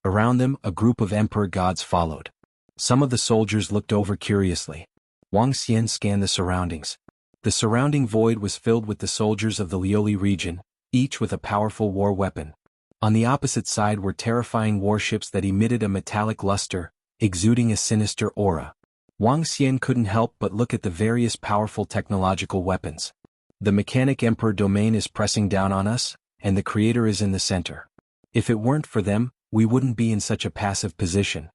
Around them, a group of emperor gods followed. Some of the soldiers looked over curiously. Wang Xian scanned the surroundings. The surrounding void was filled with the soldiers of the Liuli region, each with a powerful war weapon. On the opposite side were terrifying warships that emitted a metallic luster, exuding a sinister aura. Wang Xian couldn't help but look at the various powerful technological weapons. The mechanic emperor domain is pressing down on us, and the creator is in the center. If it weren't for them, we wouldn't be in such a passive position.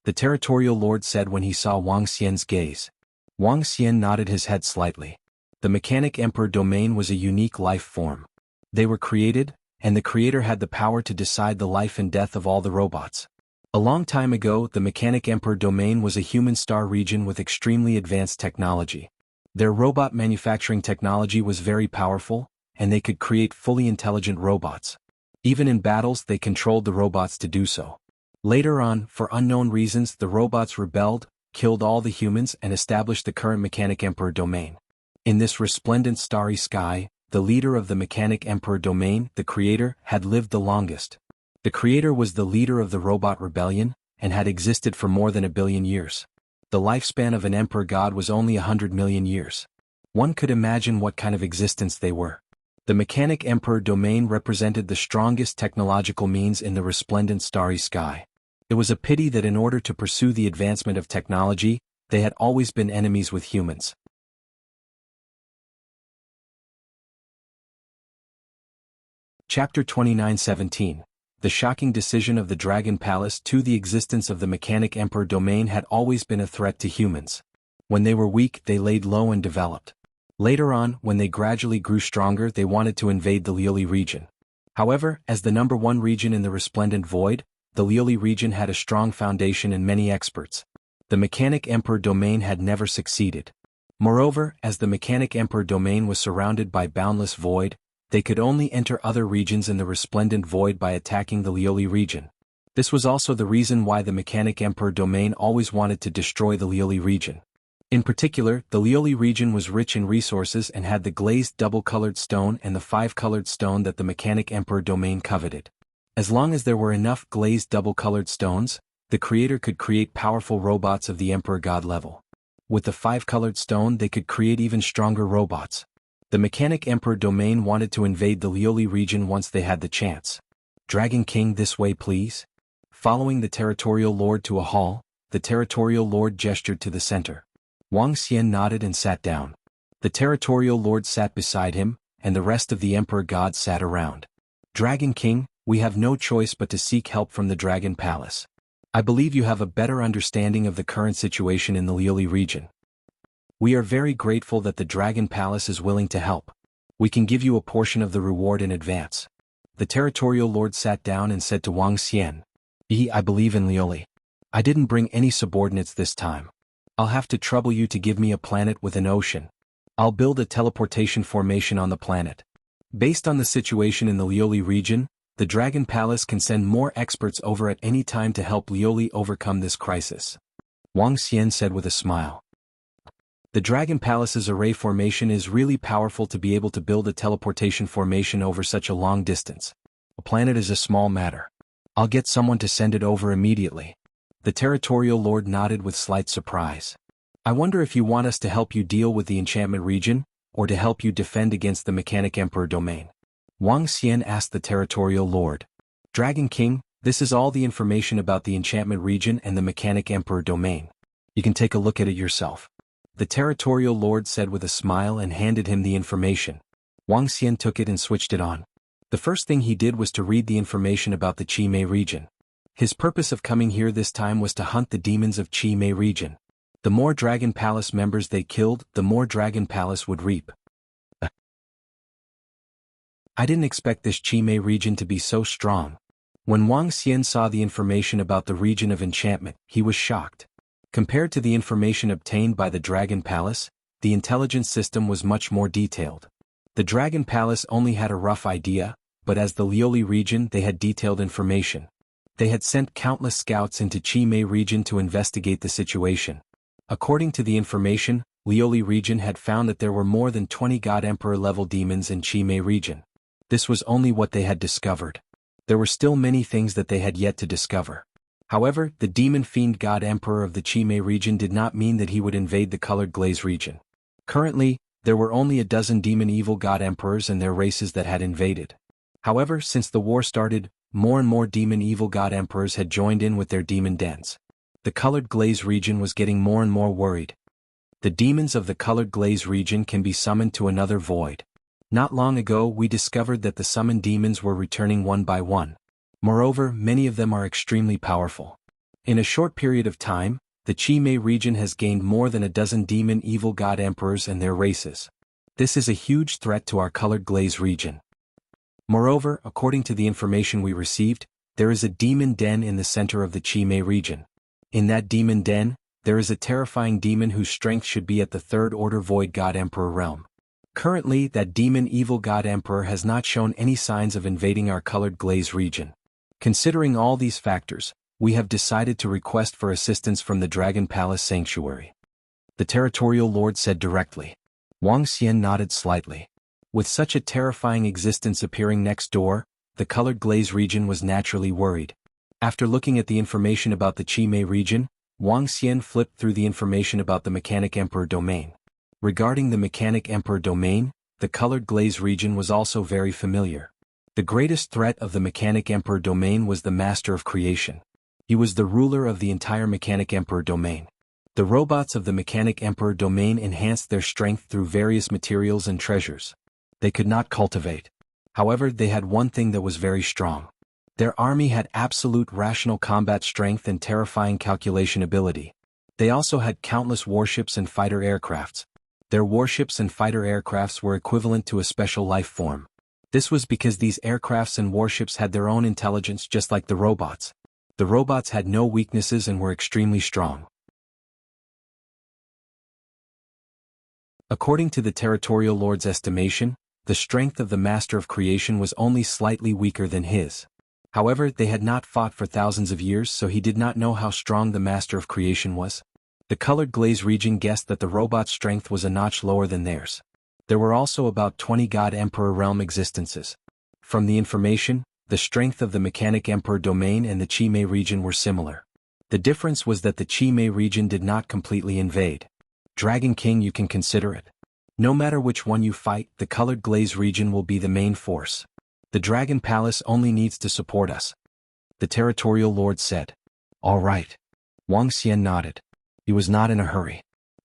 The territorial lord said when he saw Wang Xian's gaze. Wang Xian nodded his head slightly. The mechanic emperor domain was a unique life form. They were created, and the creator had the power to decide the life and death of all the robots. A long time ago, the mechanic emperor domain was a human star region with extremely advanced technology. Their robot manufacturing technology was very powerful, and they could create fully intelligent robots. Even in battles, they controlled the robots to do so. Later on, for unknown reasons, the robots rebelled, killed all the humans and established the current mechanic emperor domain. In this resplendent starry sky, the leader of the mechanic emperor domain, the creator, had lived the longest. The creator was the leader of the robot rebellion, and had existed for more than 1 billion years. The lifespan of an emperor god was only 100 million years. One could imagine what kind of existence they were. The mechanic emperor domain represented the strongest technological means in the resplendent starry sky. It was a pity that in order to pursue the advancement of technology, they had always been enemies with humans. Chapter 29:17. The shocking decision of the Dragon Palace. The existence of the mechanic emperor domain had always been a threat to humans. When they were weak, they laid low and developed. Later on, when they gradually grew stronger, they wanted to invade the Liuli region. However, as the #1 region in the resplendent void, the Liuli region had a strong foundation and many experts. The mechanic emperor domain had never succeeded. Moreover, as the mechanic emperor domain was surrounded by boundless void, they could only enter other regions in the resplendent void by attacking the Liuli region. This was also the reason why the mechanic emperor domain always wanted to destroy the Liuli region. In particular, the Liuli region was rich in resources and had the glazed double-colored stone and the 5-colored stone that the mechanic emperor domain coveted. As long as there were enough glazed double-colored stones, the creator could create powerful robots of the emperor god level. With the 5-colored stone, they could create even stronger robots. The mechanic emperor domain wanted to invade the Liuli region once they had the chance. Dragon King, this way please. Following the territorial lord to a hall, the territorial lord gestured to the center. Wang Xian nodded and sat down. The territorial lord sat beside him, and the rest of the emperor gods sat around. Dragon King, we have no choice but to seek help from the Dragon Palace. I believe you have a better understanding of the current situation in the Liuli region. We are very grateful that the Dragon Palace is willing to help. We can give you a portion of the reward in advance. The territorial lord sat down and said to Wang Xian, I believe in Liuli. I didn't bring any subordinates this time. I'll have to trouble you to give me a planet with an ocean. I'll build a teleportation formation on the planet. Based on the situation in the Lioli region, the Dragon Palace can send more experts over at any time to help Lioli overcome this crisis. Wang Xian said with a smile. The Dragon Palace's array formation is really powerful to be able to build a teleportation formation over such a long distance. A planet is a small matter. I'll get someone to send it over immediately. The territorial lord nodded with slight surprise. I wonder if you want us to help you deal with the enchantment region, or to help you defend against the Mechanic Emperor domain? Wang Xian asked the territorial lord. Dragon King, this is all the information about the enchantment region and the Mechanic Emperor domain. You can take a look at it yourself. The territorial lord said with a smile and handed him the information. Wang Xian took it and switched it on. The first thing he did was to read the information about the Qimei region. His purpose of coming here this time was to hunt the demons of Qimei region. The more Dragon Palace members they killed, the more Dragon Palace would reap. I didn't expect this Qimei region to be so strong. When Wang Xian saw the information about the region of enchantment, he was shocked. Compared to the information obtained by the Dragon Palace, the intelligence system was much more detailed. The Dragon Palace only had a rough idea, but as the Lioli region they had detailed information. They had sent countless scouts into Qimei region to investigate the situation. According to the information, Lioli region had found that there were more than 20 God Emperor level demons in Qimei region. This was only what they had discovered. There were still many things that they had yet to discover. However, the demon fiend God Emperor of the Qimei region did not mean that he would invade the Colored Glaze region. Currently, there were only a dozen demon evil God Emperors and their races that had invaded. However, since the war started, more and more demon evil God Emperors had joined in with their demon dens. The Colored Glaze region was getting more and more worried. The demons of the Colored Glaze region can be summoned to another void. Not long ago we discovered that the summoned demons were returning one by one. Moreover, many of them are extremely powerful. In a short period of time, the Qimei region has gained more than a dozen demon evil God Emperors and their races. This is a huge threat to our Colored Glaze region. Moreover, according to the information we received, there is a demon den in the center of the Qimei region. In that demon den, there is a terrifying demon whose strength should be at the third order Void God Emperor realm. Currently, that demon evil God Emperor has not shown any signs of invading our Colored Glaze region. Considering all these factors, we have decided to request for assistance from the Dragon Palace Sanctuary. The territorial lord said directly. Wang Xian nodded slightly. With such a terrifying existence appearing next door, the Colored Glaze region was naturally worried. After looking at the information about the Qimei region, Wang Xian flipped through the information about the Mechanic Emperor domain. Regarding the Mechanic Emperor domain, the Colored Glaze region was also very familiar. The greatest threat of the Mechanic Emperor domain was the Master of Creation. He was the ruler of the entire Mechanic Emperor domain. The robots of the Mechanic Emperor domain enhanced their strength through various materials and treasures. They could not cultivate. However, they had one thing that was very strong. Their army had absolute rational combat strength and terrifying calculation ability. They also had countless warships and fighter aircrafts. Their warships and fighter aircrafts were equivalent to a special life form. This was because these aircrafts and warships had their own intelligence just like the robots. The robots had no weaknesses and were extremely strong. According to the territorial lord's estimation, the strength of the Master of Creation was only slightly weaker than his. However, they had not fought for thousands of years, so he did not know how strong the Master of Creation was. The Colored Glaze region guessed that the robot's strength was a notch lower than theirs. There were also about 20 God Emperor realm existences. From the information, the strength of the Mechanic Emperor domain and the Qimei region were similar. The difference was that the Qimei region did not completely invade. Dragon King, you can consider it. No matter which one you fight, the Colored Glaze region will be the main force. The Dragon Palace only needs to support us. The territorial lord said. All right. Wang Xian nodded. He was not in a hurry.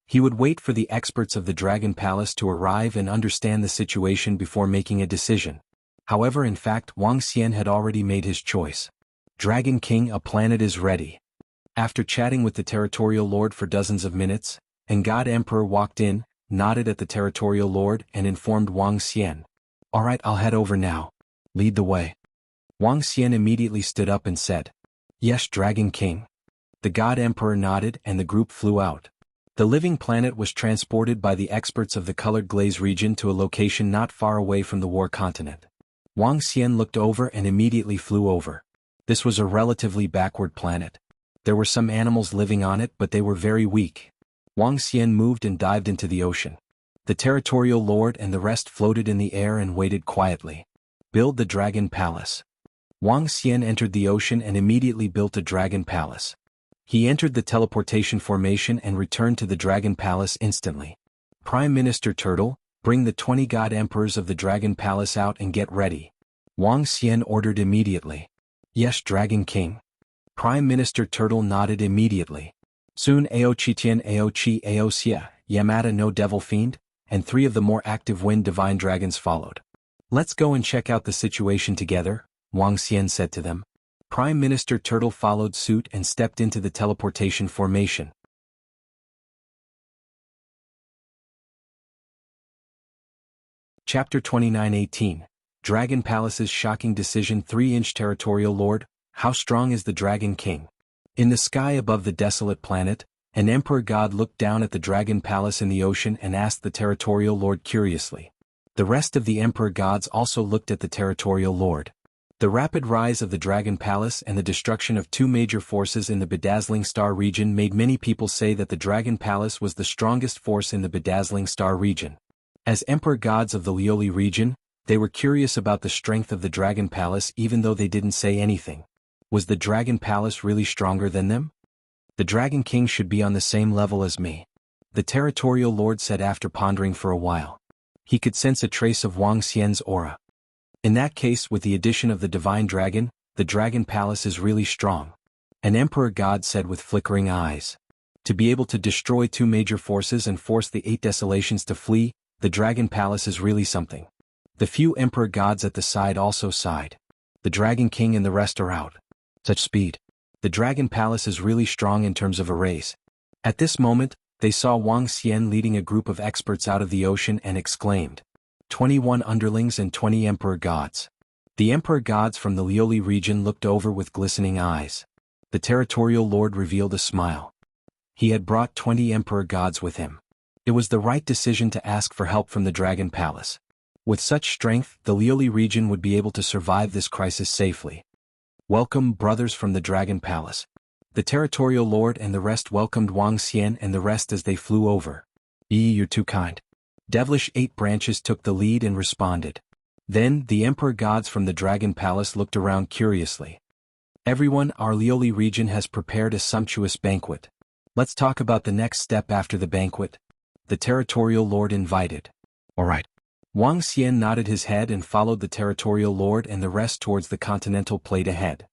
He would wait for the experts of the Dragon Palace to arrive and understand the situation before making a decision. However, in fact, Wang Xian had already made his choice. Dragon King, a planet is ready. After chatting with the territorial lord for dozens of minutes, and God Emperor walked in, nodded at the territorial lord and informed Wang Xian. All right, I'll head over now. Lead the way. Wang Xian immediately stood up and said. Yes, Dragon King. The God Emperor nodded and the group flew out. The living planet was transported by the experts of the colored glaze region to a location not far away from the war continent. Wang Xian looked over and immediately flew over. This was a relatively backward planet. There were some animals living on it, but they were very weak. Wang Xian moved and dived into the ocean. The territorial lord and the rest floated in the air and waited quietly. Build the Dragon Palace. Wang Xian entered the ocean and immediately built a Dragon Palace. He entered the teleportation formation and returned to the Dragon Palace instantly. Prime Minister Turtle, bring the 20 God Emperors of the Dragon Palace out and get ready. Wang Xian ordered immediately. Yes, Dragon King. Prime Minister Turtle nodded immediately. Soon Aochi Tian Aochi Aoxia, Yamada no Devil Fiend, and 3 of the more active Wind Divine Dragons followed. Let's go and check out the situation together, Wang Xian said to them. Prime Minister Turtle followed suit and stepped into the teleportation formation. Chapter 29:18 Dragon Palace's Shocking Decision. 3-inch Territorial Lord, how strong is the Dragon King? In the sky above the desolate planet, an Emperor God looked down at the Dragon Palace in the ocean and asked the Territorial Lord curiously. The rest of the Emperor Gods also looked at the Territorial Lord. The rapid rise of the Dragon Palace and the destruction of 2 major forces in the Bedazzling Star region made many people say that the Dragon Palace was the strongest force in the Bedazzling Star region. As Emperor Gods of the Lioli region, they were curious about the strength of the Dragon Palace even though they didn't say anything. Was the Dragon Palace really stronger than them? The Dragon King should be on the same level as me, the Territorial Lord said after pondering for a while. He could sense a trace of Wang Xian's aura. In that case, with the addition of the Divine Dragon, the Dragon Palace is really strong. An Emperor God said with flickering eyes. To be able to destroy 2 major forces and force the 8 desolations to flee, the Dragon Palace is really something. The few Emperor Gods at the side also sighed. The Dragon King and the rest are out. Such speed. The Dragon Palace is really strong in terms of a race. At this moment, they saw Wang Xian leading a group of experts out of the ocean and exclaimed. 21 underlings and 20 Emperor Gods. The Emperor Gods from the Lioli region looked over with glistening eyes. The Territorial Lord revealed a smile. He had brought 20 Emperor Gods with him. It was the right decision to ask for help from the Dragon Palace. With such strength, the Lioli region would be able to survive this crisis safely. Welcome, brothers from the Dragon Palace. The Territorial Lord and the rest welcomed Wang Xian and the rest as they flew over. You're too kind. Devilish 8 Branches took the lead and responded. Then, the Emperor Gods from the Dragon Palace looked around curiously. Everyone, our Lioli region has prepared a sumptuous banquet. Let's talk about the next step after the banquet. The Territorial Lord invited. All right. Wang Xian nodded his head and followed the Territorial Lord and the rest towards the continental plate ahead.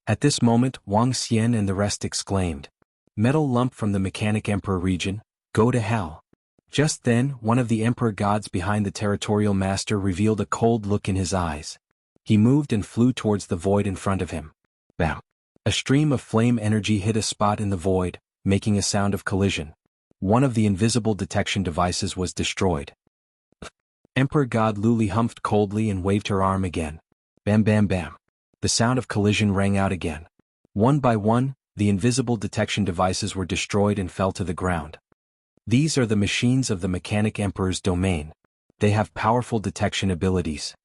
At this moment, Wang Xian and the rest exclaimed. Metal lump from the Mechanic Emperor region, go to hell. Just then, one of the Emperor Gods behind the Territorial Master revealed a cold look in his eyes. He moved and flew towards the void in front of him. Bam! A stream of flame energy hit a spot in the void, making a sound of collision. One of the invisible detection devices was destroyed. Emperor God Luli humphed coldly and waved her arm again. Bam bam bam. The sound of collision rang out again. One by one, the invisible detection devices were destroyed and fell to the ground. These are the machines of the Mechanic Emperor's domain. They have powerful detection abilities.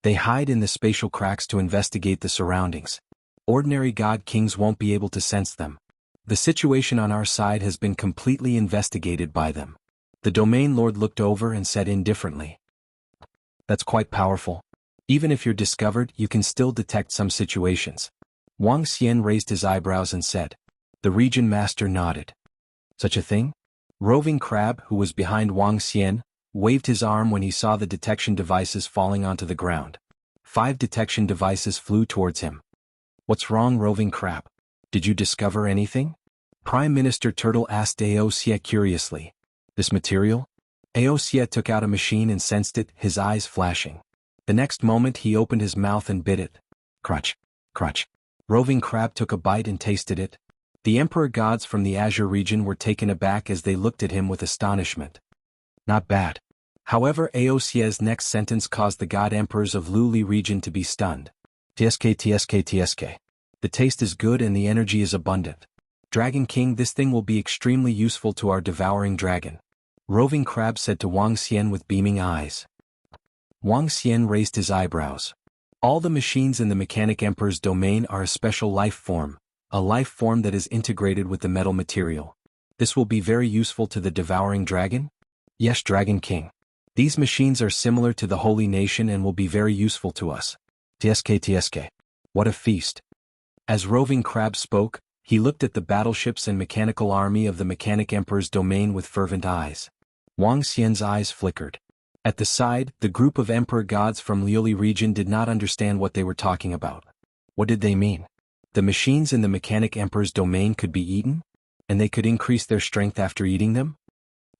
They hide in the spatial cracks to investigate the surroundings. Ordinary God Kings won't be able to sense them. The situation on our side has been completely investigated by them. The Domain Lord looked over and said indifferently. That's quite powerful. Even if you're discovered, you can still detect some situations. Wang Xian raised his eyebrows and said. The Region Master nodded. Such a thing? Roving Crab, who was behind Wang Xian, waved his arm when he saw the detection devices falling onto the ground. 5 detection devices flew towards him. What's wrong, Roving Crab? Did you discover anything? Prime Minister Turtle asked Aoxia curiously. This material? Aoxia took out a machine and sensed it, his eyes flashing. The next moment he opened his mouth and bit it. Crunch. Crunch. Roving Crab took a bite and tasted it. The Emperor Gods from the Azure region were taken aback as they looked at him with astonishment. Not bad. However, Aoxia's next sentence caused the God Emperors of Luli region to be stunned. TSK. The taste is good and the energy is abundant. Dragon King, this thing will be extremely useful to our devouring dragon. Roving Crab said to Wang Xian with beaming eyes. Wang Xian raised his eyebrows. All the machines in the Mechanic Emperor's domain are a special life form, a life form that is integrated with the metal material. This will be very useful to the devouring dragon? Yes, Dragon King. These machines are similar to the Holy Nation and will be very useful to us. TSK. What a feast. As Roving Crab spoke, he looked at the battleships and mechanical army of the Mechanic Emperor's domain with fervent eyes. Wang Xian's eyes flickered. At the side, the group of Emperor gods from Liuli region did not understand what they were talking about. What did they mean? The machines in the Mechanic Emperor's domain could be eaten? And they could increase their strength after eating them?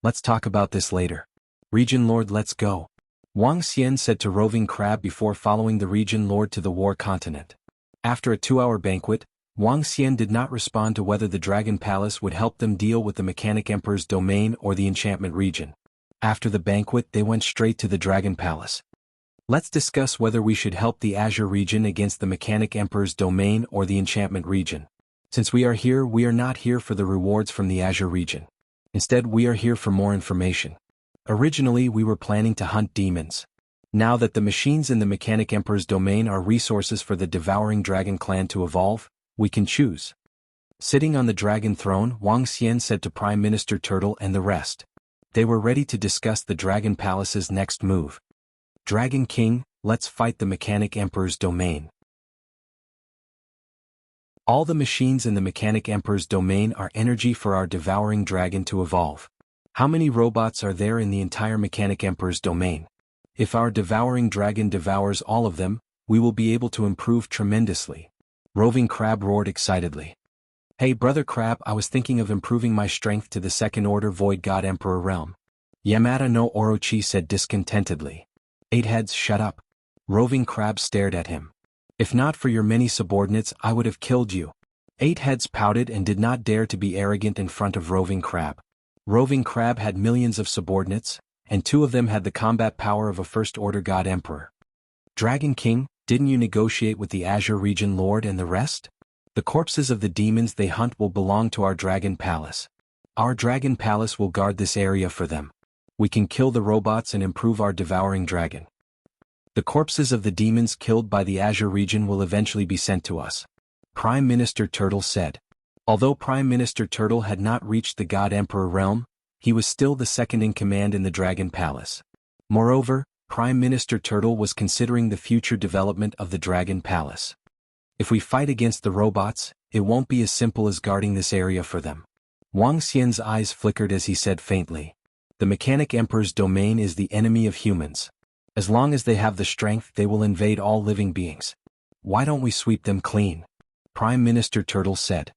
Let's talk about this later. Region Lord, let's go. Wang Xian said to Roving Crab before following the Region Lord to the War Continent. After a 2-hour banquet, Wang Xian did not respond to whether the Dragon Palace would help them deal with the Mechanic Emperor's domain or the Enchantment region. After the banquet, they went straight to the Dragon Palace. Let's discuss whether we should help the Azure region against the Mechanic Emperor's domain or the Enchantment region. Since we are here, we are not here for the rewards from the Azure region. Instead, we are here for more information. Originally, we were planning to hunt demons. Now that the machines in the Mechanic Emperor's domain are resources for the Devouring Dragon clan to evolve, we can choose. Sitting on the dragon throne, Wang Xian said to Prime Minister Turtle and the rest. They were ready to discuss the Dragon Palace's next move. Dragon King, let's fight the Mechanic Emperor's domain. All the machines in the Mechanic Emperor's domain are energy for our Devouring Dragon to evolve. How many robots are there in the entire Mechanic Emperor's domain? If our Devouring Dragon devours all of them, we will be able to improve tremendously. Roving Crab roared excitedly. Hey Brother Crab, I was thinking of improving my strength to the Second Order Void God Emperor realm. Yamada no Orochi said discontentedly. 8 heads, shut up. Roving Crab stared at him. If not for your many subordinates, I would have killed you. 8 heads pouted and did not dare to be arrogant in front of Roving Crab. Roving Crab had millions of subordinates, and 2 of them had the combat power of a First Order God Emperor. Dragon King, didn't you negotiate with the Azure Region Lord and the rest? The corpses of the demons they hunt will belong to our Dragon Palace. Our Dragon Palace will guard this area for them. We can kill the robots and improve our Devouring Dragon. The corpses of the demons killed by the Azure region will eventually be sent to us. Prime Minister Turtle said. Although Prime Minister Turtle had not reached the God Emperor realm, he was still the second in command in the Dragon Palace. Moreover, Prime Minister Turtle was considering the future development of the Dragon Palace. If we fight against the robots, it won't be as simple as guarding this area for them. Wang Xian's eyes flickered as he said faintly. The Mechanic Emperor's domain is the enemy of humans. As long as they have the strength, they will invade all living beings. Why don't we sweep them clean? Prime Minister Turtle said.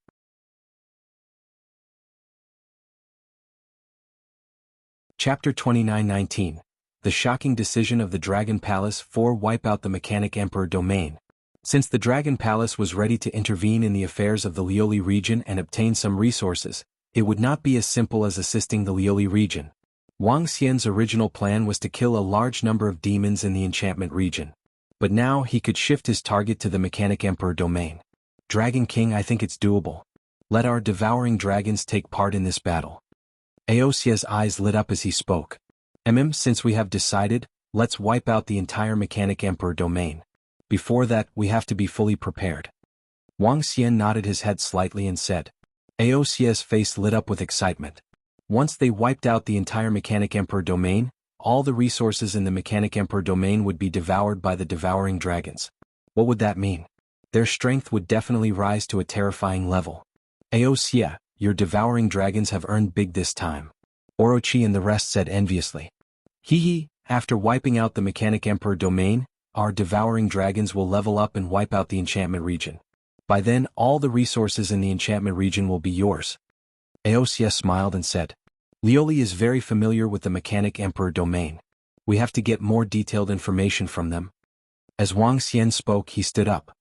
Chapter 29:19. The shocking decision of the Dragon Palace 4 wipe out the Mechanic Emperor domain. Since the Dragon Palace was ready to intervene in the affairs of the Liuli region and obtain some resources, it would not be as simple as assisting the Liuli region. Wang Xian's original plan was to kill a large number of demons in the Enchantment region. But now he could shift his target to the Mechanic Emperor domain. Dragon King, I think it's doable. Let our Devouring Dragons take part in this battle. Aosia's eyes lit up as he spoke. Since we have decided, let's wipe out the entire Mechanic Emperor domain. Before that, we have to be fully prepared. Wang Xian nodded his head slightly and said. Aosia's face lit up with excitement. Once they wiped out the entire Mechanic Emperor domain, all the resources in the Mechanic Emperor domain would be devoured by the Devouring Dragons. What would that mean? Their strength would definitely rise to a terrifying level. Aosia, your Devouring Dragons have earned big this time. Orochi and the rest said enviously. After wiping out the Mechanic Emperor domain, our Devouring Dragons will level up and wipe out the Enchantment region. By then, all the resources in the Enchantment region will be yours. Aosia smiled and said. Liuli is very familiar with the Mechanic Emperor domain. We have to get more detailed information from them. As Wang Xian spoke, he stood up.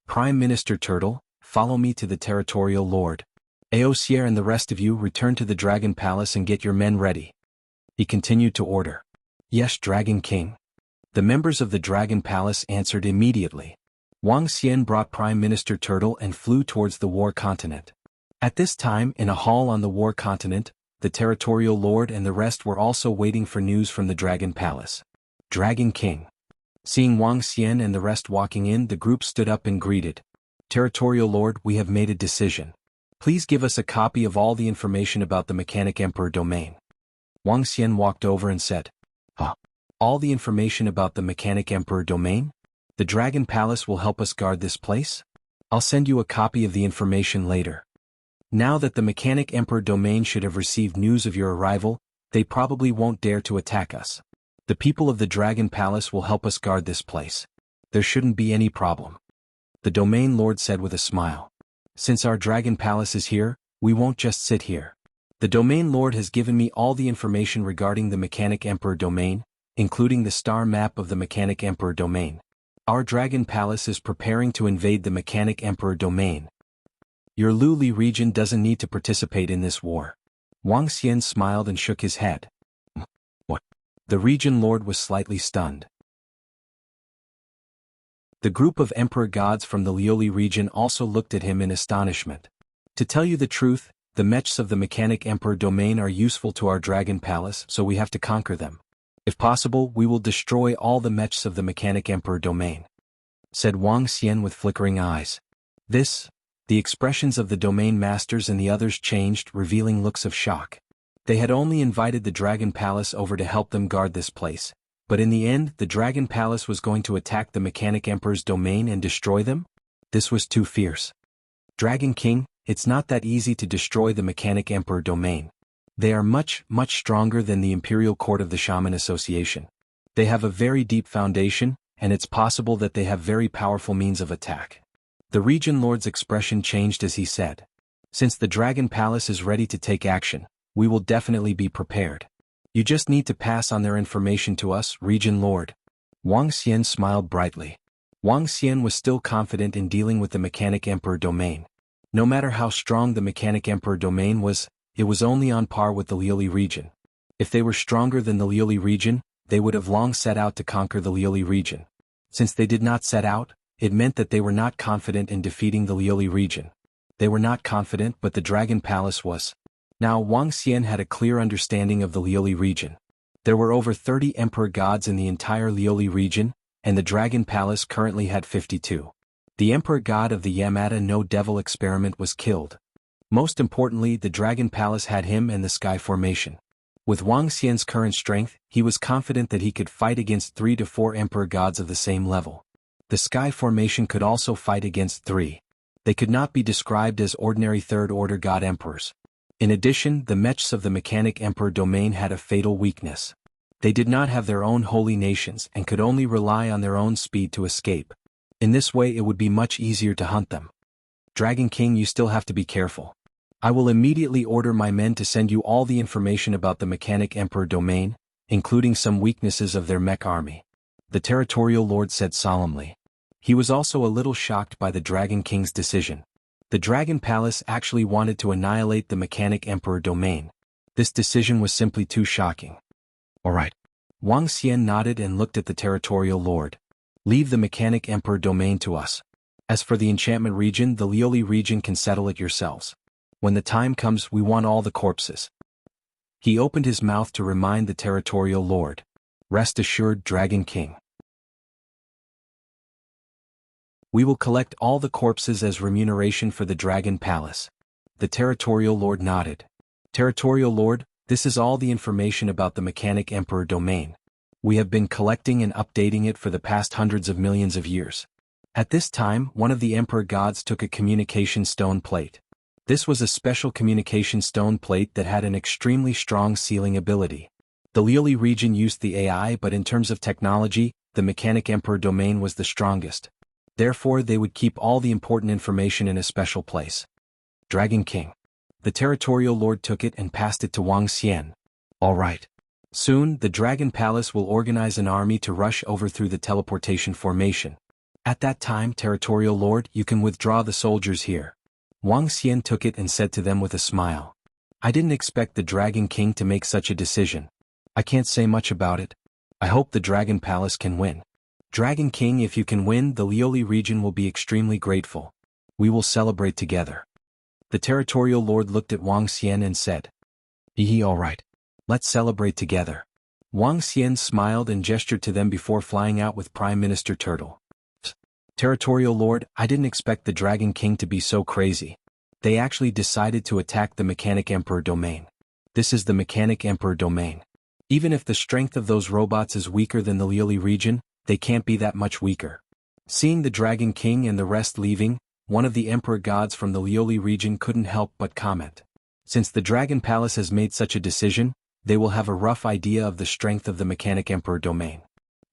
Prime Minister Turtle, follow me to the Territorial Lord. Aosia and the rest of you return to the Dragon Palace and get your men ready. He continued to order. Yes, Dragon King. The members of the Dragon Palace answered immediately. Wang Xian brought Prime Minister Turtle and flew towards the War Continent. At this time, in a hall on the war continent, the territorial lord and the rest were also waiting for news from the Dragon Palace. Dragon King. Seeing Wang Xian and the rest walking in, the group stood up and greeted. Territorial Lord, we have made a decision. Please give us a copy of all the information about the Mechanic Emperor domain. Wang Xian walked over and said, all the information about the Mechanic Emperor domain? The Dragon Palace will help us guard this place? I'll send you a copy of the information later. Now that the Mechanic Emperor domain should have received news of your arrival, they probably won't dare to attack us. The people of the Dragon Palace will help us guard this place. There shouldn't be any problem. The Domain Lord said with a smile. Since our Dragon Palace is here, we won't just sit here. The Domain Lord has given me all the information regarding the Mechanic Emperor domain, including the star map of the Mechanic Emperor domain. Our Dragon Palace is preparing to invade the Mechanic Emperor domain. Your Luli region doesn't need to participate in this war. Wang Xian smiled and shook his head. What? The region lord was slightly stunned. The group of emperor gods from the Lioli region also looked at him in astonishment. To tell you the truth, the mechs of the Mechanic Emperor domain are useful to our Dragon Palace, so we have to conquer them. If possible, we will destroy all the mechs of the Mechanic Emperor domain, said Wang Xian with flickering eyes. The expressions of the domain masters and the others changed, revealing looks of shock. They had only invited the Dragon Palace over to help them guard this place, but in the end, the Dragon Palace was going to attack the Mechanic Emperor's domain and destroy them? This was too fierce. Dragon King, it's not that easy to destroy the Mechanic Emperor domain. They are much, much stronger than the Imperial Court of the Shaman Association. They have a very deep foundation, and it's possible that they have very powerful means of attack. The region lord's expression changed as he said, since the Dragon Palace is ready to take action, we will definitely be prepared. You just need to pass on their information to us, region lord. Wang Xian smiled brightly. Wang Xian was still confident in dealing with the Mechanic Emperor domain. No matter how strong the Mechanic Emperor domain was, it was only on par with the Lioli region. If they were stronger than the Lioli region, they would have long set out to conquer the Lioli region. Since they did not set out, it meant that they were not confident in defeating the Lioli region. They were not confident, but the Dragon Palace was. Now Wang Xian had a clear understanding of the Lioli region. There were over 30 emperor gods in the entire Lioli region, and the Dragon Palace currently had 52. The emperor god of the Yamata no Devil experiment was killed. Most importantly, the Dragon Palace had him and the Sky Formation. With Wang Xian's current strength, he was confident that he could fight against 3 to 4 emperor gods of the same level. The Sky Formation could also fight against 3. They could not be described as ordinary third-order god emperors. In addition, the mechs of the Mechanic Emperor domain had a fatal weakness. They did not have their own holy nations and could only rely on their own speed to escape. In this way it would be much easier to hunt them. Dragon King, you still have to be careful. I will immediately order my men to send you all the information about the Mechanic Emperor domain, including some weaknesses of their mech army. The Territorial Lord said solemnly. He was also a little shocked by the Dragon King's decision. The Dragon Palace actually wanted to annihilate the Mechanic Emperor domain. This decision was simply too shocking. All right. Wang Xian nodded and looked at the Territorial Lord. Leave the Mechanic Emperor domain to us. As for the enchantment region, the Lioli region can settle it yourselves. When the time comes, we want all the corpses. He opened his mouth to remind the Territorial Lord. Rest assured, Dragon King. We will collect all the corpses as remuneration for the Dragon Palace. The Territorial Lord nodded. Territorial Lord, this is all the information about the Mechanic Emperor domain. We have been collecting and updating it for the past hundreds of millions of years. At this time, one of the Emperor gods took a communication stone plate. This was a special communication stone plate that had an extremely strong sealing ability. The Lioli region used the AI, but in terms of technology, the Mechanic Emperor domain was the strongest. Therefore, they would keep all the important information in a special place. Dragon King. The Territorial Lord took it and passed it to Wang Xian. All right. Soon, the Dragon Palace will organize an army to rush over through the teleportation formation. At that time, Territorial Lord, you can withdraw the soldiers here. Wang Xian took it and said to them with a smile. I didn't expect the Dragon King to make such a decision. I can't say much about it. I hope the Dragon Palace can win. Dragon King, if you can win, the Lioli region will be extremely grateful. We will celebrate together. The territorial lord looked at Wang Xian and said, "Hee all right. Let's celebrate together." Wang Xian smiled and gestured to them before flying out with Prime Minister Turtle. "Territorial lord, I didn't expect the Dragon King to be so crazy. They actually decided to attack the Mechanic Emperor domain. This is the Mechanic Emperor domain. Even if the strength of those robots is weaker than the Lioli region, they can't be that much weaker." Seeing the Dragon King and the rest leaving, one of the Emperor gods from the Lioli region couldn't help but comment. Since the Dragon Palace has made such a decision, they will have a rough idea of the strength of the Mechanic Emperor domain.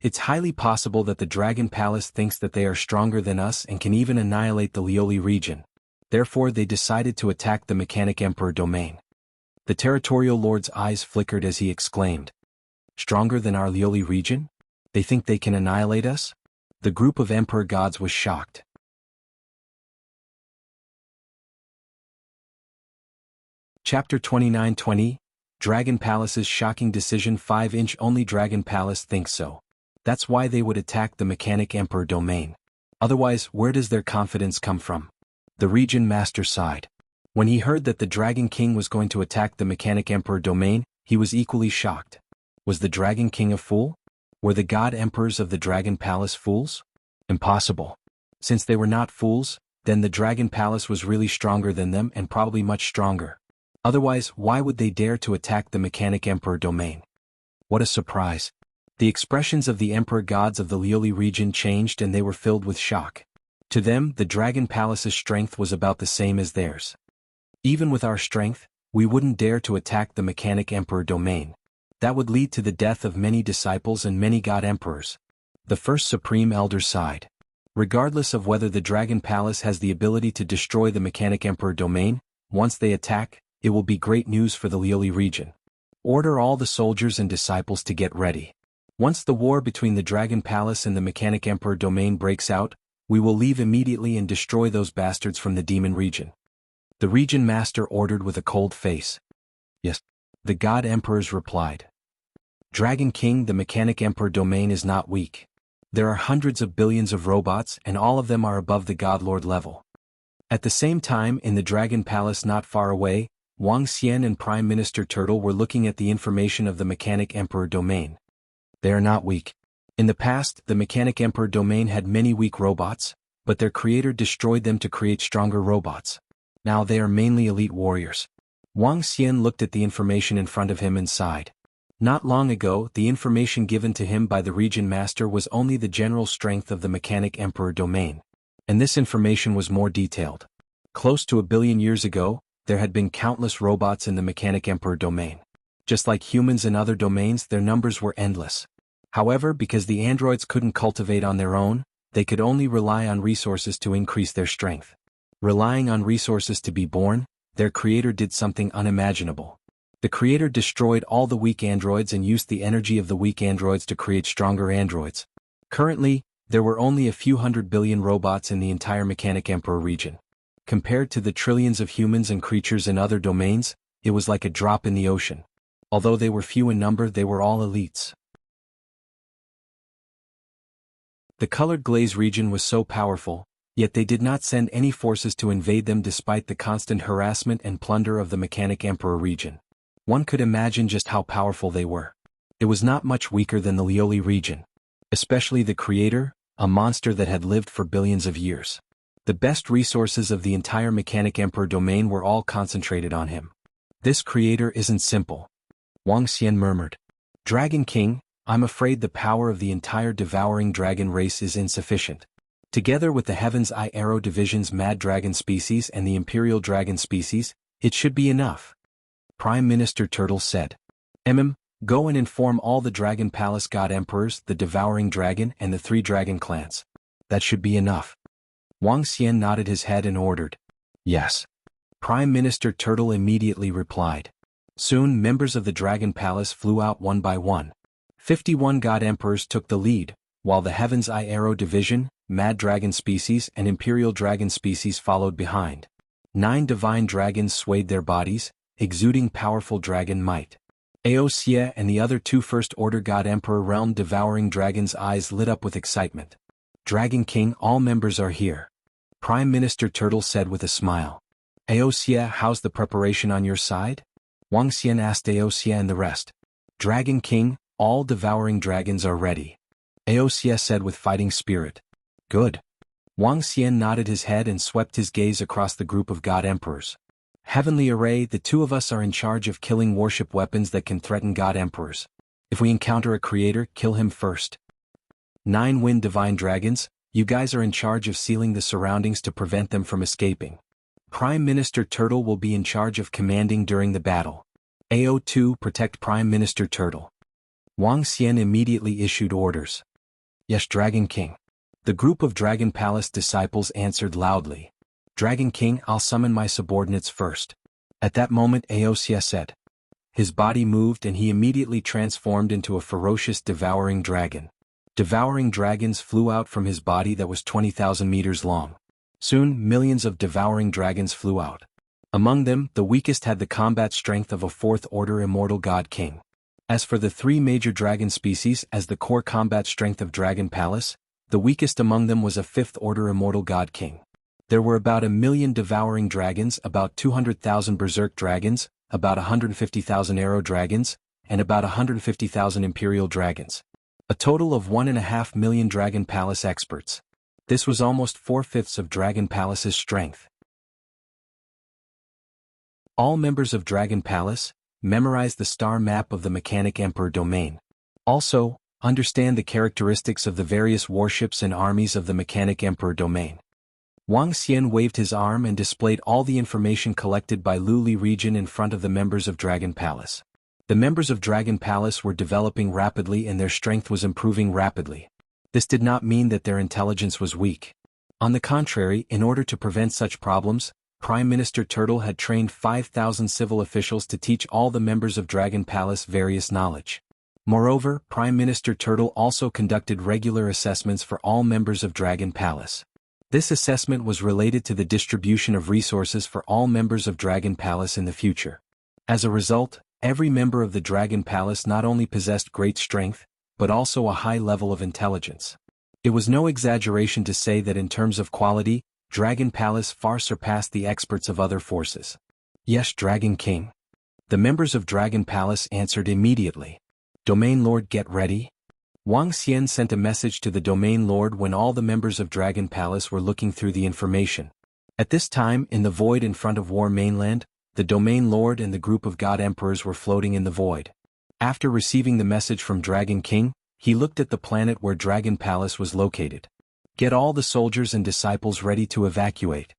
It's highly possible that the Dragon Palace thinks that they are stronger than us and can even annihilate the Lioli region. Therefore they decided to attack the Mechanic Emperor domain. The territorial lord's eyes flickered as he exclaimed, "Stronger than our Lioli region? They think they can annihilate us?" The group of Emperor gods was shocked. Chapter 29-20, Dragon Palace's shocking decision. 5-inch only Dragon Palace thinks so. That's why they would attack the Mechanic Emperor domain. Otherwise, where does their confidence come from? The region master sighed. When he heard that the Dragon King was going to attack the Mechanic Emperor domain, he was equally shocked. Was the Dragon King a fool? Were the god emperors of the Dragon Palace fools? Impossible. Since they were not fools, then the Dragon Palace was really stronger than them and probably much stronger. Otherwise, why would they dare to attack the Mechanic Emperor domain? What a surprise. The expressions of the Emperor gods of the Lioli region changed and they were filled with shock. To them, the Dragon Palace's strength was about the same as theirs. Even with our strength, we wouldn't dare to attack the Mechanic Emperor domain. That would lead to the death of many disciples and many god emperors. The first Supreme Elder sighed. Regardless of whether the Dragon Palace has the ability to destroy the Mechanic Emperor domain, once they attack, it will be great news for the Lioli region. Order all the soldiers and disciples to get ready. Once the war between the Dragon Palace and the Mechanic Emperor domain breaks out, we will leave immediately and destroy those bastards from the demon region. The region master ordered with a cold face. Yes. The god emperors replied. Dragon King, the Mechanic Emperor domain is not weak. There are hundreds of billions of robots and all of them are above the God Lord level. At the same time, in the Dragon Palace not far away, Wang Xian and Prime Minister Turtle were looking at the information of the Mechanic Emperor domain. They are not weak. In the past, the Mechanic Emperor domain had many weak robots, but their creator destroyed them to create stronger robots. Now they are mainly elite warriors. Wang Xian looked at the information in front of him and sighed. Not long ago, the information given to him by the region master was only the general strength of the Mechanic Emperor domain. And this information was more detailed. Close to 1 billion years ago, there had been countless robots in the Mechanic Emperor domain. Just like humans in other domains, their numbers were endless. However, because the androids couldn't cultivate on their own, they could only rely on resources to increase their strength. Relying on resources to be born, their creator did something unimaginable. The creator destroyed all the weak androids and used the energy of the weak androids to create stronger androids. Currently, there were only a few 100 billion robots in the entire Mechanic Emperor region. Compared to the trillions of humans and creatures in other domains, it was like a drop in the ocean. Although they were few in number, they were all elites. The Colored Glaze region was so powerful, yet they did not send any forces to invade them despite the constant harassment and plunder of the Mechanic Emperor region. One could imagine just how powerful they were. It was not much weaker than the Lioli region. Especially the creator, a monster that had lived for billions of years. The best resources of the entire Mechanic Emperor domain were all concentrated on him. This creator isn't simple. Wang Xian murmured. Dragon King, I'm afraid the power of the entire devouring dragon race is insufficient. Together with the Heaven's Eye Arrow Division's Mad Dragon species and the Imperial Dragon species, it should be enough. Prime Minister Turtle said. Go and inform all the Dragon Palace God Emperors, the Devouring Dragon and the 3 Dragon Clans. That should be enough. Wang Xian nodded his head and ordered. Yes. Prime Minister Turtle immediately replied. Soon members of the Dragon Palace flew out one by one. 51 God Emperors took the lead, while the Heaven's Eye Arrow Division, Mad Dragon species and Imperial Dragon species followed behind. 9 divine dragons swayed their bodies, exuding powerful dragon might. Wuxia and the other 2 First Order God Emperor realm devouring dragons' eyes lit up with excitement. Dragon King, all members are here. Prime Minister Turtle said with a smile. Aosia, how's the preparation on your side? Wang Xian asked Aosia and the rest. Dragon King, all devouring dragons are ready. Aosia said with fighting spirit. Good. Wang Xian nodded his head and swept his gaze across the group of God Emperors. Heavenly Array, the two of us are in charge of killing warship weapons that can threaten God Emperors. If we encounter a creator, kill him first. 9 Wind Divine Dragons, you guys are in charge of sealing the surroundings to prevent them from escaping. Prime Minister Turtle will be in charge of commanding during the battle. AO2 protect Prime Minister Turtle. Wang Xian immediately issued orders. Yes, Dragon King. The group of Dragon Palace disciples answered loudly. Dragon King, I'll summon my subordinates first. At that moment Aosia said. His body moved and he immediately transformed into a ferocious devouring dragon. Devouring dragons flew out from his body that was 20,000 meters long. Soon, millions of devouring dragons flew out. Among them, the weakest had the combat strength of a 4th-order immortal god king. As for the 3 major dragon species as the core combat strength of Dragon Palace, the weakest among them was a 5th-order immortal god king. There were about 1 million devouring dragons, about 200,000 berserk dragons, about 150,000 arrow dragons, and about 150,000 imperial dragons. A total of 1.5 million Dragon Palace experts. This was almost 4/5 of Dragon Palace's strength. All members of Dragon Palace, memorize the star map of the Mechanic Emperor domain. Also, understand the characteristics of the various warships and armies of the Mechanic Emperor domain. Wang Xian waved his arm and displayed all the information collected by Luli region in front of the members of Dragon Palace. The members of Dragon Palace were developing rapidly and their strength was improving rapidly. This did not mean that their intelligence was weak. On the contrary, in order to prevent such problems, Prime Minister Turtle had trained 5,000 civil officials to teach all the members of Dragon Palace various knowledge. Moreover, Prime Minister Turtle also conducted regular assessments for all members of Dragon Palace. This assessment was related to the distribution of resources for all members of Dragon Palace in the future. As a result, every member of the Dragon Palace not only possessed great strength, but also a high level of intelligence. It was no exaggeration to say that in terms of quality, Dragon Palace far surpassed the experts of other forces. Yes, Dragon King. The members of Dragon Palace answered immediately. Domain Lord, get ready. Wang Xian sent a message to the Domain Lord when all the members of Dragon Palace were looking through the information. At this time, in the void in front of War Mainland, the Domain Lord and the group of God Emperors were floating in the void. After receiving the message from Dragon King, he looked at the planet where Dragon Palace was located. Get all the soldiers and disciples ready to evacuate.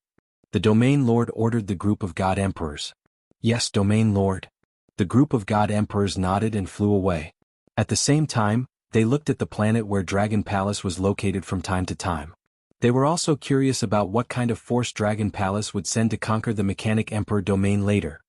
The Domain Lord ordered the group of God Emperors. Yes, Domain Lord. The group of God Emperors nodded and flew away. At the same time, they looked at the planet where Dragon Palace was located from time to time. They were also curious about what kind of force Dragon Palace would send to conquer the Mechanic Emperor domain later.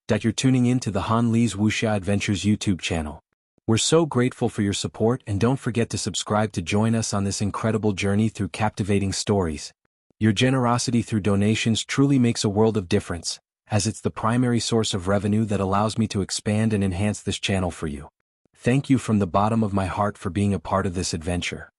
That you're tuning in to the Han Li's Wuxia Adventures YouTube channel. We're so grateful for your support and don't forget to subscribe to join us on this incredible journey through captivating stories. Your generosity through donations truly makes a world of difference, as it's the primary source of revenue that allows me to expand and enhance this channel for you. Thank you from the bottom of my heart for being a part of this adventure.